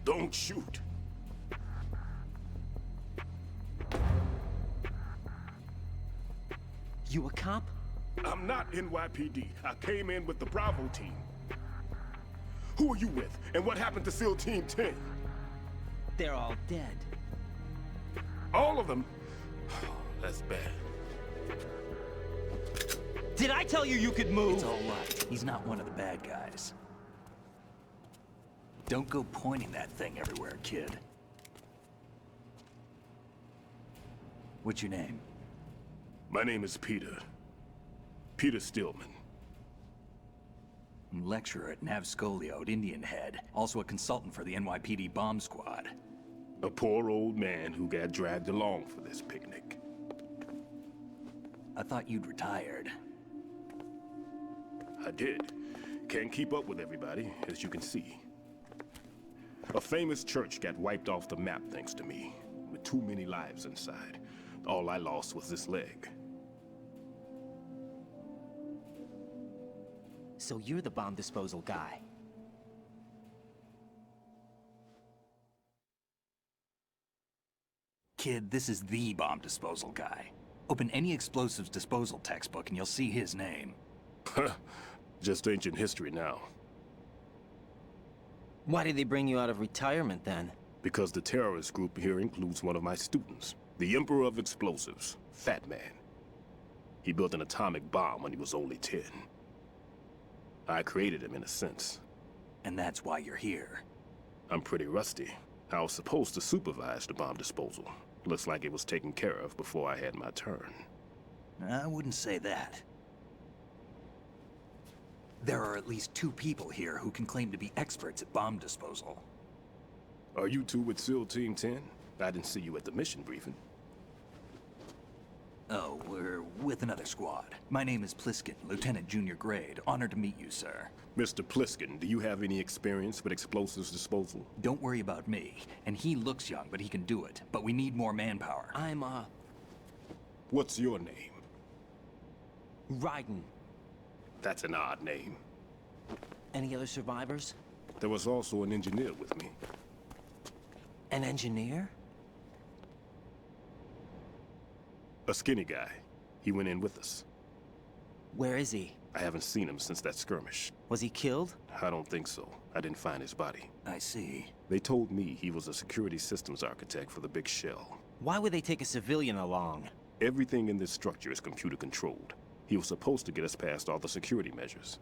Don't shoot. You a cop? I'm not NYPD. I came in with the Bravo team. Who are you with? And what happened to SEAL Team 10? They're all dead. All of them? That's bad. Did I tell you you could move? It's all right. He's not one of the bad guys. Don't go pointing that thing everywhere, kid. What's your name? My name is Peter. Peter Stillman. Lecturer at Navscolio at Indian Head. Also a consultant for the NYPD bomb squad. A poor old man who got dragged along for this picnic. I thought you'd retired. I did. Can't keep up with everybody, as you can see. A famous church got wiped off the map thanks to me, with too many lives inside. All I lost was this leg. So you're the bomb disposal guy. Kid, this is the bomb disposal guy. Open any explosives disposal textbook and you'll see his name. Just ancient history now. Why did they bring you out of retirement then? Because the terrorist group here includes one of my students, the Emperor of Explosives, Fat Man. He built an atomic bomb when he was only 10. I created him in a sense. And that's why you're here. I'm pretty rusty. I was supposed to supervise the bomb disposal. Looks like it was taken care of before I had my turn. I wouldn't say that. There are at least 2 people here who can claim to be experts at bomb disposal. Are you two with SEAL Team 10? I didn't see you at the mission briefing. Oh, we're with another squad. My name is Pliskin, Lieutenant Junior Grade. Honored to meet you, sir. Mr. Pliskin, do you have any experience with explosives disposal? Don't worry about me. And he looks young, but he can do it. But we need more manpower. I'm, What's your name? Raiden. That's an odd name. Any other survivors? There was also an engineer with me. An engineer? A skinny guy. He went in with us. Where is he? I haven't seen him since that skirmish. Was he killed? I don't think so. I didn't find his body. I see. They told me he was a security systems architect for the big shell. Why would they take a civilian along? Everything in this structure is computer controlled. He was supposed to get us past all the security measures.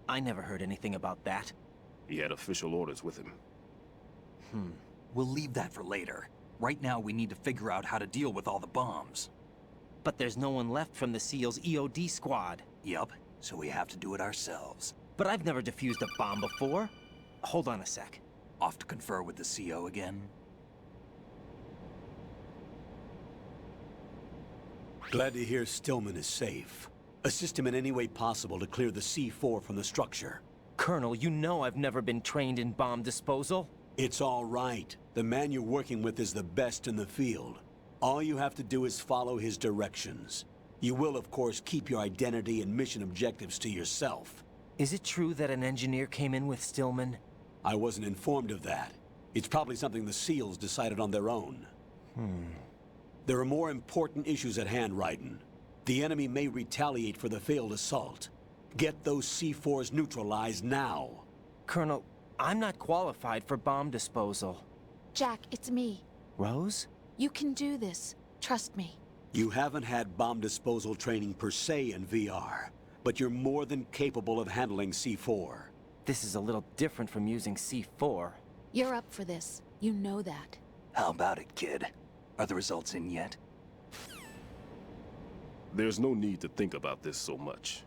I never heard anything about that. He had official orders with him. We'll leave that for later. Right now, we need to figure out how to deal with all the bombs. But there's no one left from the SEAL's EOD squad. Yup, so we have to do it ourselves. But I've never defused a bomb before. Hold on a sec. Off to confer with the CO again? Glad to hear Stillman is safe. Assist him in any way possible to clear the C4 from the structure. Colonel, you know I've never been trained in bomb disposal. It's all right. The man you're working with is the best in the field. All you have to do is follow his directions. You will, of course, keep your identity and mission objectives to yourself. Is it true that an engineer came in with Stillman? I wasn't informed of that. It's probably something the SEALs decided on their own. There are more important issues at hand, Raiden. The enemy may retaliate for the failed assault. Get those C4s neutralized now. Colonel, I'm not qualified for bomb disposal. Jack, it's me. Rose? You can do this. Trust me. You haven't had bomb disposal training per se in VR, but you're more than capable of handling C4. This is a little different from using C4. You're up for this. You know that. How about it, kid? Are the results in yet? There's no need to think about this so much.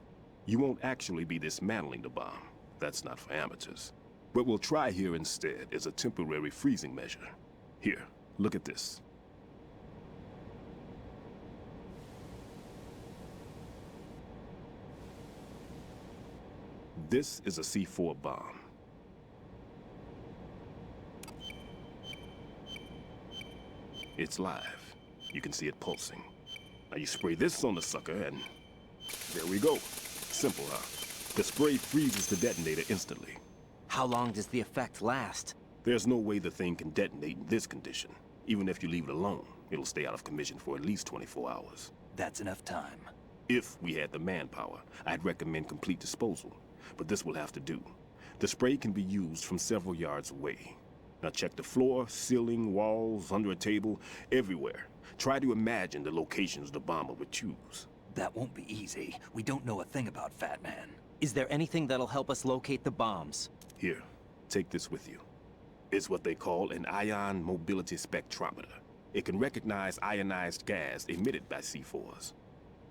You won't actually be dismantling the bomb. That's not for amateurs. What we'll try here instead is a temporary freezing measure. Here, look at this. This is a C4 bomb. It's live. You can see it pulsing. Now you spray this on the sucker and there we go. Simple, huh? The spray freezes the detonator instantly. How long does the effect last? There's no way the thing can detonate in this condition. Even if you leave it alone, it'll stay out of commission for at least 24 hours. That's enough time. If we had the manpower, I'd recommend complete disposal. But this will have to do. The spray can be used from several yards away. Now check the floor, ceiling, walls, under a table, everywhere. Try to imagine the locations the bomber would choose. That won't be easy. We don't know a thing about Fat Man. Is there anything that'll help us locate the bombs? Here, take this with you. It's what they call an ion mobility spectrometer. It can recognize ionized gas emitted by C4s.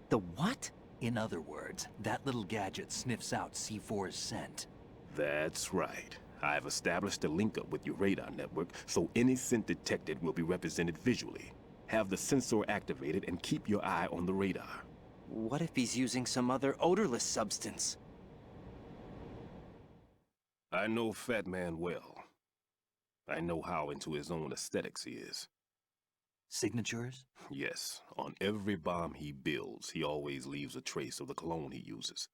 The what? In other words, that little gadget sniffs out C4's scent. That's right. I've established a link-up with your radar network, so any scent detected will be represented visually. Have the sensor activated and keep your eye on the radar. What if he's using some other odorless substance? I know Fat Man well. I know how into his own aesthetics he is. Signatures? Yes. On every bomb he builds, he always leaves a trace of the cologne he uses.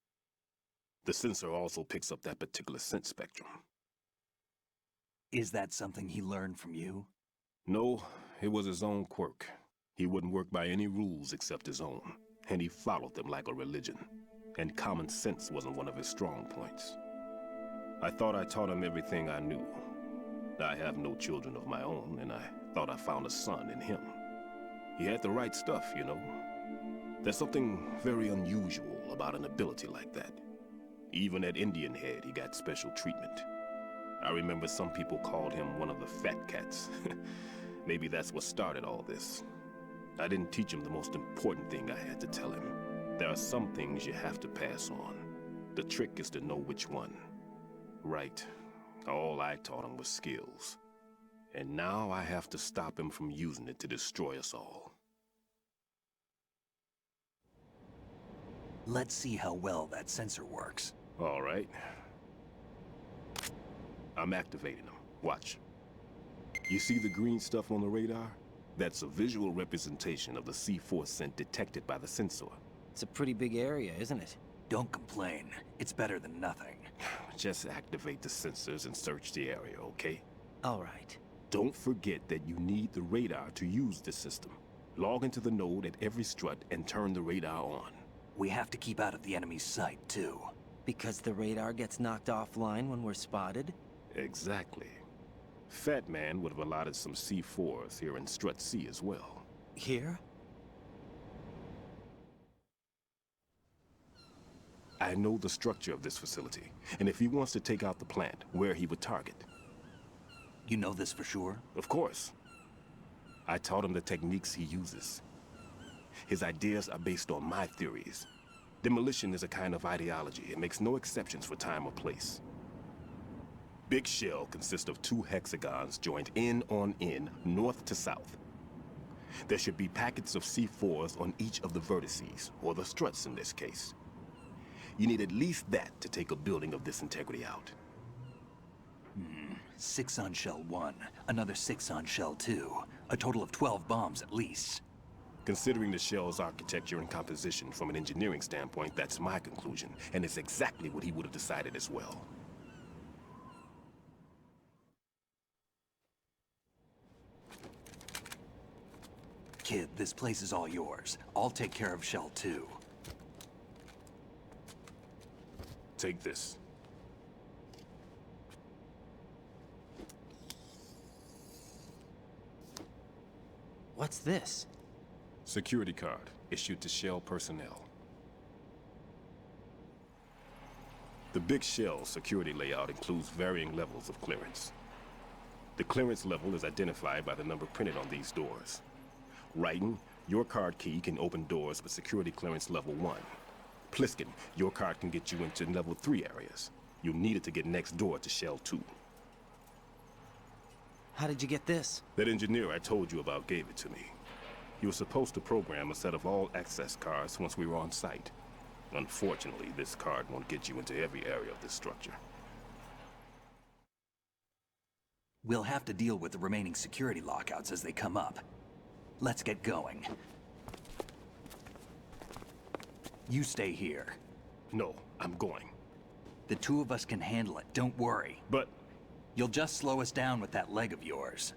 The sensor also picks up that particular scent spectrum. Is that something he learned from you? No, it was his own quirk. He wouldn't work by any rules except his own, and he followed them like a religion. And common sense wasn't one of his strong points. I thought I taught him everything I knew. I have no children of my own, and I thought I found a son in him. He had the right stuff, you know. There's something very unusual about an ability like that. Even at Indian Head, he got special treatment. I remember some people called him one of the fat cats. Maybe that's what started all this. I didn't teach him the most important thing I had to tell him. There are some things you have to pass on. The trick is to know which one. Right. All I taught him was skills. And now I have to stop him from using it to destroy us all. Let's see how well that sensor works. All right. I'm activating them. Watch. You see the green stuff on the radar? That's a visual representation of the C4 scent detected by the sensor. It's a pretty big area, isn't it? Don't complain. It's better than nothing. Just activate the sensors and search the area, okay? All right. Don't forget that you need the radar to use the system. Log into the node at every strut and turn the radar on. We have to keep out of the enemy's sight, too. Because the radar gets knocked offline when we're spotted? Exactly. Fat Man would have allotted some C4s here in Strut C as well. Here? I know the structure of this facility, and if he wants to take out the plant, where he would target. You know this for sure? Of course. I taught him the techniques he uses. His ideas are based on my theories. Demolition is a kind of ideology. It makes no exceptions for time or place. Big Shell consists of 2 hexagons joined end on end, north to south. There should be packets of C4s on each of the vertices, or the struts in this case. You need at least that to take a building of this integrity out. 6 on Shell 1, another 6 on Shell 2. A total of 12 bombs at least. Considering the shell's architecture and composition from an engineering standpoint, that's my conclusion, and it's exactly what he would have decided as well. Kid, this place is all yours. I'll take care of Shell 2. Take this. What's this? Security card, issued to Shell personnel. The Big Shell security layout includes varying levels of clearance. The clearance level is identified by the number printed on these doors. Raiden, your card key can open doors with security clearance level 1. Pliskin, your card can get you into level 3 areas. You'll need it to get next door to Shell 2. How did you get this? That engineer I told you about gave it to me. He was supposed to program a set of all access cards once we were on site. Unfortunately, this card won't get you into every area of this structure. We'll have to deal with the remaining security lockouts as they come up. Let's get going. You stay here. No, I'm going. The 2 of us can handle it, don't worry. But... You'll just slow us down with that leg of yours.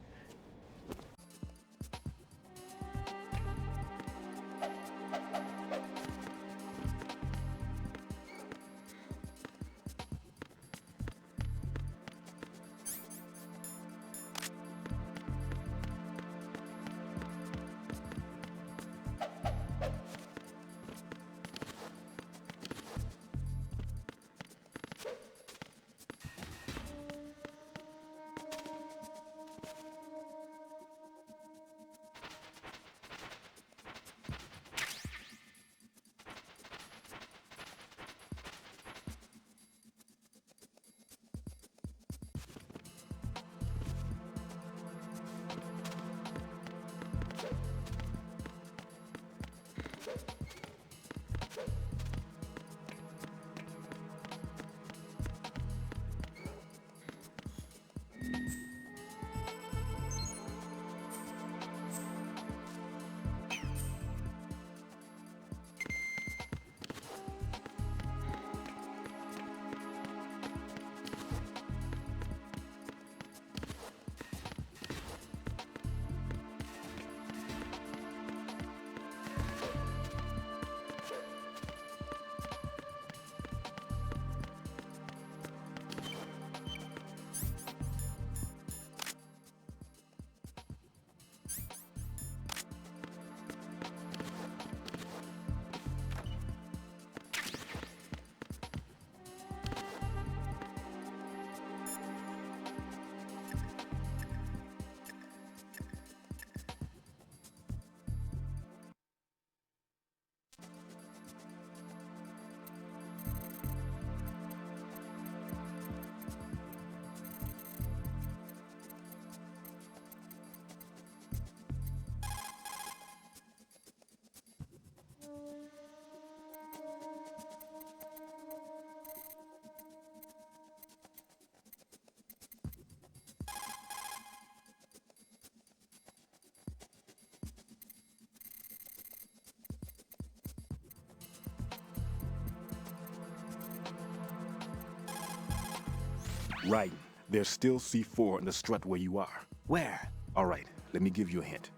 Right. There's still C4 in the strut where you are. Where? All right, let me give you a hint.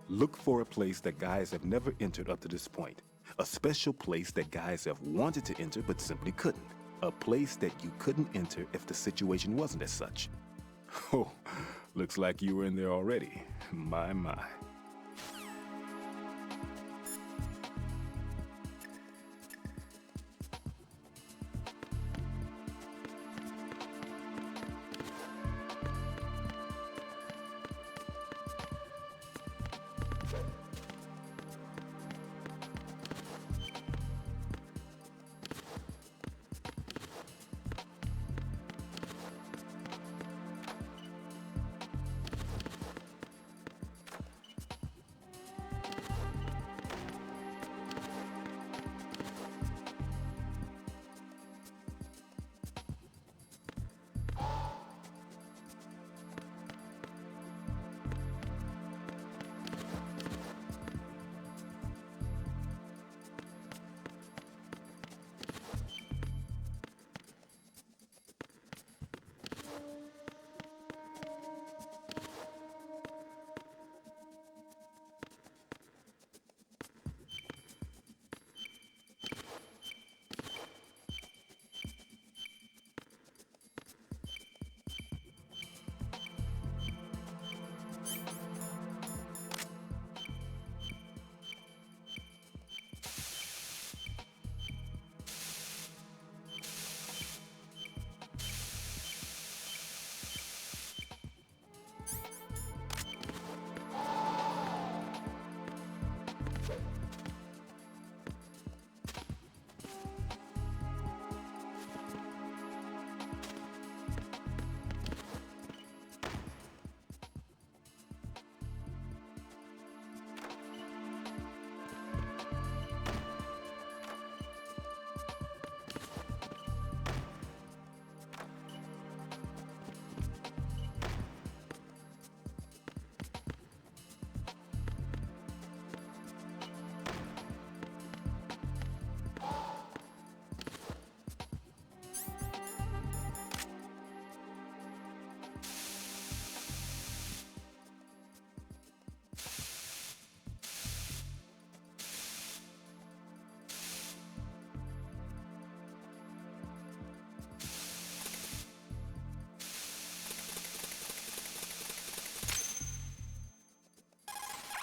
Look for a place that guys have never entered up to this point. A special place that guys have wanted to enter but simply couldn't. A place that you couldn't enter if the situation wasn't as such. Oh, looks like you were in there already. My, my.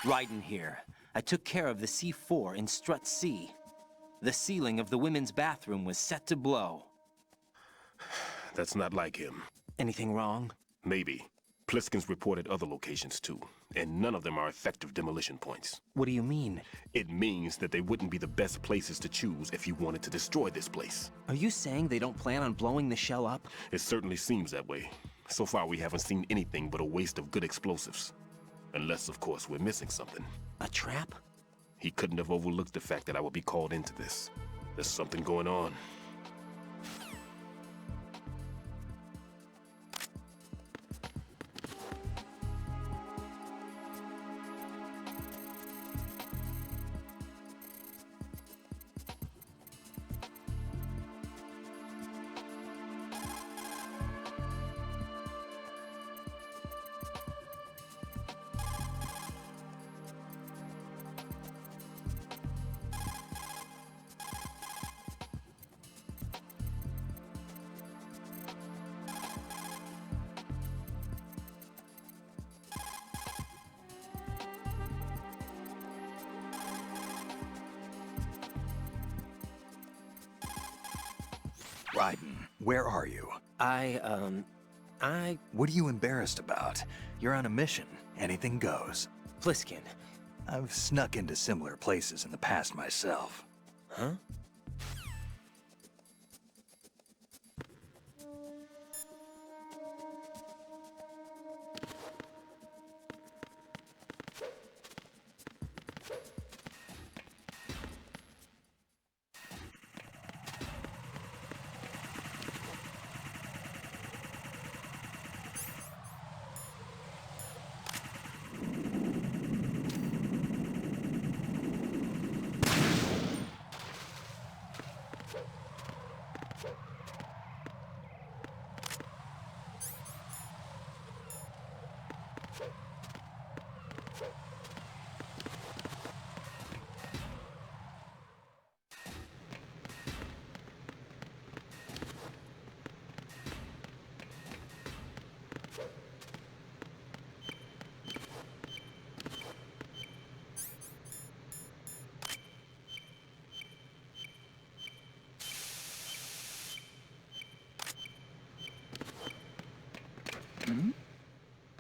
Raiden here. I took care of the C4 in Strut C. The ceiling of the women's bathroom was set to blow. That's not like him. Anything wrong? Maybe. Pliskin's reported other locations too, and none of them are effective demolition points. What do you mean? It means that they wouldn't be the best places to choose if you wanted to destroy this place. Are you saying they don't plan on blowing the shell up? It certainly seems that way. So far, we haven't seen anything but a waste of good explosives. Unless, of course, we're missing something. A trap? He couldn't have overlooked the fact that I would be called into this. There's something going on. Raiden, where are you? What are you embarrassed about? You're on a mission. Anything goes. Pliskin. I've snuck into similar places in the past myself. Huh?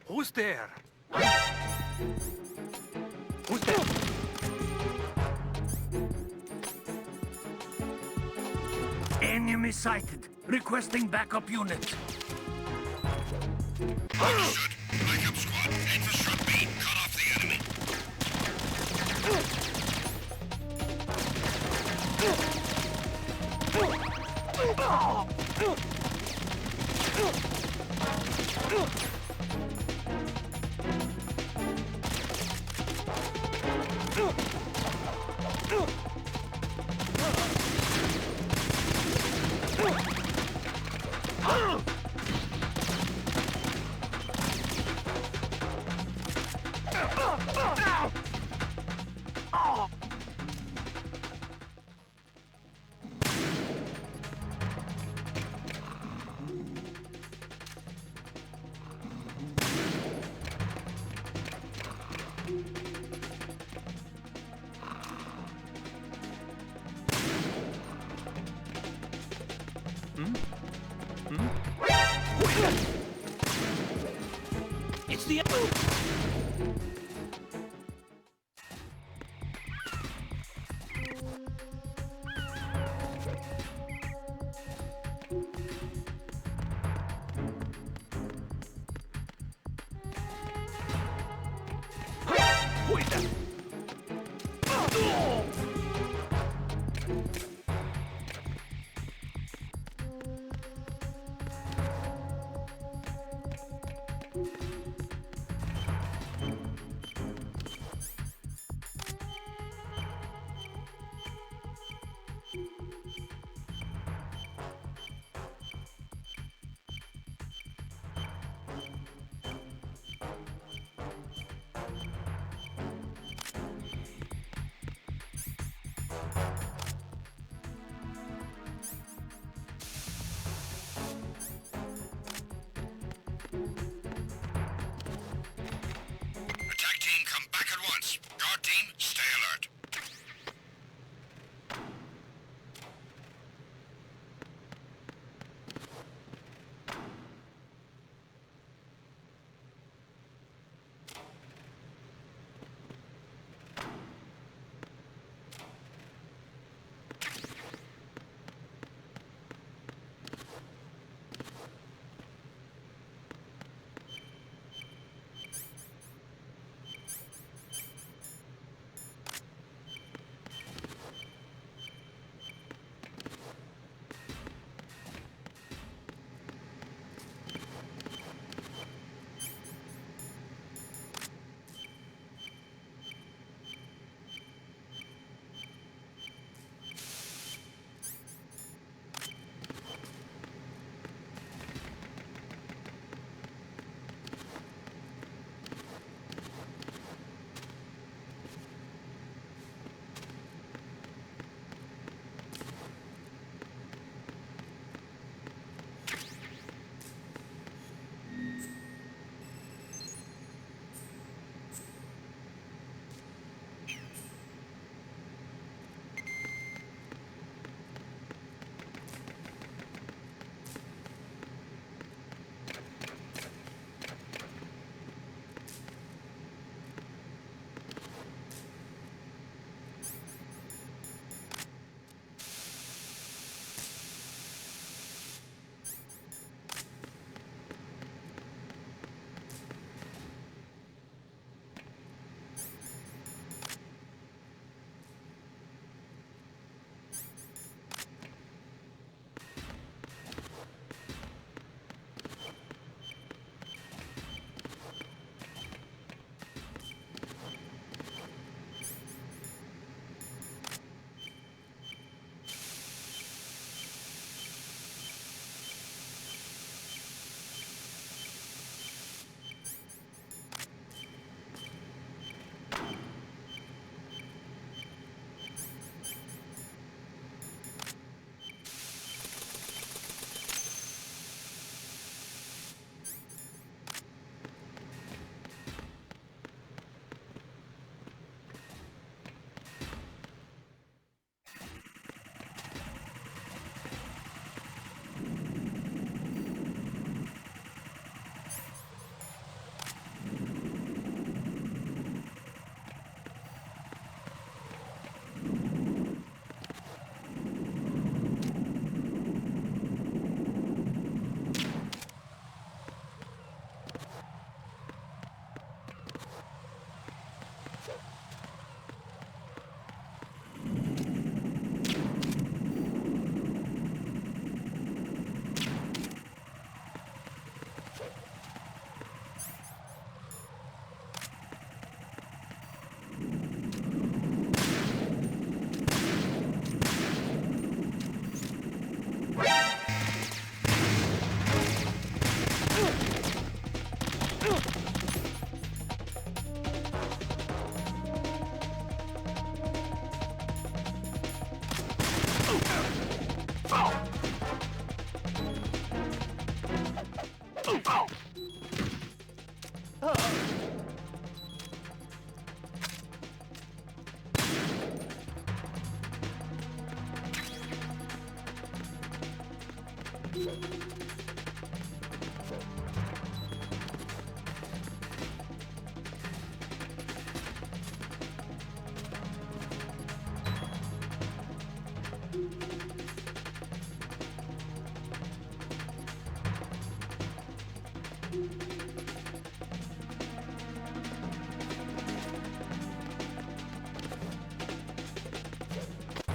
Who's there? Who's there? Enemy sighted. Requesting backup unit. Understood. Backup squad, head for Strut B. Cut off the enemy. It's the...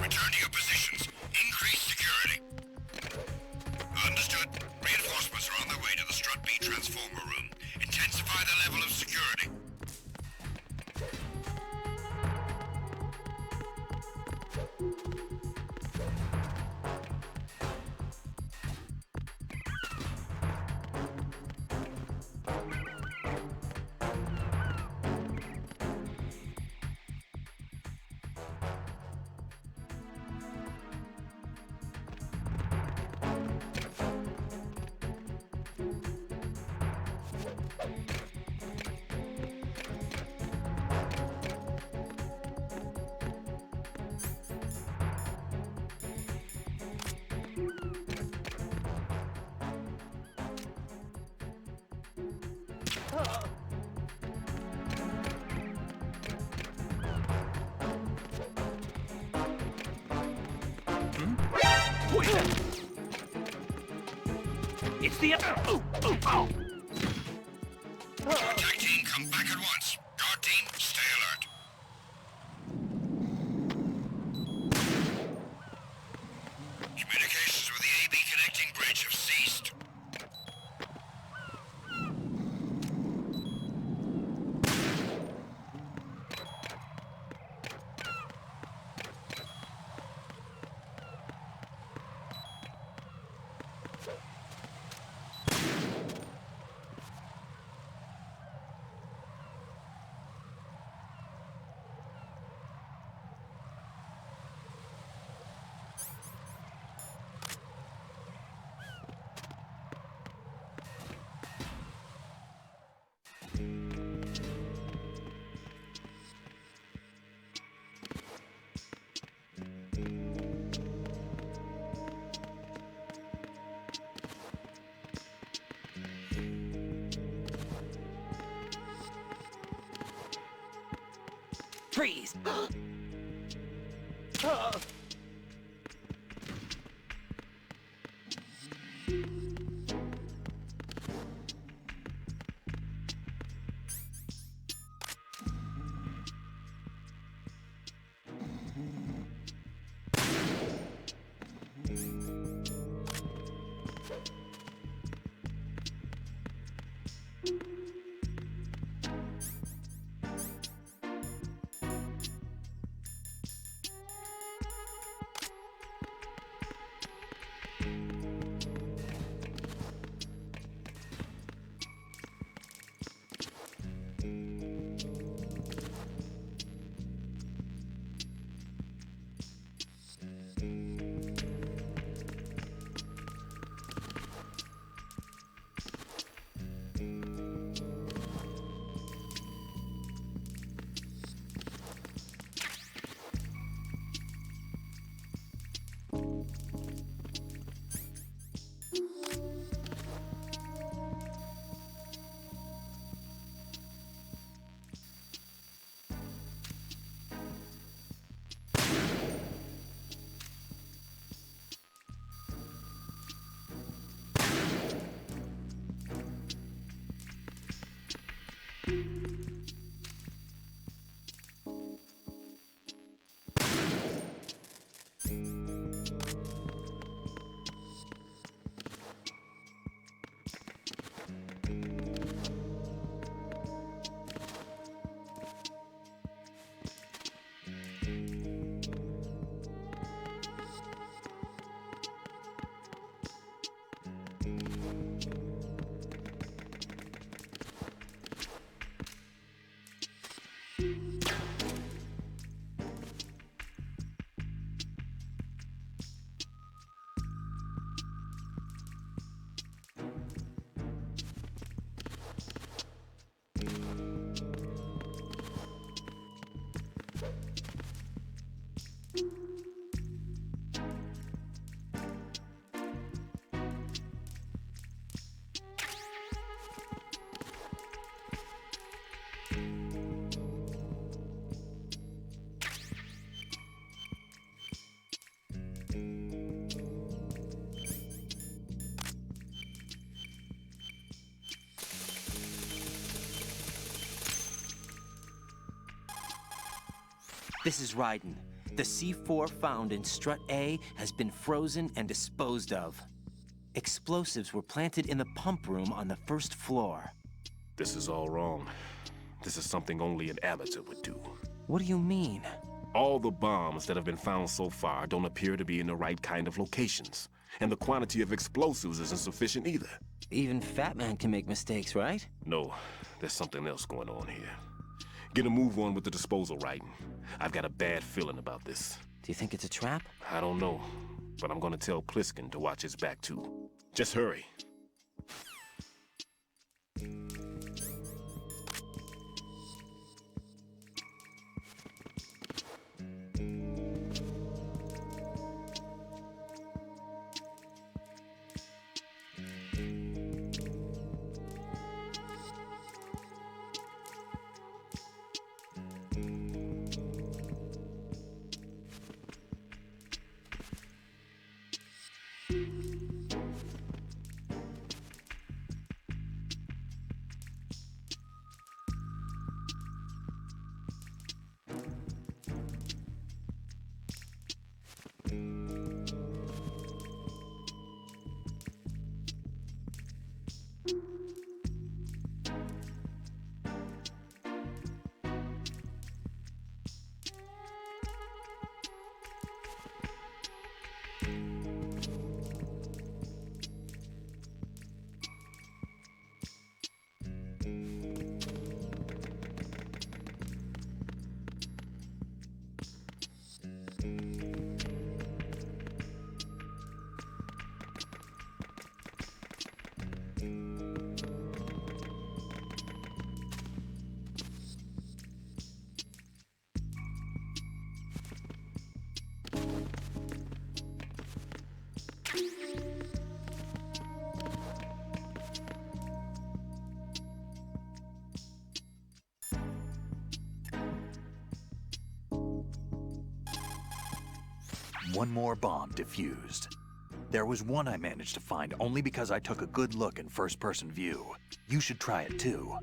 Return to your positions. Increase security. Understood. Reinforcements are on their way to the Strut B transformer room. Intensify the level of security. It's the... Oh! Attack team, come back at once. Guard team, stay alert. Communications with the AB connecting bridge have ceased. Freeze! This is Raiden. The C4 found in Strut A has been frozen and disposed of. Explosives were planted in the pump room on the first floor. This is all wrong. This is something only an amateur would do. What do you mean? All the bombs that have been found so far don't appear to be in the right kind of locations. And the quantity of explosives isn't sufficient either. Even Fat Man can make mistakes, right? No, there's something else going on here. Get a move on with the disposal, Raiden. I've got a bad feeling about this. Do you think it's a trap? I don't know, but I'm gonna tell Pliskin to watch his back too. Just hurry. One more bomb defused. There was one I managed to find only because I took a good look in first-person view. You should try it too.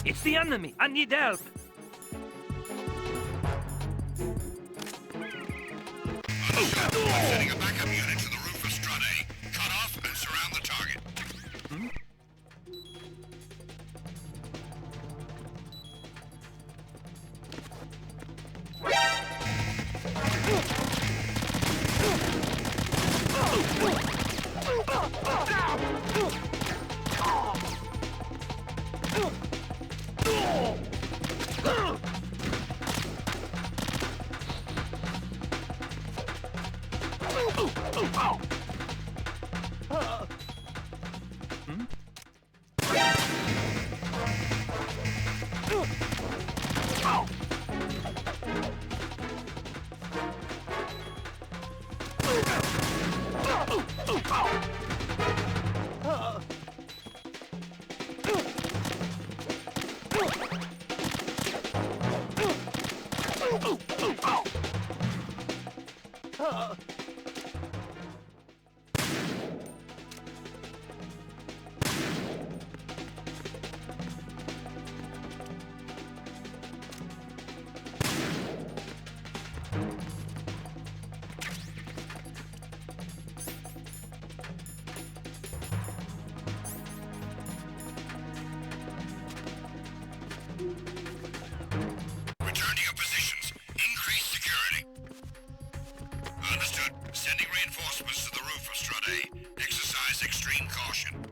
It's the enemy! I need help! Sending a backup unit to the roof of Strut A. Cut off and surround the target. Return to your positions. Increase security. Understood. Sending reinforcements to the roof of Strut A. Exercise extreme caution.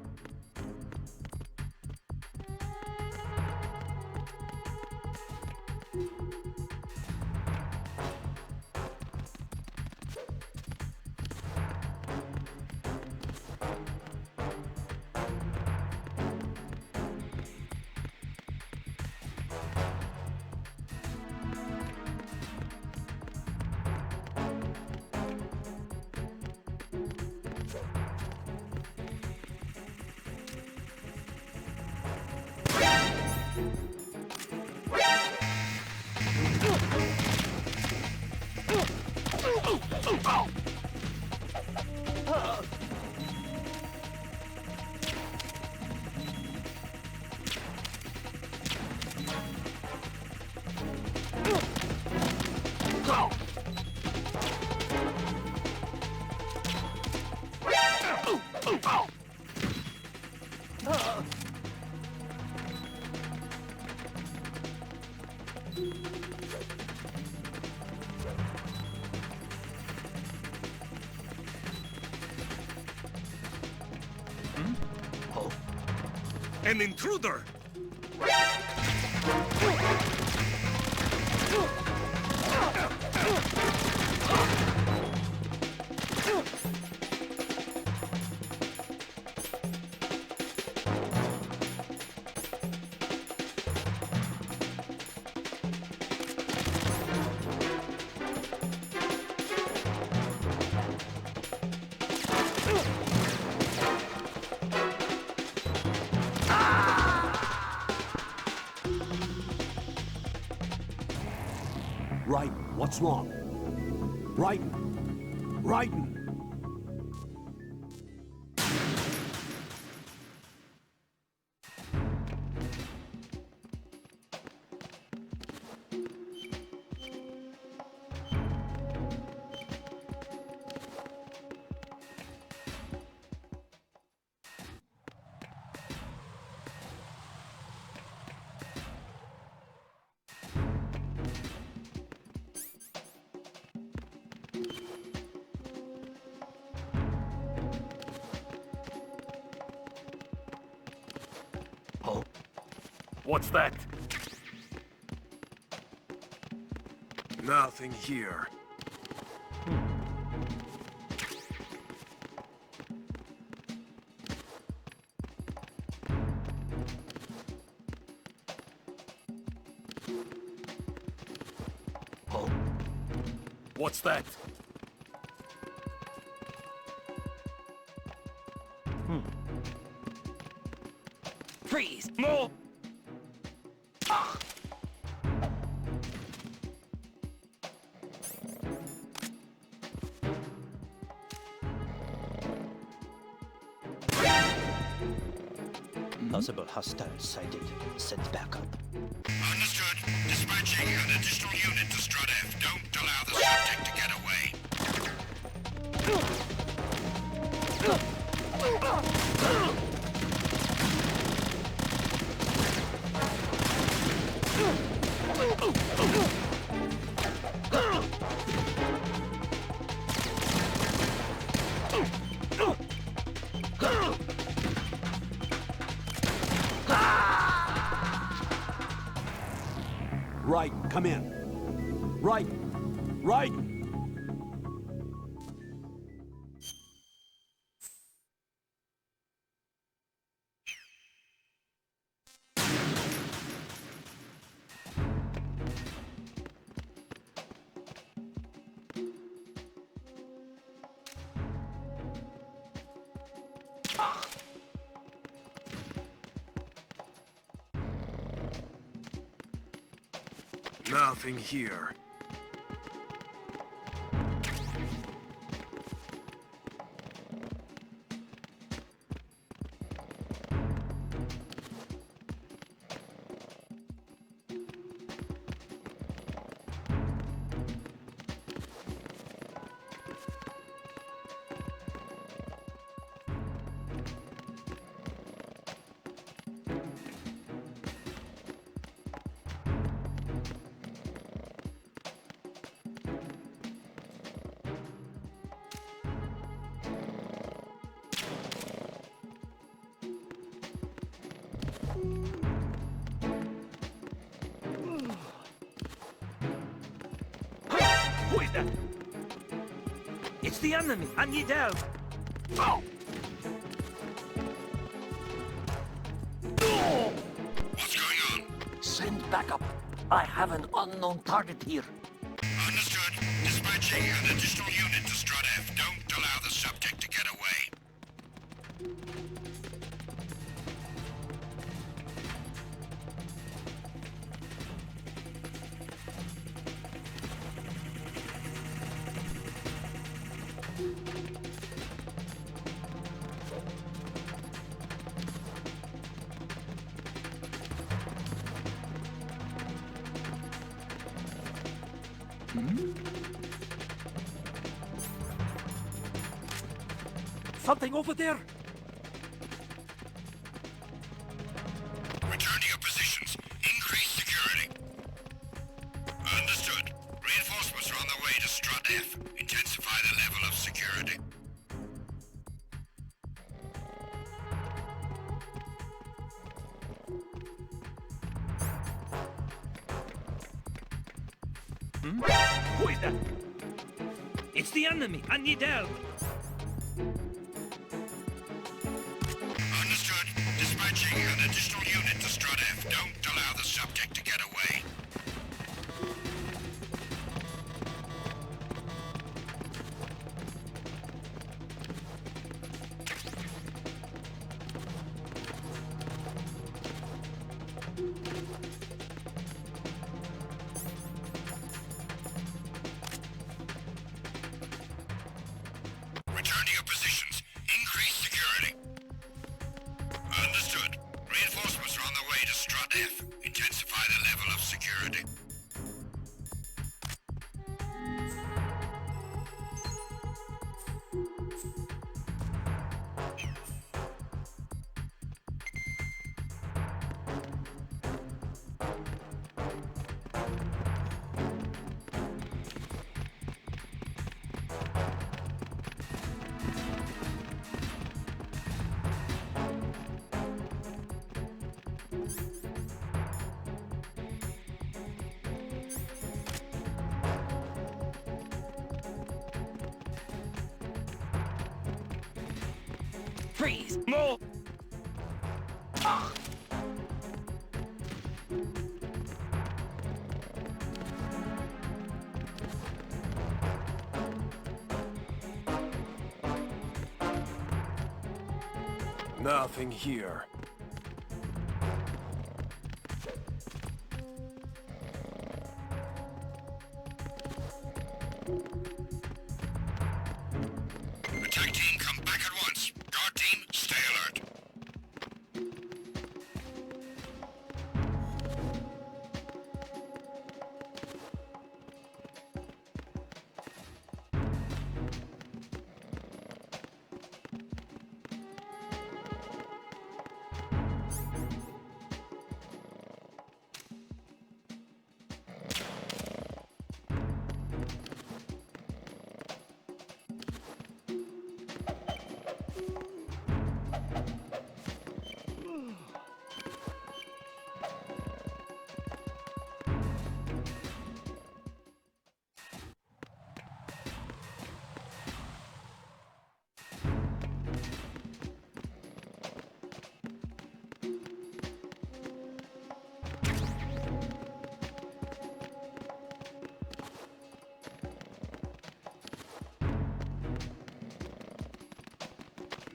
An intruder! Right, what's wrong? Brighton! Brighton! What's that? Nothing here. What's that? Freeze! No! Possible hostiles sighted. Send backup. Understood. Dispatching an additional unit to Strut F. Don't allow the subject to get away. Right, come in. Right! Right! Nothing here. Who is that? It's the enemy. I need help. Oh! What's going on? Send backup. I have an unknown target here. Understood. Dispatching an additional unit to Strut F. Don't allow the subject to get away. Something over there. Return to your positions. Increase security. Understood. Reinforcements are on their way to Strut F. Intensify the level of security. Who is that? It's the enemy. I need help. Understood. Dispatching an additional unit to Strut F. Don't allow the subject to get away. Return to your positions. Increase security. Understood. Reinforcements are on their way to Strut F. Intensify the level of security. Freeze! No! Nothing here. Attack team, come back at once. Guard team, stay alert.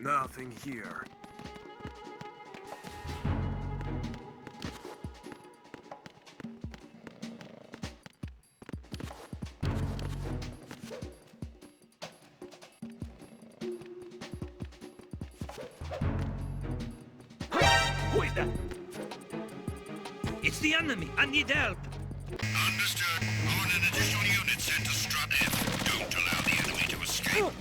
Nothing here. inside! It's the enemy. I need help. Understood. I want an additional unit sent to Strut F. Don't allow the enemy to escape.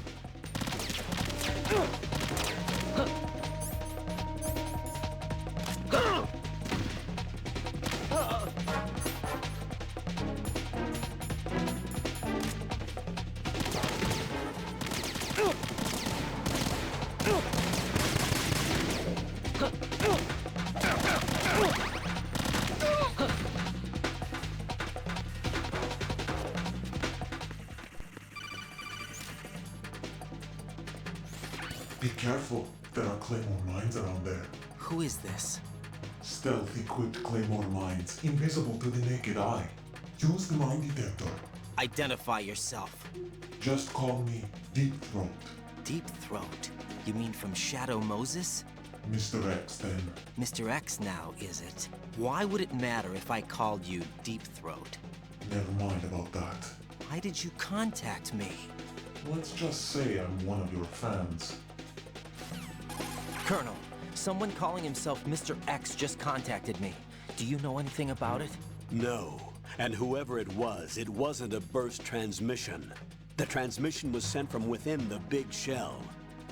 Be careful. There are Claymore mines around there. Who is this? Stealth-equipped Claymore mines, invisible to the naked eye. Use the mine detector. Identify yourself. Just call me Deep Throat. Deep Throat? You mean from Shadow Moses? Mr. X, then. Mr. X now, is it? Why would it matter if I called you Deep Throat? Never mind about that. Why did you contact me? Let's just say I'm one of your fans. Colonel, someone calling himself Mr. X just contacted me. Do you know anything about it? No. And whoever it wasn't a burst transmission. The transmission was sent from within the big shell.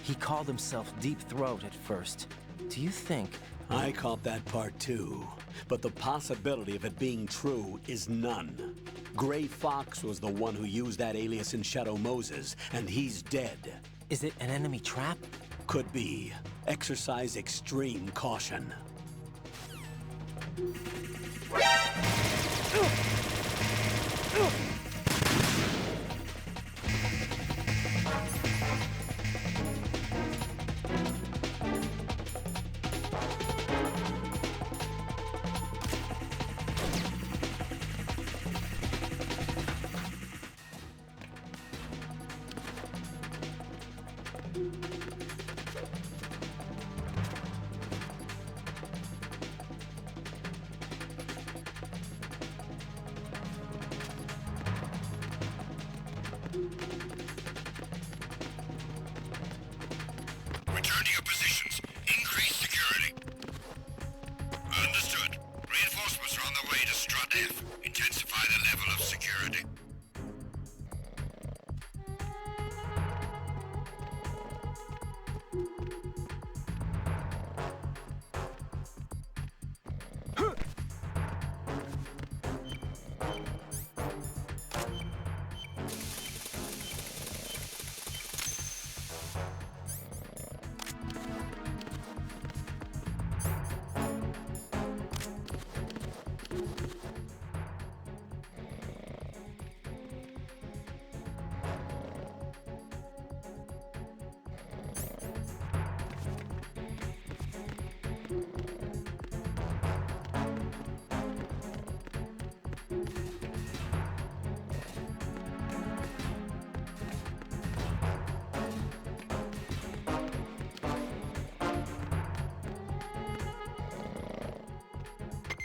He called himself Deep Throat at first. Do you think... I caught that part too. But the possibility of it being true is none. Gray Fox was the one who used that alias in Shadow Moses, and he's dead. Is it an enemy trap? Could be. Exercise extreme caution. Return to your positions. Increase security. Understood. Reinforcements are on the way to Strut F. Intensify the level of security.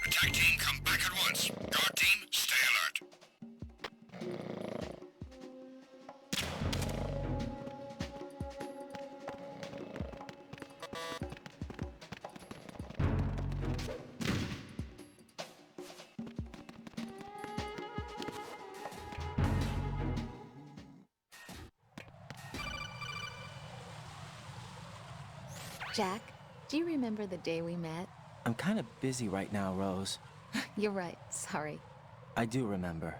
Attack team, come back at once. Guard team, stay alert. Jack, do you remember the day we met? I'm kind of busy right now, Rose. You're right, sorry. I do remember.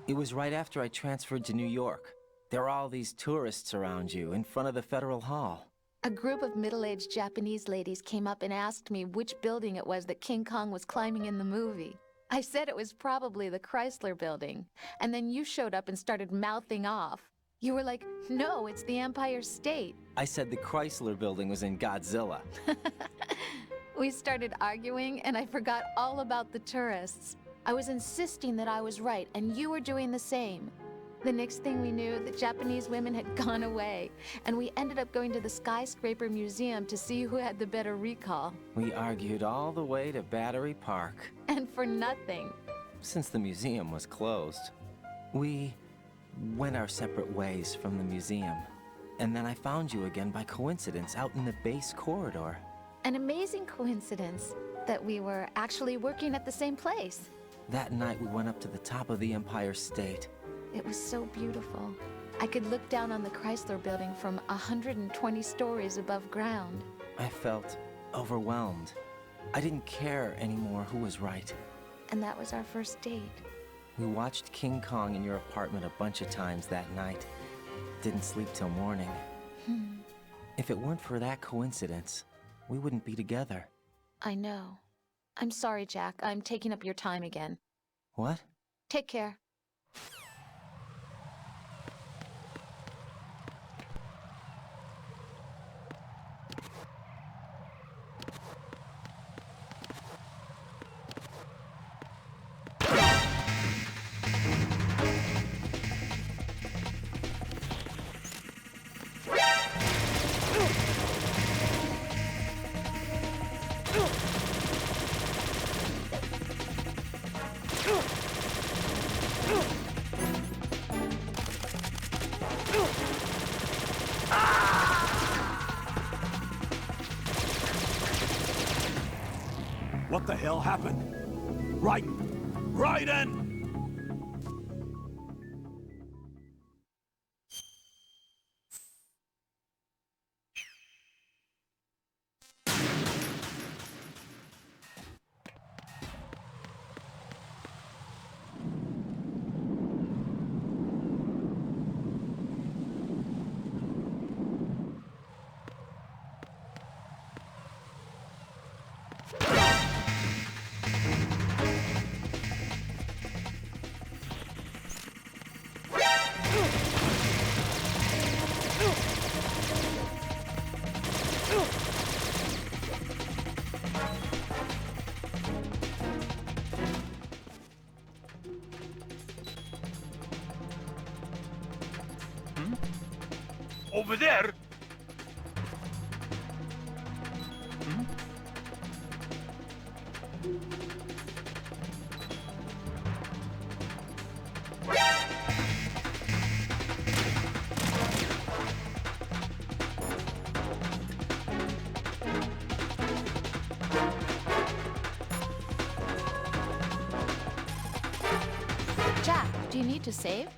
It was right after I transferred to New York. There are all these tourists around you in front of the Federal Hall. A group of middle-aged Japanese ladies came up and asked me which building it was that King Kong was climbing in the movie. I said it was probably the Chrysler Building, and then you showed up and started mouthing off. You were like, no, it's the Empire State. I said the Chrysler Building was in Godzilla. We started arguing, and I forgot all about the tourists. I was insisting that I was right, and you were doing the same. The next thing we knew, the Japanese women had gone away, and we ended up going to the Skyscraper Museum to see who had the better recall. We argued all the way to Battery Park. And for nothing. Since the museum was closed, we went our separate ways from the museum. And then I found you again by coincidence out in the base corridor. An amazing coincidence. that we were actually working at the same place. That night we went up to the top of the Empire State. It was so beautiful. I could look down on the Chrysler Building from 120 stories above ground. I felt overwhelmed. I didn't care anymore who was right. And that was our first date. We watched King Kong in your apartment a bunch of times that night. Didn't sleep till morning. If it weren't for that coincidence, we wouldn't be together. I know. I'm sorry, Jack. I'm taking up your time again. What? Take care. What the hell happened? Raiden! Over there? Jack, do you need to save?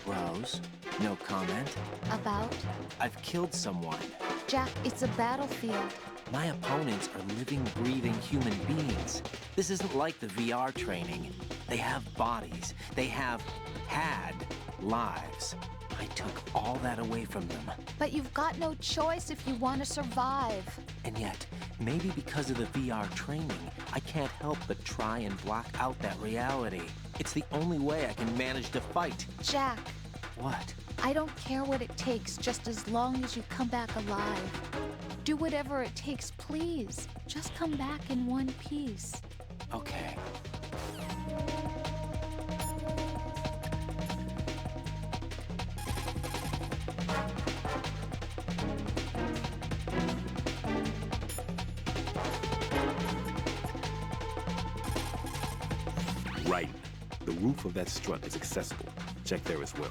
Rose, no comment. About? I've killed someone. Jack, it's a battlefield. My opponents are living, breathing human beings. This isn't like the VR training. They have bodies. They have had lives. I took all that away from them. But you've got no choice if you want to survive. And yet, maybe because of the VR training, I can't help but try and block out that reality. It's the only way I can manage to fight. Jack. What? I don't care what it takes, just as long as you come back alive. Do whatever it takes, please. Just come back in one piece. Okay. Right. The roof of that strut is accessible. Check there as well.